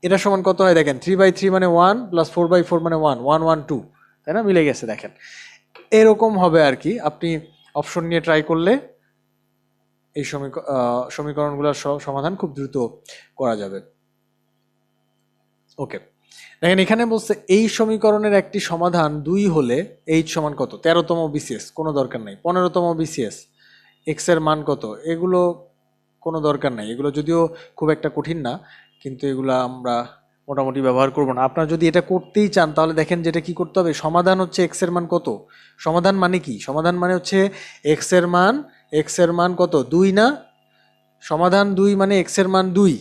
এটা সমান কত হয় দেখেন? 3/3 মানে 1 প্লাস 4/4 মানে 1, 1 1 2, তাই না? মিলে গেছে দেখেন। এরকম হবে আর কি। আপনি অপশন নিয়ে ট্রাই করলে এই সমীকরণগুলোর সমাধান খুব দ্রুত করা যাবে। ওকে, দেখেন এখানে বলছে এই সমীকরণের একটি সমাধান 2 হলে এইচ সমান কত? 13তম বিসিএস, কোনো দরকার নাই। 15তম বিসিএস, এক্স এর মান কত? এগুলো কোনো দরকার নাই। এগুলো যদিও খুব একটা কঠিন না, কিন্তু এগুলো আমরা মোটামুটি ব্যবহার করব না। আপনারা যদি এটা করতেই চান, তাহলে দেখেন যেটা কি করতে হবে, সমাধান হচ্ছে এক্স এর মান কত। সমাধান মানে কি? সমাধান মানে হচ্ছে এক্স এর মান কত? 2 না? সমাধান 2 মানে এক্স এর মান 2।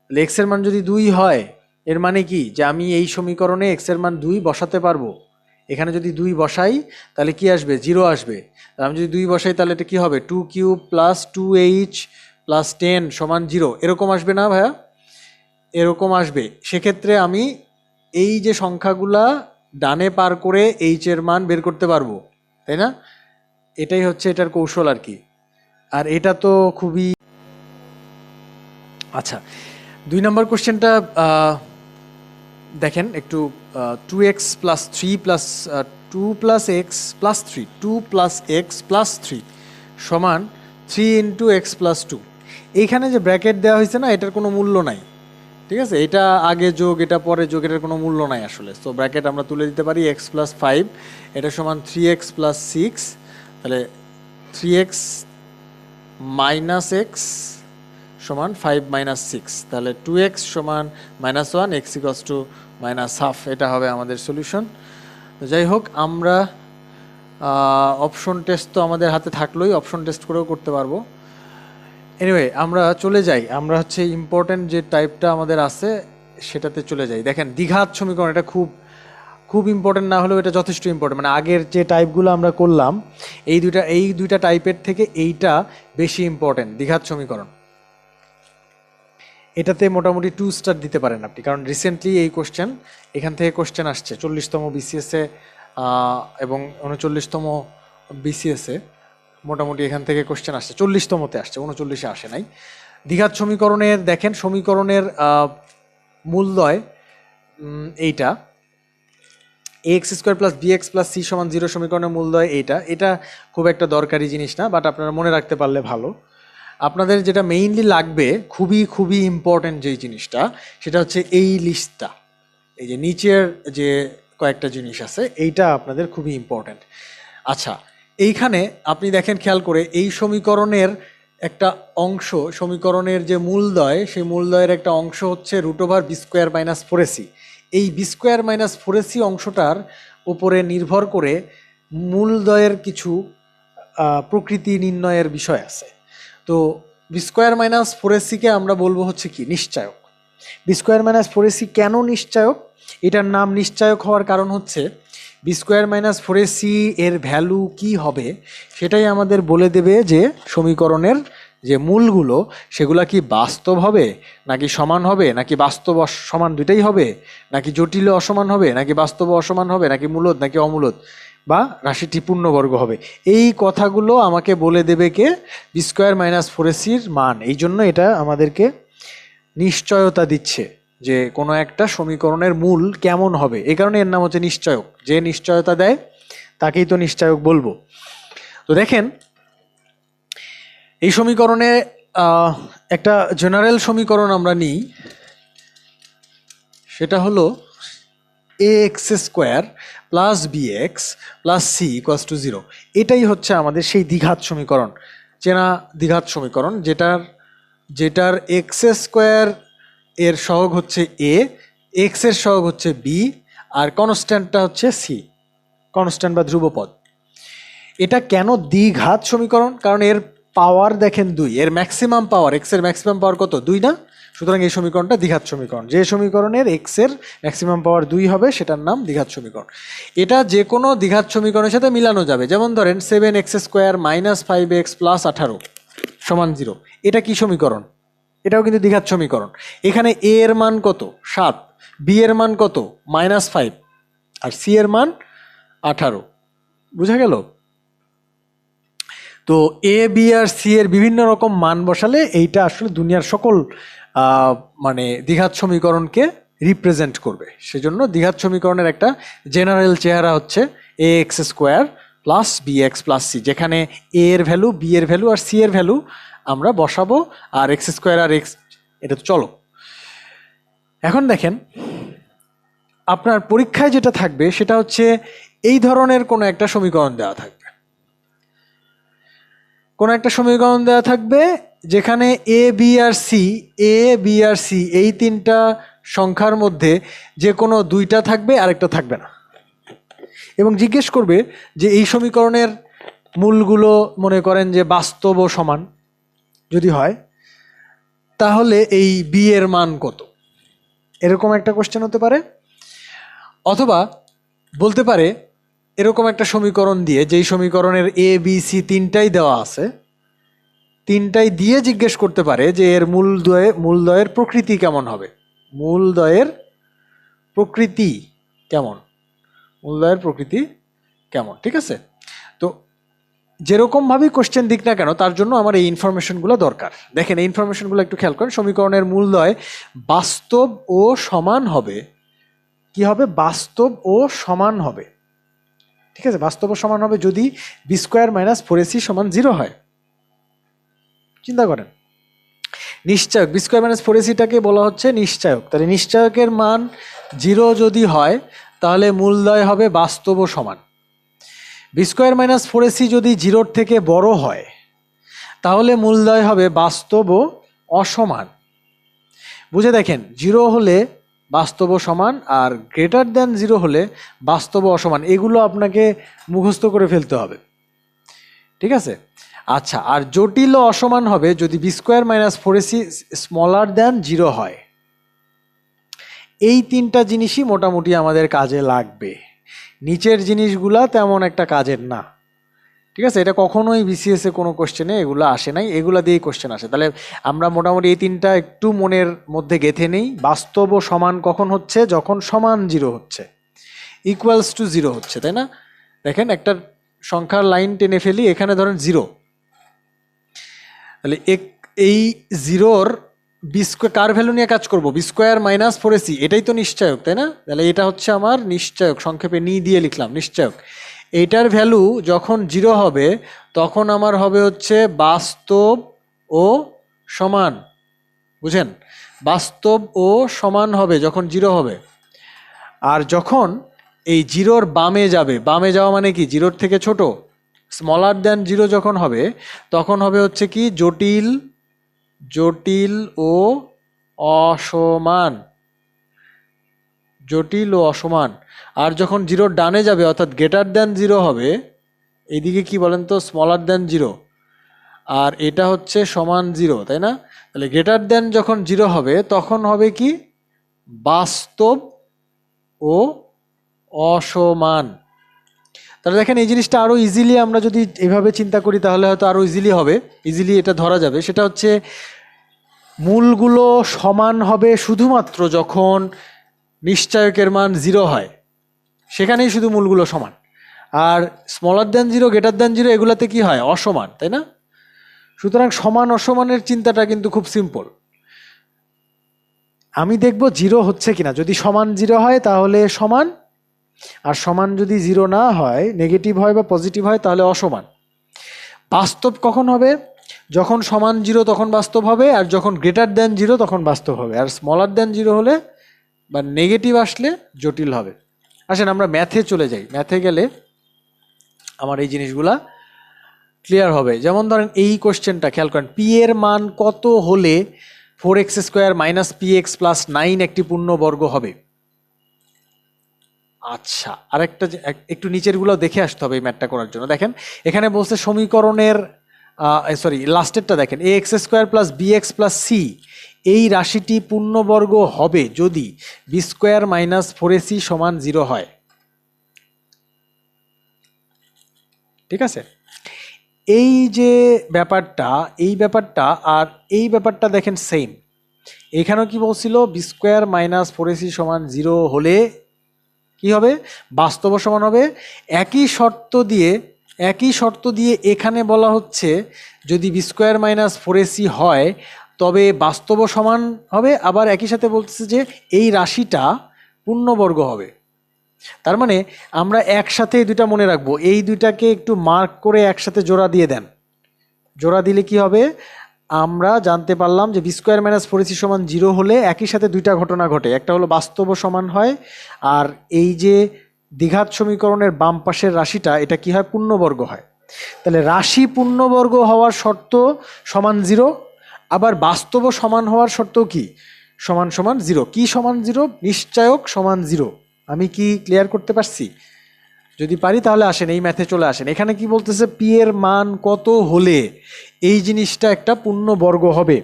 তাহলে এক্স এর মান যদি 2 হয়, এর মানে কি যে আমি এই সমীকরণে এক্স এর মান 2 বসাতে পারবো। এখানে যদি 2 বসাই তাহলে কি আসবে? 0 আসবে। আমি যদি 2 বসাই তাহলে এটা কি হবে? 2³ প্লাস 2h প্লাস 10 সমান 0, এরকম আসবে না ভাইয়া? এরকম আসবে। সেক্ষেত্রে আমি এই যে সংখ্যাগুলা ডানে পার করে এইচ এর মান বের করতে পারবো, তাই না? এটাই হচ্ছে এটার কৌশল আর কি। আর এটা তো খুবই আচ্ছা। 2 নম্বর কোশ্চেনটা দেখেন একটু। 2x plus 3 plus 2 plus x plus 3, 2 plus x plus 3 সমান 3 ইন্টু এক্স প্লাস 2। এইখানে যে ব্র্যাকেট দেওয়া হয়েছে না, এটার কোনো মূল্য নাই, ঠিক আছে? এটা আগে যোগ, এটা পরে যোগ, এটার কোনো মূল্য নাই আসলে। তো ব্র্যাকেট আমরা তুলে দিতে পারি x প্লাস 5, এটা সমান 3x প্লাস 6, তাহলে 3x মাইনাস এক্স সমান 5 মাইনাস 6, তাহলে 2x সমান -1, x ইকুয়ালস টু -1/2। এটা হবে আমাদের সলিউশন। যাই হোক, আমরা অপশন টেস্ট তো আমাদের হাতে থাকলোই, অপশন টেস্ট করেও করতে পারবো। এনিওয়ে, আমরা চলে যাই। আমরা হচ্ছে ইম্পর্টেন্ট যে টাইপটা আমাদের আছে সেটাতে চলে যাই। দেখেন দ্বিঘাত সমীকরণ, এটা খুব খুব ইম্পর্টেন্ট না হলেও এটা যথেষ্ট ইম্পর্টেন্ট, মানে আগের যে টাইপগুলো আমরা করলাম এই দুইটা টাইপের থেকে এইটা বেশি ইম্পর্টেন্ট, দ্বিঘাত সমীকরণ। এটাতে মোটামুটি 2 স্টার দিতে পারেন আপনি, কারণ রিসেন্টলি এই কোশ্চেন এখান থেকে কোশ্চেন আসছে 40তম বিসিএসে এবং 39তম বিসিএসে মোটামুটি এখান থেকে কোশ্চেন আসছে, 40তমতে আসছে, 39-এ আসে নাই। দ্বিঘাত সমীকরণের দেখেন সমীকরণের মূলদয় এইটা ax² + bx + c = 0 সমীকরণের মূলদয় এটা খুব একটা দরকারি জিনিস না, বাট আপনারা মনে রাখতে পারলে ভালো। আপনাদের যেটা মেইনলি লাগবে খুবই ইম্পর্টেন্ট যেই জিনিসটা, সেটা হচ্ছে এই লিস্টটা, এই যে নিচের যে কয়েকটা জিনিস আছে এইটা আপনাদের খুবই ইম্পর্টেন্ট। আচ্ছা, এইখানে আপনি দেখেন খেয়াল করে এই সমীকরণের একটা অংশ, সমীকরণের যে মূলদয় সেই মূলদয়ের একটা অংশ হচ্ছে √b² - 4ac। এই b² - 4ac অংশটার উপরে নির্ভর করে মূলদয়ের কিছু প্রকৃতি নির্ণয়ের বিষয় আছে। তো b² - 4ac-কে আমরা বলবো হচ্ছে কি নিশ্চায়ক। b² - 4ac কেন নিশ্চায়ক? এটার নাম নিশ্চায়ক হওয়ার কারণ হচ্ছে b² - 4ac এর ভ্যালু কি হবে সেটাই আমাদের বলে দেবে যে সমীকরণের যে মূলগুলো সেগুলা কি বাস্তব হবে নাকি সমান হবে, নাকি বাস্তব সমান দুইটাই হবে, নাকি জটিল অসমান হবে, নাকি বাস্তব অসমান হবে, নাকি মূলদ নাকি অমূলদ, বা রাশিটি পূর্ণবর্গ হবে। এই কথাগুলো আমাকে বলে দেবে কে? b² - 4ac-র মান। এই জন্য এটা আমাদেরকে নিশ্চয়তা দিচ্ছে যে কোনো একটা সমীকরণের মূল কেমন হবে, এই কারণে এর নাম হচ্ছে নিশ্চয়ক। যে নিশ্চয়তা দেয় তাকেই তো নিশ্চয়ক বলবো। তো দেখেন এই সমীকরণে একটা জেনারেল সমীকরণ আমরা নিই, সেটা হলো ax² + bx + c = 0। এটাই হচ্ছে আমাদের সেই দ্বিঘাত সমীকরণ, চেনা দ্বিঘাত সমীকরণ, যেটার x² এর সহগ হচ্ছে a, x এর সহগ হচ্ছে b, আর কনস্ট্যান্টটা হচ্ছে c, কনস্ট্যান্ট বা ধ্রুবপদ। এটা কেন দ্বিঘাত সমীকরণ? কারণ এর পাওয়ার দেখেন 2, এর ম্যাক্সিমাম পাওয়ার, x এর ম্যাক্সিমাম পাওয়ার কত? 2 না? সুতরাং এই সমীকরণটা দ্বিঘাত সমীকরণ। যে সমীকরণের x এর ম্যাক্সিমাম পাওয়ার 2 হবে সেটার নাম দ্বিঘাত সমীকরণ। এটা যে কোনো দ্বিঘাত সমীকরণের সাথে মিলানো যাবে। যেমন ধরেন 7x² - 5x + 18 = 0। এটা কি সমীকরণ? এটাও কিন্তু দ্বিঘাত সমীকরণ। এখানে a এর মান কত? 7, b এর মান কত? -5, আর c এর মান 18। বুঝা গেল? তো এ, বি আর সি এর বিভিন্ন রকম মান বসালে এইটা আসলে দুনিয়ার সকল মানে দ্বিঘাত সমীকরণকে রিপ্রেজেন্ট করবে। সেজন্য দ্বিঘাত সমীকরণের একটা জেনারেল চেহারা হচ্ছে ax² + bx + c, যেখানে a এর ভ্যালু, b এর ভ্যালু আর c এর ভ্যালু আমরা বসাবো, আর x² আর x এটা তো চলো। এখন দেখেন আপনার পরীক্ষায় যেটা থাকবে সেটা হচ্ছে এই ধরনের কোনো একটা সমীকরণ দেওয়া থাকবে, কোনো একটা সমীকরণ দেওয়া থাকবে যেখানে এ, বি আর সি এই তিনটা সংখ্যার মধ্যে যে কোনো দুইটা থাকবে, আরেকটা থাকবে না, এবং জিজ্ঞেস করবে যে এই সমীকরণের মূলগুলো মনে করেন যে বাস্তব ও সমান যদি হয় তাহলে এই বি এর মান কত, এরকম একটা কোশ্চেন হতে পারে। অথবা বলতে পারে এরকম একটা সমীকরণ দিয়ে, যেই সমীকরণের এ, বি, সি তিনটাই দেওয়া আছে, তিনটাই দিয়ে জিজ্ঞেস করতে পারে যে এর মূলদয়ের প্রকৃতি কেমন হবে, মূলদয়ের প্রকৃতি কেমন, মূলদয়ের প্রকৃতি কেমন। ঠিক আছে? তো যেরকমভাবেই কোশ্চেন দিক না কেন তার জন্য আমার এই ইনফরমেশনগুলো দরকার। দেখেন এই ইনফরমেশনগুলো একটু খেয়াল করেন। সমীকরণের মূলদয় বাস্তব ও সমান হবে। কি হবে? বাস্তব ও সমান হবে। ঠিক আছে? বাস্তব ও সমান হবে যদি b² - 4ac = 0 হয়। চিন্তা করেন, নিশ্চয়ক b² - 4ac-টাকে বলা হচ্ছে নিশ্চয়ক। তাহলে নিশ্চয়কের মান 0 যদি হয় তাহলে মূলদয় হবে বাস্তব ও সমান। b² - 4ac যদি 0-র থেকে বড় হয় তাহলে মূলদয় হবে বাস্তব ও অসমান। বুঝে দেখেন, 0 হলে বাস্তব ও সমান, আর >0 হলে বাস্তব ও অসমান। এগুলো আপনাকে মুখস্থ করে ফেলতে হবে। ঠিক আছে? আচ্ছা, আর জটিল ও অসমান হবে যদি b² - 4ac <0 হয়। এই তিনটা জিনিসই মোটামুটি আমাদের কাজে লাগবে, নিচের জিনিসগুলা তেমন একটা কাজের না। ঠিক আছে, এটা কখনোই বিসিএস এ কোনো কোশ্চেনে এগুলো আসে নাই, এগুলা দিয়েই কোশ্চেন আসে। তাহলে আমরা মোটামুটি এই তিনটা একটু মনের মধ্যে গেঁথে নেই। বাস্তব ও সমান কখন হচ্ছে? যখন সমান 0 হচ্ছে, ইকুয়ালস টু 0 হচ্ছে, তাই না? দেখেন একটা সংখ্যার লাইন টেনে ফেলি, এখানে ধরেন 0, তাহলে এই 0-র বি স্কোয়ার কার ভ্যালু নিয়ে কাজ করবো? বি স্কোয়ার মাইনাস 4ac, এটাই তো নিশ্চয়ক, তাই না? তাহলে এটা হচ্ছে আমার নিশ্চয়ক, সংক্ষেপে নি দিয়ে লিখলাম নিশ্চয়ক। এইটার ভ্যালু যখন 0 হবে তখন আমার হবে হচ্ছে বাস্তব ও সমান। বুঝেন? বাস্তব ও সমান হবে যখন 0 হবে। আর যখন এই 0-র বামে যাবে, বামে যাওয়া মানে কি? 0-র থেকে ছোট, স্মলার দ্যান 0 যখন হবে তখন হবে হচ্ছে কি? জটিল, জটিল ও অসমান, জটিল ও অসমান। আর যখন 0-র ডানে যাবে অর্থাৎ গ্রেটার দ্যান 0 হবে, এইদিকে কি বলেন তো? স্মলার দ্যান 0, আর এটা হচ্ছে সমান 0, তাই না? তাহলে গ্রেটার দ্যান যখন 0 হবে তখন হবে কি? বাস্তব ও অসমান। তাহলে দেখেন এই জিনিসটা আরও ইজিলি আমরা যদি এভাবে চিন্তা করি তাহলে হয়তো আরও ইজিলি হবে, ইজিলি এটা ধরা যাবে। সেটা হচ্ছে মূলগুলো সমান হবে শুধুমাত্র যখন নিশ্চয়কের মান 0 হয়, সেখানেই শুধু মূলগুলো সমান। আর স্মলার দ্যান 0, গ্রেটার দ্যান 0 এগুলাতে কি হয়? অসমান, তাই না? সুতরাং সমান অসমানের চিন্তাটা কিন্তু খুব সিম্পল। আমি দেখব 0 হচ্ছে কিনা, যদি সমান 0 হয় তাহলে সমান, আর সমান যদি 0 না হয়, নেগেটিভ হয় বা পজিটিভ হয়, তাহলে অসমান। বাস্তব কখন হবে? যখন সমান 0 তখন বাস্তব হবে, আর যখন গ্রেটার দ্যান 0 তখন বাস্তব হবে, আর স্মলার দ্যান 0 হলে বা নেগেটিভ আসলে জটিল হবে। আসেন আমরা ম্যাথে চলে যাই। ম্যাথে গেলে আমার এই জিনিসগুলা ক্লিয়ার হবে। যেমন ধরেন এই কোশ্চেনটা খেয়াল করেন, পি এর মান কত হলে 4x² মাইনাস px প্লাস 9 একটি পূর্ণবর্গ হবে? আচ্ছা, আরেকটা একটু নিচেরগুলো দেখে আসতে হবে এই ম্যাথটা করার জন্য। দেখেন এখানে বলছে সমীকরণের লাস্টেরটা দেখেন, ax² plus bx plus c এই রাশিটি পূর্ণবর্গ হবে যদি b² মাইনাস 4ac সমান 0 হয়। ঠিক আছে, এই যে ব্যাপারটা, এই ব্যাপারটা আর এই ব্যাপারটা দেখেন সেম। এখানেও কি বলছিল? b² মাইনাস 4ac সমান 0 হলে কি হবে? বাস্তব সমান হবে। একই শর্ত দিয়ে এখানে বলা হচ্ছে যদি b² মাইনাস 4ac হয় তবে বাস্তব সমান হবে। আবার একই সাথে বলতেছে যে এই রাশিটা পূর্ণবর্গ হবে। তার মানে আমরা একসাথে এই দুইটা মনে রাখবো, এই দুইটাকে একটু মার্ক করে একসাথে জোড়া দিয়ে দেন। জোড়া দিলে কি হবে? আমরা জানতে পারলাম যে b² মাইনাস 4ac সমান 0 হলে একই সাথে দুইটা ঘটনা ঘটে, একটা হলো বাস্তব সমান হয়, আর এই যে দ্বিঘাত সমীকরণের বাম পাশের রাশিটা এটা কি হয়? পূর্ণবর্গ হয়। তাহলে রাশি পূর্ণবর্গ হওয়ার শর্ত সমান 0, আবার বাস্তব সমান হওয়ার শর্ত কি? সমান সমান 0। কি সমান 0? নিশ্চয়ক সমান 0। আমি কি ক্লিয়ার করতে পারছি? যদি পারি তাহলে আসেন এই ম্যাথে চলে আসেন। এখানে কি বলতেছে? পি এর মান কত হলে এই জিনিসটা একটা পূর্ণবর্গ হবে।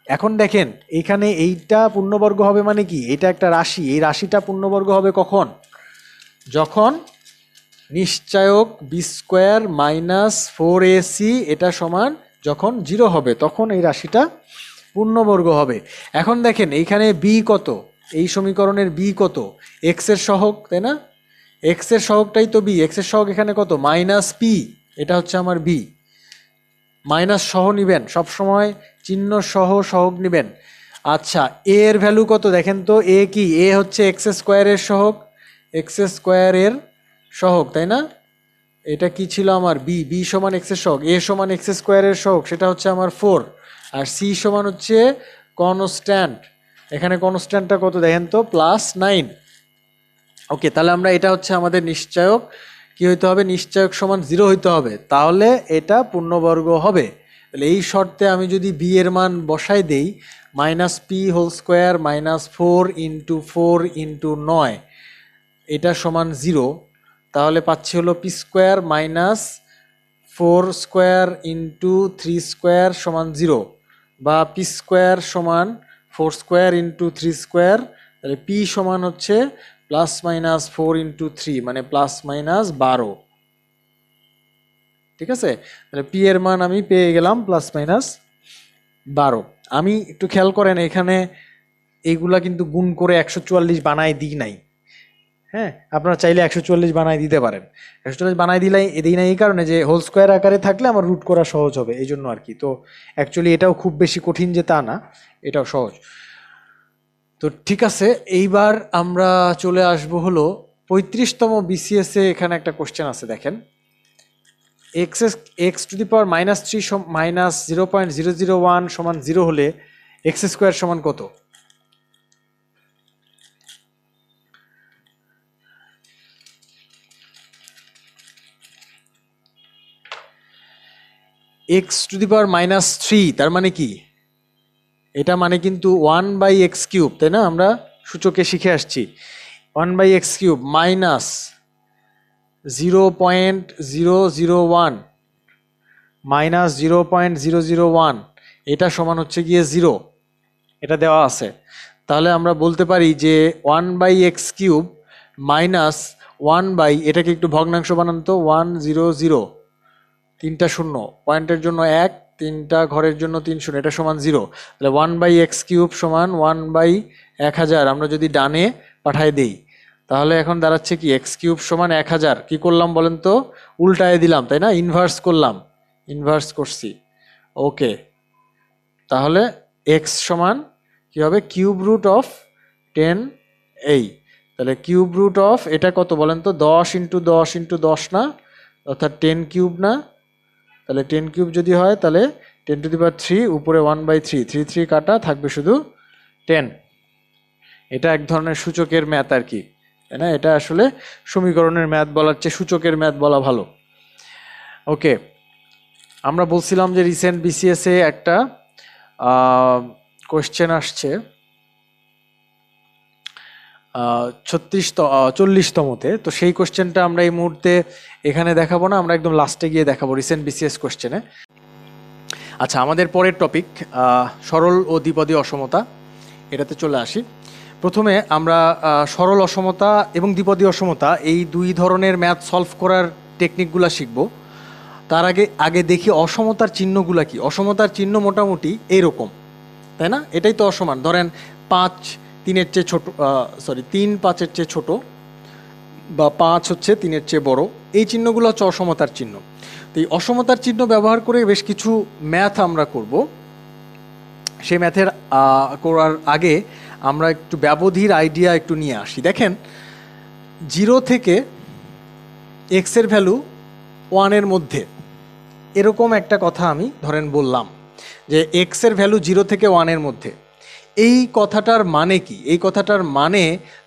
এখন দেখেন এখানে এইটা পূর্ণবর্গ হবে মানে কি? এটা একটা রাশি, এই রাশিটা পূর্ণবর্গ হবে কখন? যখন নিশ্চয়ক b² মাইনাস 4ac এটা সমান যখন 0 হবে তখন এই রাশিটা পূর্ণবর্গ হবে। এখন দেখেন এইখানে b কত? এই সমীকরণের b কত? x এর সহগ, তাই না? x এর সহগটাই তো b। x এর সহগ এখানে কত? মাইনাস p, এটা হচ্ছে আমার b। মাইনাস সহ নিবেন সবসময়, চিহ্ন সহ সহগ নিবেন। আচ্ছা, a এর ভ্যালু কত দেখেন তো? a কি? a হচ্ছে x² এর সহগ, x² এর সহগ, তাই না? এটা কি ছিল আমার? b। b সমান x এর সহগ, a সমান x² এর সহগ, সেটা হচ্ছে আমার 4, আর c সমান হচ্ছে কনস্ট্যান্ট। এখানে কনস্ট্যান্টটা কত দেখেন তো? প্লাস 9। ওকে, তাহলে আমরা এটা হচ্ছে আমাদের নিশ্চয়ক কি হইতে হবে? নিশ্চয়ক সমান 0 হইতে হবে, তাহলে এটা পূর্ণবর্গ হবে। তাহলে এই শর্তে আমি যদি b এর মান বসাই দেই, minus p² minus 4 into 4 into 9 এটা সমান 0, তাহলে পাচ্ছি হলো p² মাইনাস 4² ইন্টু 3² সমান 0, বা p² সমান 4² ইন্টু 3² তাহলে পি সমান হচ্ছে +-4 × 3 মানে +-12। ঠিক আছে, তাহলে পি এর মান আমি পেয়ে গেলাম +-12। আমি একটু খেয়াল করেন এখানে এইগুলা কিন্তু গুণ করে 144 বানায় দিই নাই। হ্যাঁ, আপনারা চাইলে 144 বানায় দিতে পারেন। 144 বানায় দিই না এই কারণে যে হোল স্কোয়ার আকারে থাকলে আমার রুট করা সহজ হবে, এই জন্য আর কি। তো অ্যাকচুয়ালি এটাও খুব বেশি কঠিন যে তা না, এটাও সহজ। তো ঠিক আছে, এইবার আমরা চলে আসবো হলো 35তম বিসিএস এ। এখানে একটা কোশ্চেন আছে, দেখেন x⁻³ -0.001 সমান 0 হলে x² সমান কত? x⁻³ তার মানে কি? এটা মানে কিন্তু 1/x³ তাই না? আমরা সূচকে শিখে আসছি 1/x³ মাইনাস 0.001 মাইনাস 0.001 এটা সমান হচ্ছে গিয়ে 0, এটা দেওয়া আছে। তাহলে আমরা বলতে পারি যে 1/x³ মাইনাস 1/ এটাকে একটু ভগ্নাংশ বানান তো, 100, 3টা শূন্য, পয়েন্টের জন্য 1, 3টা ঘরের জন্য 3 শূন্য, এটা সমান 0। তাহলে 1/x³ সমান 1/1000 আমরা যদি ডানে পাঠায় দেই তাহলে এখন দাঁড়াচ্ছে কি x³ সমান 1000। কি করলাম বলেন তো? উল্টায় দিলাম তাই না, ইনভার্স করলাম, ইনভার্স করছি। ওকে, তাহলে x সমান কি হবে? √10 এই, তাহলে √, এটা কত বলেন তো? 10 × 10 × 10 না, অর্থাৎ 10³ না? তাহলে 10³ যদি হয় তাহলে 10⁻³ উপরে 1/3, 3 কাটা থাকবে শুধু 10। এটা এক ধরনের সূচকের ম্যাথ আর কি, তাই না? এটা আসলে সমীকরণের ম্যাথ বলার চেয়ে সূচকের ম্যাথ বলা ভালো। ওকে, আমরা বলছিলাম যে রিসেন্ট বিসিএস এ একটা কোশ্চেন আসছে 40তমতে। তো সেই কোশ্চেনটা আমরা এই মুহূর্তে এখানে দেখাবো না, আমরা একদম লাস্টে গিয়ে দেখাবো রিসেন্ট বিসিএস কোশ্চেনে। আচ্ছা, আমাদের পরের টপিক সরল ও দ্বিপদী অসমতা, এটাতে চলে আসি। প্রথমে আমরা সরল অসমতা এবং দ্বিপদী অসমতা এই দুই ধরনের ম্যাথ সলভ করার টেকনিকগুলো শিখব। তার আগে দেখি অসমতার চিহ্নগুলা কি। অসমতার চিহ্ন মোটামুটি এইরকম, তাই না? এটাই তো অসমান। ধরেন 5 3-এর চেয়ে ছোট, 3 5-এর চেয়ে ছোট, বা 5 হচ্ছে 3-এর চেয়ে বড়, এই চিহ্নগুলো হচ্ছে অসমতার চিহ্ন। তো এই অসমতার চিহ্ন ব্যবহার করে বেশ কিছু ম্যাথ আমরা করব। সেই ম্যাথের করার আগে আমরা একটু ব্যবধির আইডিয়া একটু নিয়ে আসি। দেখেন 0 থেকে x এর ভ্যালু 1-এর মধ্যে, এরকম একটা কথা আমি ধরেন বললাম যে x এর ভ্যালু 0 থেকে 1-এর মধ্যে। এই কথাটার মানে কি? এই কথাটার মানে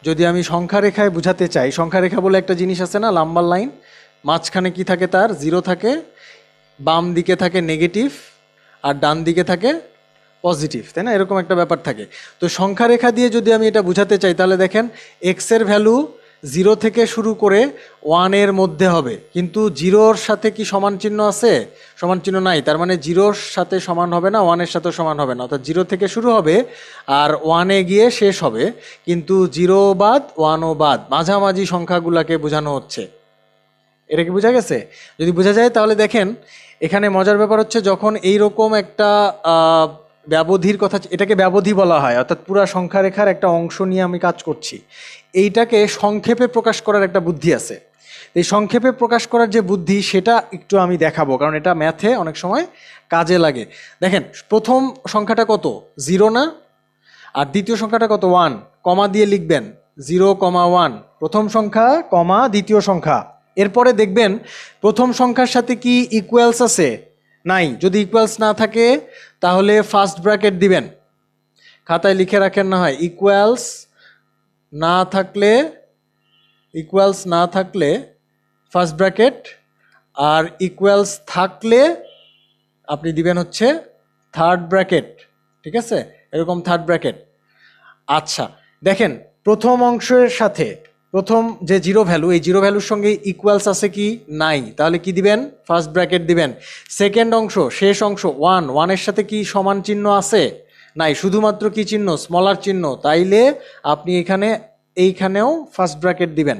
যদি আমি সংখ্যা রেখায় বোঝাতে চাই, সংখ্যা রেখা বলে একটা জিনিস আছে না, লাম্বার লাইন, মাঝখানে কি থাকে? তার 0 থাকে, বাম দিকে থাকে নেগেটিভ, আর ডান দিকে থাকে পজিটিভ, তাই না? এরকম একটা ব্যাপার থাকে। তো সংখ্যা রেখা দিয়ে যদি আমি এটা বোঝাতে চাই তাহলে দেখেন x এর ভ্যালু 0 থেকে শুরু করে 1-এর মধ্যে হবে, কিন্তু 0-র সাথে কি সমান চিহ্ন আছে? সমান চিহ্ন নাই। তার মানে 0-র সাথে সমান হবে না, 1-এর সাথেও সমান হবে না। অর্থাৎ 0 থেকে শুরু হবে আর 1-এ গিয়ে শেষ হবে, কিন্তু 0 বাদ 1ও বাদ, মাঝামাঝি সংখ্যাগুলোকে বোঝানো হচ্ছে। এটা কি বোঝা গেছে? যদি বোঝা যায় তাহলে দেখেন এখানে মজার ব্যাপার হচ্ছে যখন এইরকম একটা ব্যবধির কথা, এটাকে ব্যবধি বলা হয়, অর্থাৎ পুরা সংখ্যা রেখার একটা অংশ নিয়ে আমি কাজ করছি, এইটাকে সংক্ষেপে প্রকাশ করার একটা বুদ্ধি আছে। এই সংক্ষেপে প্রকাশ করার যে বুদ্ধি সেটা একটু আমি দেখাবো, কারণ এটা ম্যাথে অনেক সময় কাজে লাগে। দেখেন প্রথম সংখ্যাটা কত? 0 না? আর দ্বিতীয় সংখ্যাটা কত? 1। কমা দিয়ে লিখবেন 0,1, প্রথম সংখ্যা কমা দ্বিতীয় সংখ্যা। এরপরে দেখবেন প্রথম সংখ্যার সাথে কি ইকুয়ালস আছে? নাই। যদি ইকুয়ালস না থাকে তাহলে ফার্স্ট ব্র্যাকেট দিবেন, খাতায় লিখে রাখেন না হয়। ইকুয়ালস না থাকলে ফার্স্ট ব্র্যাকেট, আর ইকুয়ালস থাকলে আপনি দিবেন হচ্ছে থার্ড ব্র্যাকেট। ঠিক আছে, এরকম থার্ড ব্র্যাকেট। আচ্ছা দেখেন প্রথম অংশের সাথে প্রথম যে 0 ভ্যালু, এই 0 ভ্যালুর সঙ্গে ইকুয়ালস আছে কি? নাই। তাহলে কি দিবেন? ফার্স্ট ব্র্যাকেট দিবেন। সেকেন্ড অংশ, শেষ অংশ 1, 1-এর সাথে কি সমান চিহ্ন আছে? নাই, শুধুমাত্র কি চিহ্ন, স্মলার চিহ্ন, তাইলে আপনি এইখানেও ফার্স্ট ব্র্যাকেট দিবেন।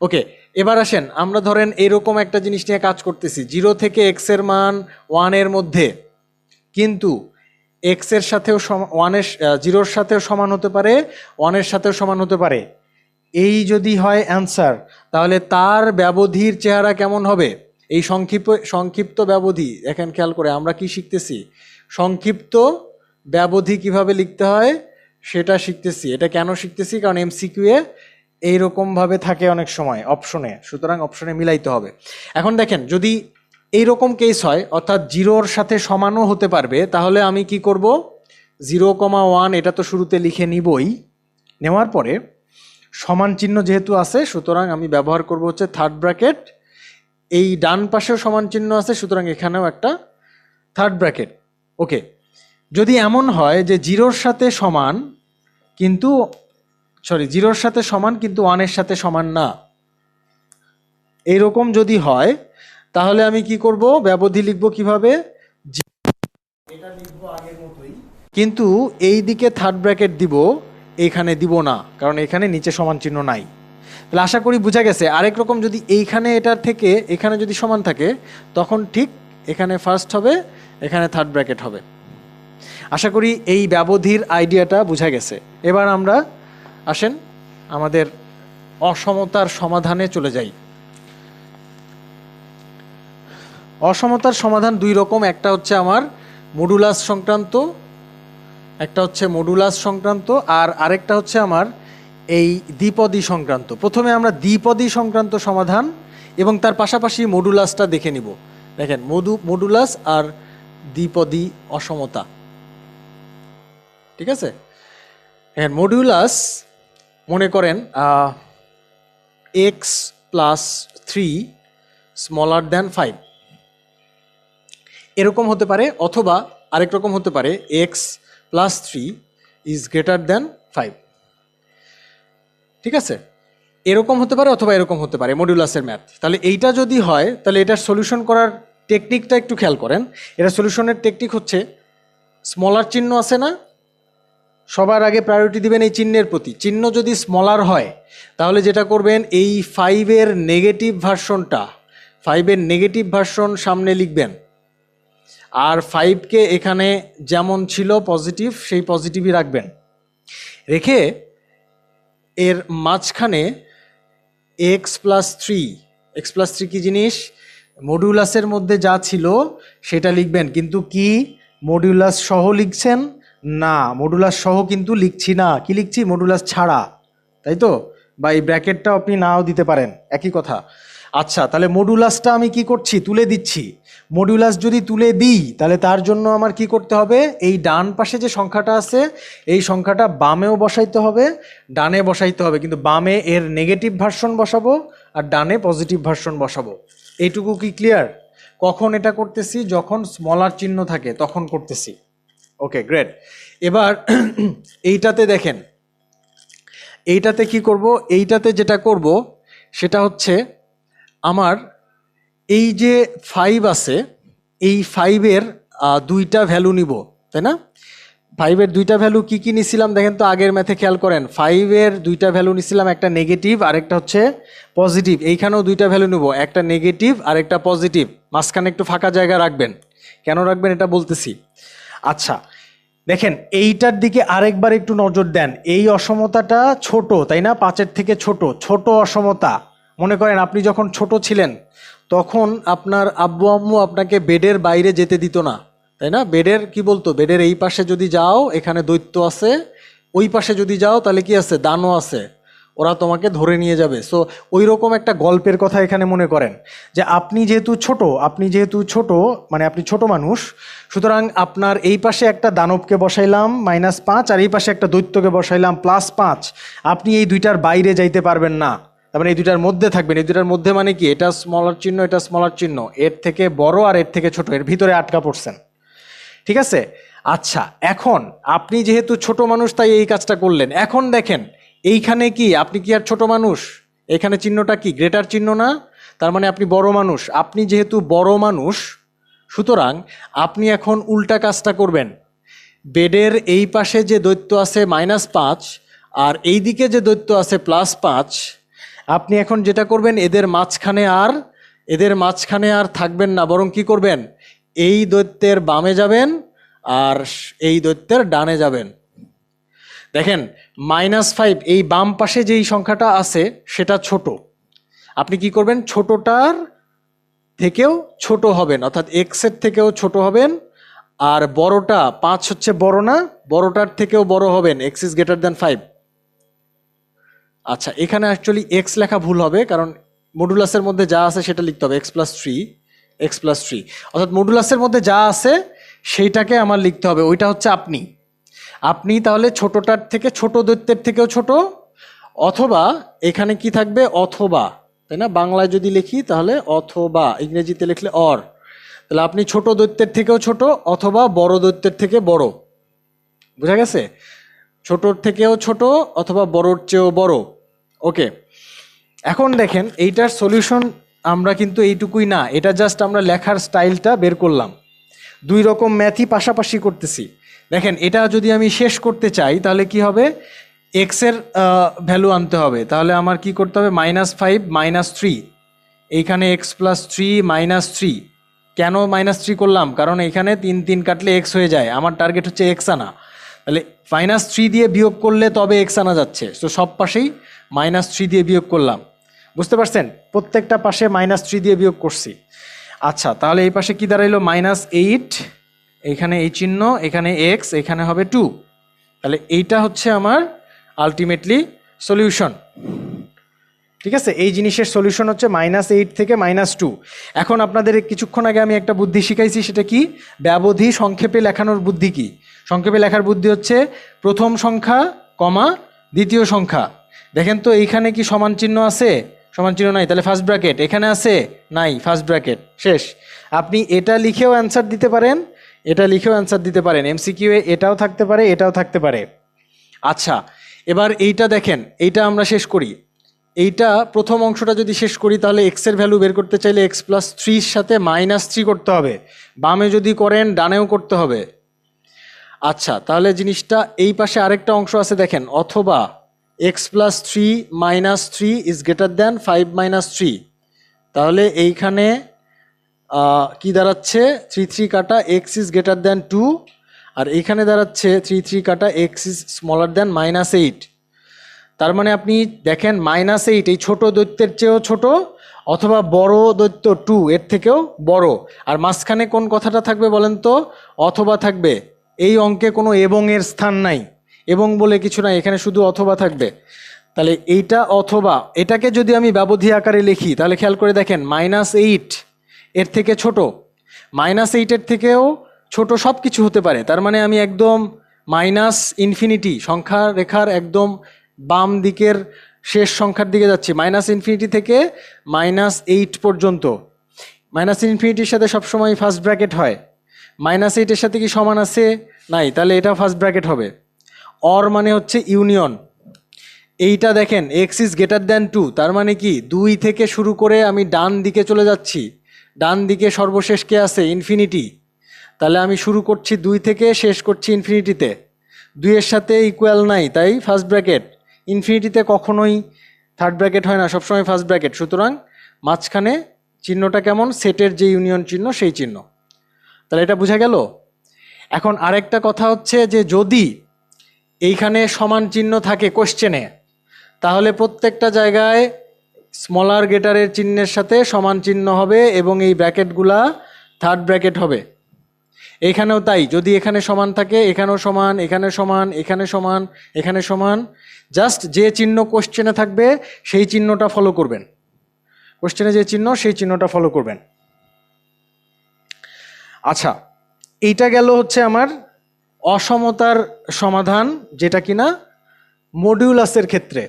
ওকে, এবার আসেন আমরা ধরেন এরকম একটা জিনিস নিয়ে কাজ করতেছি, 0 থেকে x এর মান 1 এর মধ্যে, কিন্তু x এর সাথেও 0-র সাথেও সমান হতে পারে, 1 এর সাথেও সমান হতে পারে। এই যদি হয় অ্যান্সার, তাহলে তার ব্যবধির চেহারা কেমন হবে? এই সংক্ষিপ্ত ব্যবধি, দেখেন খেয়াল করে আমরা কি শিখতেছি, সংক্ষিপ্ত ব্যবধি কিভাবে লিখতে হয় সেটা শিখতেছি। এটা কেন শিখতেছি? কারণ এমসিকিউ এ এইরকমভাবে থাকে অনেক সময় অপশনে, সুতরাং অপশনে মিলাইতে হবে। এখন দেখেন যদি এইরকম কেস হয়, অর্থাৎ 0-র সাথে সমানও হতে পারবে, তাহলে আমি কি করব, 0,1 এটা তো শুরুতে লিখে নিবই, নেওয়ার পরে সমান চিহ্ন যেহেতু আছে, সুতরাং আমি ব্যবহার করব হচ্ছে থার্ড ব্র্যাকেট। এই ডান পাশেও সমান চিহ্ন আছে, সুতরাং এখানেও একটা থার্ড ব্র্যাকেট। ওকে, যদি এমন হয় যে 0-র সাথে সমান কিন্তু 0-র সাথে সমান কিন্তু 1-এর সাথে সমান না, এইরকম যদি হয়, তাহলে আমি কি করব, ব্যবধি লিখব কিভাবে, এটা লিখব আগের মতোই, কিন্তু এই দিকে থার্ড ব্র্যাকেট দিব, এইখানে দিব না, কারণ এখানে নিচে সমান চিহ্ন নাই। তাহলে আশা করি বোঝা গেছে। আরেক রকম যদি এইখানে এটার থেকে এখানে যদি সমান থাকে, তখন ঠিক এখানে ফার্স্ট হবে, এখানে থার্ড ব্র্যাকেট হবে। আশা করি এই ব্যবধির আইডিয়াটা বোঝা গেছে। এবার আমরা আসেন আমাদের অসমতার সমাধানে চলে যাই। অসমতার সমাধান দুই রকম, একটা হচ্ছে আমার মডুলাস সংক্রান্ত, আর আরেকটা হচ্ছে আমার এই দ্বিপদী সংক্রান্ত। প্রথমে আমরা দ্বিপদী সংক্রান্ত সমাধান এবং তার পাশাপাশি মডুলাসটা দেখে নিব। দেখেন মডুলাস আর দ্বিপদী অসমতা, ঠিক আছে? দেখেন মডুলাস, মনে করেন x+3 স্মলার দ্যান 5, এরকম হতে পারে, অথবা আরেক রকম হতে পারে x+3 ইজ গ্রেটার দ্যান 5, ঠিক আছে? এরকম হতে পারে অথবা এরকম হতে পারে মডুলাসের ম্যাথ। তাহলে এইটা যদি হয়, তাহলে এটার সলিউশন করার টেকনিকটা একটু খেয়াল করেন। এটা সলিউশনের টেকনিক হচ্ছে, স্মলার চিহ্ন আছে না, সবার আগে প্রায়োরিটি দিবেন এই চিহ্নের প্রতি। চিহ্ন যদি স্মলার হয়, তাহলে যেটা করবেন, এই 5-এর নেগেটিভ ভার্সন সামনে লিখবেন, আর 5কে এখানে যেমন ছিল পজিটিভ, সেই পজিটিভই রাখবেন, রেখে এর মাঝখানে x+3 কি জিনিস, মডুলাসের মধ্যে যা ছিল সেটা লিখবেন। কিন্তু কি মডুলাস সহ লিখছেন? না, মডুলাস সহ কিন্তু লিখছি না, কি লিখছি, মডুলাস ছাড়া, তাই তো? বা এই ব্র্যাকেটটাও আপনি নাও দিতে পারেন, একই কথা। আচ্ছা, তাহলে মডুলাসটা আমি কি করছি, তুলে দিচ্ছি। মডুলাস যদি তুলে দিই, তাহলে তার জন্য আমার কি করতে হবে, এই ডান পাশে যে সংখ্যাটা আছে, এই সংখ্যাটা বামেও বসাইতে হবে, ডানে বসাইতে হবে, কিন্তু বামে এর নেগেটিভ ভার্সন বসাবো আর ডানে পজিটিভ ভার্সন বসাবো। এইটুকু কি ক্লিয়ার? কখন এটা করতেছি, যখন স্মলার চিহ্ন থাকে তখন করতেছি। ওকে, গ্রেট। এবার এইটাতে দেখেন, এইটাতে কি করব, এইটাতে যেটা করব সেটা হচ্ছে, আমার এই যে 5 আছে, এই 5-এর 2টা ভ্যালু নিব, তাই না? 5-এর 2টা ভ্যালু কি কি নিছিলাম দেখেন তো, আগের ম্যাথে খেয়াল করেন। 5-এর 2টা ভ্যালু নিছিলাম, একটা নেগেটিভ আর একটা হচ্ছে পজিটিভ। এইখানেও 2টা ভ্যালু নেব, একটা নেগেটিভ আর একটা পজিটিভ, মাঝখানে একটু ফাঁকা জায়গা রাখবেন। কেন রাখবেন এটা বলতেছি। আচ্ছা, দেখেন এইটার দিকে আরেকবার একটু নজর দেন। এই অসমতাটা ছোট, তাই না? 5-এর থেকে ছোট অসমতা। মনে করেন আপনি যখন ছোট ছিলেন, তখন আপনার আব্বু আম্মু আপনাকে বেডের বাইরে যেতে দিত না, তাই না? বেডের কি বলতো, বেডের এই পাশে যদি যাও এখানে দৈত্য আছে, ওই পাশে যদি যাও তাহলে কি আছে, দানও আছে, ওরা তোমাকে ধরে নিয়ে যাবে। সো ওই রকম একটা গল্পের কথা এখানে মনে করেন, যে আপনি যেহেতু ছোট, মানে আপনি ছোট মানুষ, সুতরাং আপনার এই পাশে একটা দানবকে বসাইলাম -5, আর এই পাশে একটা দৈত্যকে বসাইলাম +5। আপনি এই দুইটার বাইরে যাইতে পারবেন না, তার মানে এই দুইটার মধ্যে থাকবেন। এই দুইটার মধ্যে মানে কি, এটা স্মলার চিহ্ন, এটা স্মলার চিহ্ন, এর থেকে বড় আর এর থেকে ছোট, এর ভিতরে আটকা পড়ছেন, ঠিক আছে? আচ্ছা, এখন আপনি যেহেতু ছোট মানুষ তাই এই কাজটা করলেন। এখন দেখেন এইখানে কি, আপনি কি আর ছোট মানুষ? এখানে চিহ্নটা কি, গ্রেটার চিহ্ন না? তার মানে আপনি বড় মানুষ। আপনি যেহেতু বড় মানুষ, সুতরাং আপনি এখন উল্টা কাজটা করবেন। বেডের এই পাশে যে দৈত্য আছে -5 আর এই দিকে যে দৈত্য আছে +5, আপনি এখন যেটা করবেন এদের মাঝখানে আর থাকবেন না, বরং কি করবেন, এই দৈত্যের বামে যাবেন আর এই দৈত্যের ডানে যাবেন। দেখেন -5 এই বাম পাশে যেই সংখ্যাটা আছে সেটা ছোট, আপনি কি করবেন, ছোটটার থেকেও ছোট হবেন, অর্থাৎ এক্সের থেকেও ছোট হবেন। আর বড়টা 5 হচ্ছে বড় না, বড়টার থেকেও বড় হবেন, এক্স ইজ গ্রেটার দ্যান 5। আচ্ছা, এখানে অ্যাকচুয়ালি এক্স লেখা ভুল হবে, কারণ মডুলাসের মধ্যে যা আছে সেটা লিখতে হবে x+3, অর্থাৎ মডুলাসের মধ্যে যা আছে সেইটাকে আমার লিখতে হবে, ওইটা হচ্ছে আপনি তাহলে ছোটটার থেকে ছোট দৈত্যের থেকেও ছোট, অথবা এখানে কি থাকবে, অথবা, তাই না, বাংলায় যদি লিখি তাহলে অথবা, ইংরেজিতে লিখলে অর, তাহলে আপনি ছোট দৈত্যের থেকেও ছোট অথবা বড় দৈত্যের থেকে বড়, বুঝা গেছে, ছোটর থেকেও ছোট অথবা বড়র চেয়েও বড়। ওকে, এখন দেখেন এইটার সলিউশন আমরা কিন্তু এইটুকুই না, এটা জাস্ট আমরা লেখার স্টাইলটা বের করলাম, দুই রকম ম্যাথই পাশাপাশি করতেছি। দেখেন এটা যদি আমি শেষ করতে চাই তাহলে কি হবে, এক্সের ভ্যালু আনতে হবে, তাহলে আমার কি করতে হবে, -5 -3, এইখানে x+3 -3। কেন -3 করলাম, কারণ এখানে 3 3 কাটলে x হয়ে যায়, আমার টার্গেট হচ্ছে x আনা, তাহলে -3 দিয়ে বিয়োগ করলে তবে x আনা যাচ্ছে, তো সব পাশেই -3 দিয়ে বিয়োগ করলাম, বুঝতে পারছেন, প্রত্যেকটা পাশে -3 দিয়ে বিয়োগ করছি। আচ্ছা, তাহলে এই পাশে কি দাঁড়াইলো, -8, এখানে এই চিহ্ন, এখানে x, এখানে হবে 2, তাহলে এইটা হচ্ছে আমার আলটিমেটলি সলিউশন। ঠিক আছে, এই জিনিসের সলিউশন হচ্ছে -8 থেকে -2। এখন আপনাদের কিছুক্ষণ আগে আমি একটা বুদ্ধি শিখাইছি, সেটা কি, ব্যবধি সংক্ষেপে লেখানোর বুদ্ধি। কি সংক্ষেপে লেখার বুদ্ধি হচ্ছে, প্রথম সংখ্যা কমা দ্বিতীয় সংখ্যা, দেখেন তো এইখানে কি সমান চিহ্ন আছে, সমান চিহ্ন নাই, তাহলে ফার্স্ট ব্র্যাকেট, এখানে আছে নাই, ফার্স্ট ব্র্যাকেট, শেষ। আপনি এটা লিখেও অ্যান্সার দিতে পারেন, এটা লিখেও অ্যান্সার দিতে পারেন, এমসিকিউ এ এটাও থাকতে পারে, এটাও থাকতে পারে। আচ্ছা, এবার এইটা দেখেন, এইটা আমরা শেষ করি, এইটা প্রথম অংশটা যদি শেষ করি তাহলে এক্সের ভ্যালু বের করতে চাইলে x+3 সাথে -3 করতে হবে, বামে যদি করেন ডানেও করতে হবে। আচ্ছা, তাহলে জিনিসটা এই পাশে আরেকটা অংশ আছে, দেখেন, অথবা x+3 -3 ইজ গ্রেটার দ্যান 5 -3, তাহলে এইখানে কি দাঁড়াচ্ছে, 3 3 কাটা x ইজ গ্রেটার দ্যান 2, আর এইখানে দাঁড়াচ্ছে 3 3 কাটা x ইজ স্মলার দ্যান -8। তার মানে আপনি দেখেন -8 এই ছোট দৈত্যের চেয়েও ছোট, অথবা বড় দৈত্য 2 এর থেকেও বড়, আর মাঝখানে কোন কথাটা থাকবে বলেন তো, অথবা থাকবে। এই অঙ্কে কোনো এবং এর স্থান নাই, এবং বলে কিছু নাই, এখানে শুধু অথবা থাকবে। তাহলে এইটা অথবা, এটাকে যদি আমি ব্যবধি আকারে লিখি তাহলে খেয়াল করে দেখেন, -8 এর থেকে ছোট, -8 এর থেকেও ছোট সব কিছু হতে পারে, তার মানে আমি একদম ∞ সংখ্যা রেখার একদম বাম দিকের শেষ সংখ্যার দিকে যাচ্ছি, -∞ থেকে -8 পর্যন্ত। -∞ সাথে সবসময় ফার্স্ট ব্র্যাকেট হয়, -8 এর সাথে কি সমান আছে, নাই, তাহলে এটা ফার্স্ট ব্র্যাকেট হবে। অর মানে হচ্ছে ইউনিয়ন, এইটা দেখেন x ইজ গ্রেটার দ্যান 2, তার মানে কি 2 থেকে শুরু করে আমি ডান দিকে চলে যাচ্ছি, ডান দিকে সর্বশেষ কে আছে, ইনফিনিটি, তাহলে আমি শুরু করছি 2 থেকে, শেষ করছি ইনফিনিটিতে, 2 এর সাথে ইকুয়াল নাই, তাই ফার্স্ট ব্র্যাকেট, ইনফিনিটিতে কখনোই থার্ড ব্র্যাকেট হয় না, সবসময় ফার্স্ট ব্র্যাকেট, সুতরাং মাঝখানে চিহ্নটা কেমন, সেটের যে ইউনিয়ন চিহ্ন সেই চিহ্ন। তাহলে এটা বোঝা গেল। এখন আরেকটা কথা হচ্ছে যে যদি এইখানে সমান চিহ্ন থাকে কোশ্চেনে, তাহলে প্রত্যেকটা জায়গায় স্মলার গ্রেটারের চিহ্নের সাথে সমান চিহ্ন হবে এবং এই ব্র্যাকেটগুলা থার্ড ব্র্যাকেট হবে। এখানেও তাই, যদি এখানে সমান থাকে এখানেও সমান, এখানে সমান, এখানে সমান, এখানে সমান, জাস্ট যে চিহ্ন কোশ্চেনে থাকবে সেই চিহ্নটা ফলো করবেন, কোশ্চেনে যে চিহ্ন সেই চিহ্নটা ফলো করবেন। আচ্ছা, এইটা গেল হচ্ছে আমার অসমতার সমাধান, যেটা কিনা মডিউলাসের ক্ষেত্রে।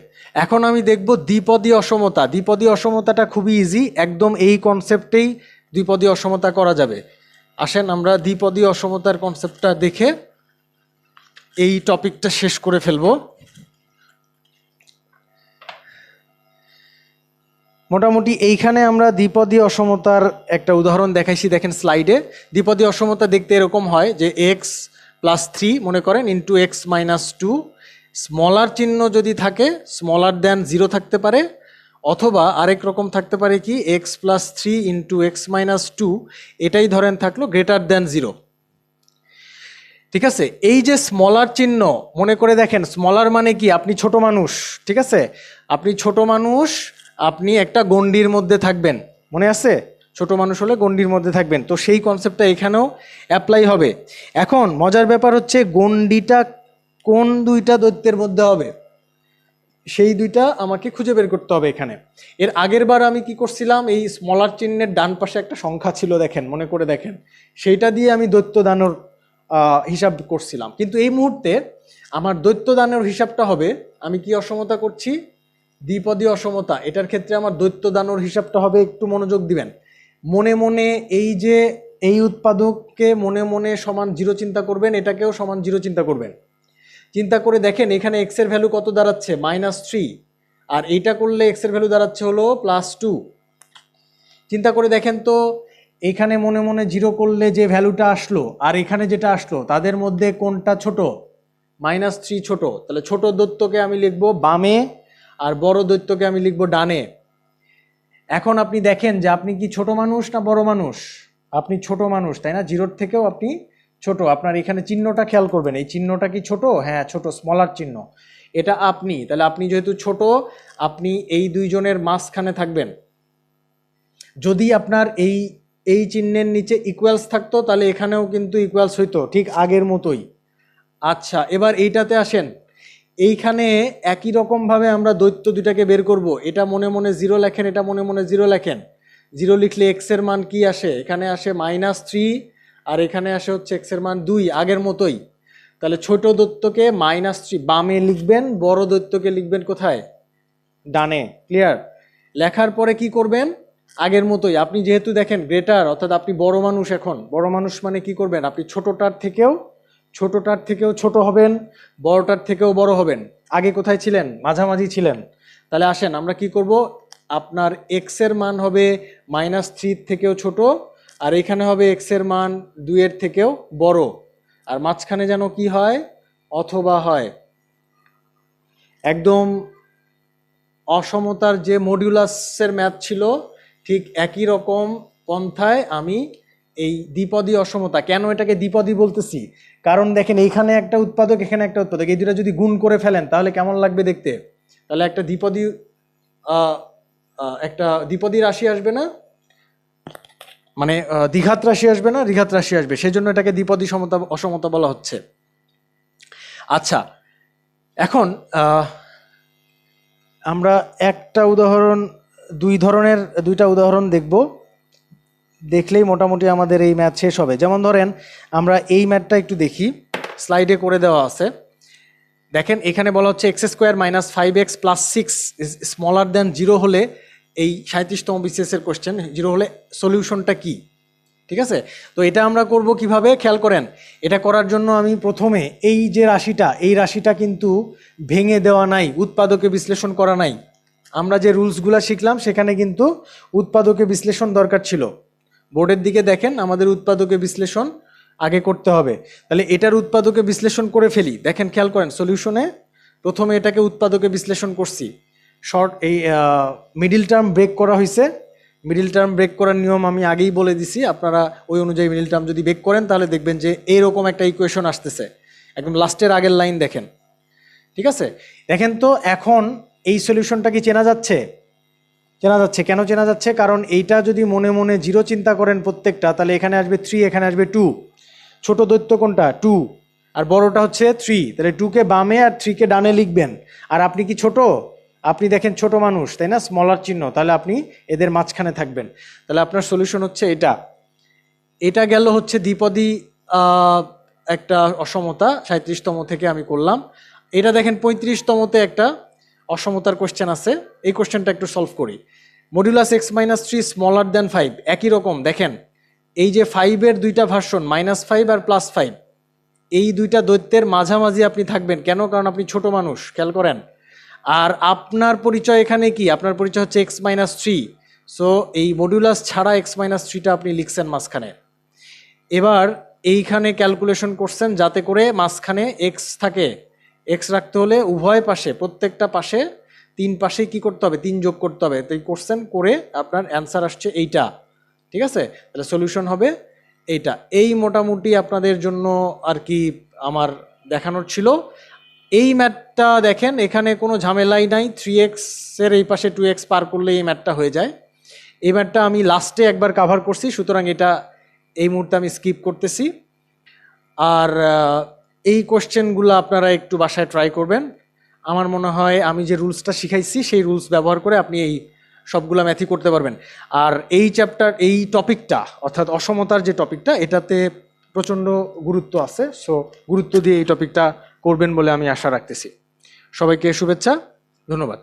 এখন আমি দেখব দ্বিপদী অসমতা। দ্বিপদী অসমতাটা খুবই ইজি, একদম এই কনসেপ্টেই দ্বিপদী অসমতা করা যাবে। আসেন আমরা দ্বিপদী অসমতার কনসেপ্টটা দেখে এই টপিকটা শেষ করে ফেলব। মোটামুটি এইখানে আমরা দ্বিপদী অসমতার একটা উদাহরণ দেখাইছি, দেখেন স্লাইডে। দ্বিপদী অসমতা দেখতে এরকম হয় যে x +3 মনে করেন into X minus two, smaller চিহ্ন যদি থাকে স্মলার দেন 0 থাকতে পারে, অথবা আরেক রকম থাকতে পারে কি x+3 into X minus two, এটাই ধরেন থাকলো গ্রেটার দেন 0। ঠিক আছে, এই যে স্মলার চিহ্ন মনে করে দেখেন, স্মলার মানে কি আপনি ছোট মানুষ, ঠিক আছে, আপনি ছোট মানুষ, আপনি একটা গণ্ডির মধ্যে থাকবেন, মনে আছে, ছোট মানুষ হলে গণ্ডির মধ্যে থাকবেন, তো সেই কনসেপ্টটা এখানেও অ্যাপ্লাই হবে। এখন মজার ব্যাপার হচ্ছে গণ্ডিটা কোন দুইটা দৈত্যের মধ্যে হবে সেই দুইটা আমাকে খুঁজে বের করতে হবে এখানে। এর আগের বার আমি কি করছিলাম, এই স্মলার চিহ্নের ডান পাশে একটা সংখ্যা ছিল দেখেন, মনে করে দেখেন, সেইটা দিয়ে আমি দৈত্য দানর হিসাব করছিলাম, কিন্তু এই মুহূর্তে আমার দৈত্য দানের হিসাবটা হবে, আমি কি অসমতা করছি, দ্বিপদী অসমতা। এটার ক্ষেত্রে আমার দৈত্য দানর হিসাবটা হবে, একটু মনোযোগ দিবেন, মনে মনে এই যে এই উৎপাদককে মনে মনে সমান 0 চিন্তা করবেন, এটাকেও সমান 0 চিন্তা করবেন। চিন্তা করে দেখেন এখানে এক্স এর ভ্যালু কত দাঁড়াচ্ছে, -3, আর এইটা করলে এক্স এর ভ্যালু দাঁড়াচ্ছে হলো +2। চিন্তা করে দেখেন তো এখানে মনে মনে 0 করলে যে ভ্যালুটা আসলো আর এখানে যেটা আসলো তাদের মধ্যে কোনটা ছোট, -3 ছোট, তাহলে ছোট দৈত্যকে আমি লিখবো বামে আর বড় দৈত্যকে আমি লিখবো ডানে। এখন আপনি দেখেন যে আপনি কি ছোট মানুষ না বড় মানুষ, আপনি ছোট মানুষ, তাই না, 0-র থেকেও আপনি ছোট। আপনার এখানে চিহ্নটা খেয়াল করবেন, এই চিহ্নটা কি ছোট, হ্যাঁ ছোট, স্মলার চিহ্ন, এটা আপনি, তাহলে আপনি যেহেতু ছোট আপনি এই দুইজনের মাঝখানে থাকবেন। যদি আপনার এই চিহ্নের নিচে ইকুয়ালস থাকতো তাহলে এখানেও কিন্তু ইকুয়ালস হইতো, ঠিক আগের মতোই। আচ্ছা, এবার এইটাতে আসেন, এইখানে একই রকমভাবে আমরা দৈত্য দুটাকে বের করব। এটা মনে মনে 0 লেখেন, এটা মনে মনে 0 লেখেন। 0 লিখলে এক্স এর মান কি আসে, এখানে আসে -3, আর এখানে আসে হচ্ছে এক্স এর মান 2, আগের মতোই। তাহলে ছোট দৈত্যকে -3 বামে লিখবেন, বড় দৈত্যকে লিখবেন কোথায়, ডানে। ক্লিয়ার? লেখার পরে কি করবেন, আগের মতোই, আপনি যেহেতু দেখেন গ্রেটার, অর্থাৎ আপনি বড় মানুষ, এখন বড় মানুষ মানে কি করবেন, আপনি ছোটটার থেকেও ছোট হবেন, বড়টার থেকেও বড় হবেন। আগে কোথায় ছিলেন, মাঝামাঝি ছিলেন। তাহলে আসেন আমরা কি করব, আপনার এক্স এর মান হবে -3 থেকেও ছোট, আর এখানে হবে এক্স এর মান 2 এর থেকেও বড়, আর মাঝখানে যেন কি হয়, অথবা হয়। একদম অসমতার যে মডিউলাসের ম্যাথ ছিল ঠিক একই রকম পন্থায় আমি এই দ্বিপদী অসমতা, কেন এটাকে দ্বিপদী বলতেছি, কারণ দেখেন এইখানে একটা উৎপাদক, এখানে একটা উৎপাদক, এই দুটা যদি গুণ করে ফেলেন তাহলে কেমন লাগবে দেখতে, তাহলে একটা দ্বিপদী রাশি আসবে না, মানে দ্বিঘাত রাশি আসবে না, ঋঘাত রাশি আসবে, সেই জন্য এটাকে দ্বিপদী অসমতা বলা হচ্ছে। আচ্ছা, এখন আমরা একটা উদাহরণ, দুইটা উদাহরণ দেখব, দেখলেই মোটামুটি আমাদের এই ম্যাথ শেষ হবে। যেমন ধরেন আমরা এই ম্যাথটা একটু দেখি, স্লাইডে করে দেওয়া আছে। দেখেন এখানে বলা হচ্ছে x² - 5x + 6 is smaller than 0 হলে, এই 37তম BCS এর কোশ্চেন, 0 হলে সলিউশনটা কি, ঠিক আছে। তো এটা আমরা করব কিভাবে, খেয়াল করেন। এটা করার জন্য আমি প্রথমে এই যে রাশিটা, এই রাশিটা কিন্তু ভেঙে দেওয়া নাই, উৎপাদকে বিশ্লেষণ করা নাই। আমরা যে রুলসগুলো শিখলাম সেখানে কিন্তু উৎপাদকে বিশ্লেষণ দরকার ছিল। বোর্ডের দিকে দেখেন, আমাদের উৎপাদকে বিশ্লেষণ আগে করতে হবে। তাহলে এটার উৎপাদকে বিশ্লেষণ করে ফেলি। দেখেন খেয়াল করেন, সলিউশনে প্রথমে এটাকে উৎপাদকে বিশ্লেষণ করছি, এই মিডিল টার্ম ব্রেক করা হয়েছে। মিডিল টার্ম ব্রেক করার নিয়ম আমি আগেই বলে দিছি, আপনারা ওই অনুযায়ী মিডিল টার্ম যদি ব্রেক করেন তাহলে দেখবেন যে এইরকম একটা ইকুয়েশন আসতেছে, একদম লাস্টের আগের লাইন দেখেন, ঠিক আছে। দেখেন তো এখন এই সলিউশনটা কি চেনা যাচ্ছে, চেনা যাচ্ছে। কেন চেনা যাচ্ছে, কারণ এইটা যদি মনে মনে 0 চিন্তা করেন প্রত্যেকটা, তাহলে এখানে আসবে 3, এখানে আসবে 2। ছোট দৈত্য কোনটা, 2, আর বড়টা হচ্ছে 3, তাহলে 2কে বামে আর 3কে ডানে লিখবেন। আর আপনি কি ছোট, আপনি দেখেন ছোট মানুষ, তাই না, স্মলার চিহ্ন, তাহলে আপনি এদের মাঝখানে থাকবেন। তাহলে আপনার সলিউশন হচ্ছে এটা গেল হচ্ছে দ্বিপদী একটা অসমতা, 37তম থেকে আমি করলাম। এটা দেখেন 35তমতে একটা অসমতার কোশ্চেন আছে, এই কোশ্চেনটা একটু সলভ করি। মডুলাস x - 3 স্মলার দ্যান 5, একই রকম দেখেন, এই যে 5-এর দুইটা ভার্সন, -5 আর +5, এই দুইটা দৈত্যের মাঝামাঝি আপনি থাকবেন। কেন, কারণ আপনি ছোট মানুষ, খেয়াল করেন। আর আপনার পরিচয় এখানে কি, আপনার পরিচয় হচ্ছে x - 3, সো এই মডুলাস ছাড়া x - 3টা আপনি লিখছেন মাঝখানে। এবার এইখানে ক্যালকুলেশন করছেন যাতে করে মাঝখানে এক্স থাকে। এক্স রাখতে হলে উভয় পাশে, প্রত্যেকটা পাশে 3 পাশে কি করতে হবে, 3 যোগ করতে হবে। তো এই করছেন করে আপনার অ্যান্সার আসছে এইটা। ঠিক আছে, তাহলে সলিউশন হবে এইটা। এই মোটামুটি আপনাদের জন্য আর কি আমার দেখানোর ছিল। এই ম্যাথটা দেখেন, এখানে কোনো ঝামেলাই নাই, 3x এর এই পাশে 2x পার করলে এই ম্যাথটা হয়ে যায়। এই ম্যাথটা আমি লাস্টে একবার কাভার করছি, সুতরাং এটা এই মুহূর্তে আমি স্কিপ করতেছি। আর এই কোশ্চেনগুলো আপনারা একটু বাসায় ট্রাই করবেন। আমার মনে হয় আমি যে রুলসটা শিখাইছি সেই রুলস ব্যবহার করে আপনি এই সবগুলা ম্যাথই করতে পারবেন। আর এই চ্যাপ্টার, এই টপিকটা অর্থাৎ অসমতার যে টপিকটা, এটাতে প্রচণ্ড গুরুত্ব আছে। সো গুরুত্ব দিয়ে এই টপিকটা করবেন বলে আমি আশা রাখতেছি। সবাইকে শুভেচ্ছা, ধন্যবাদ।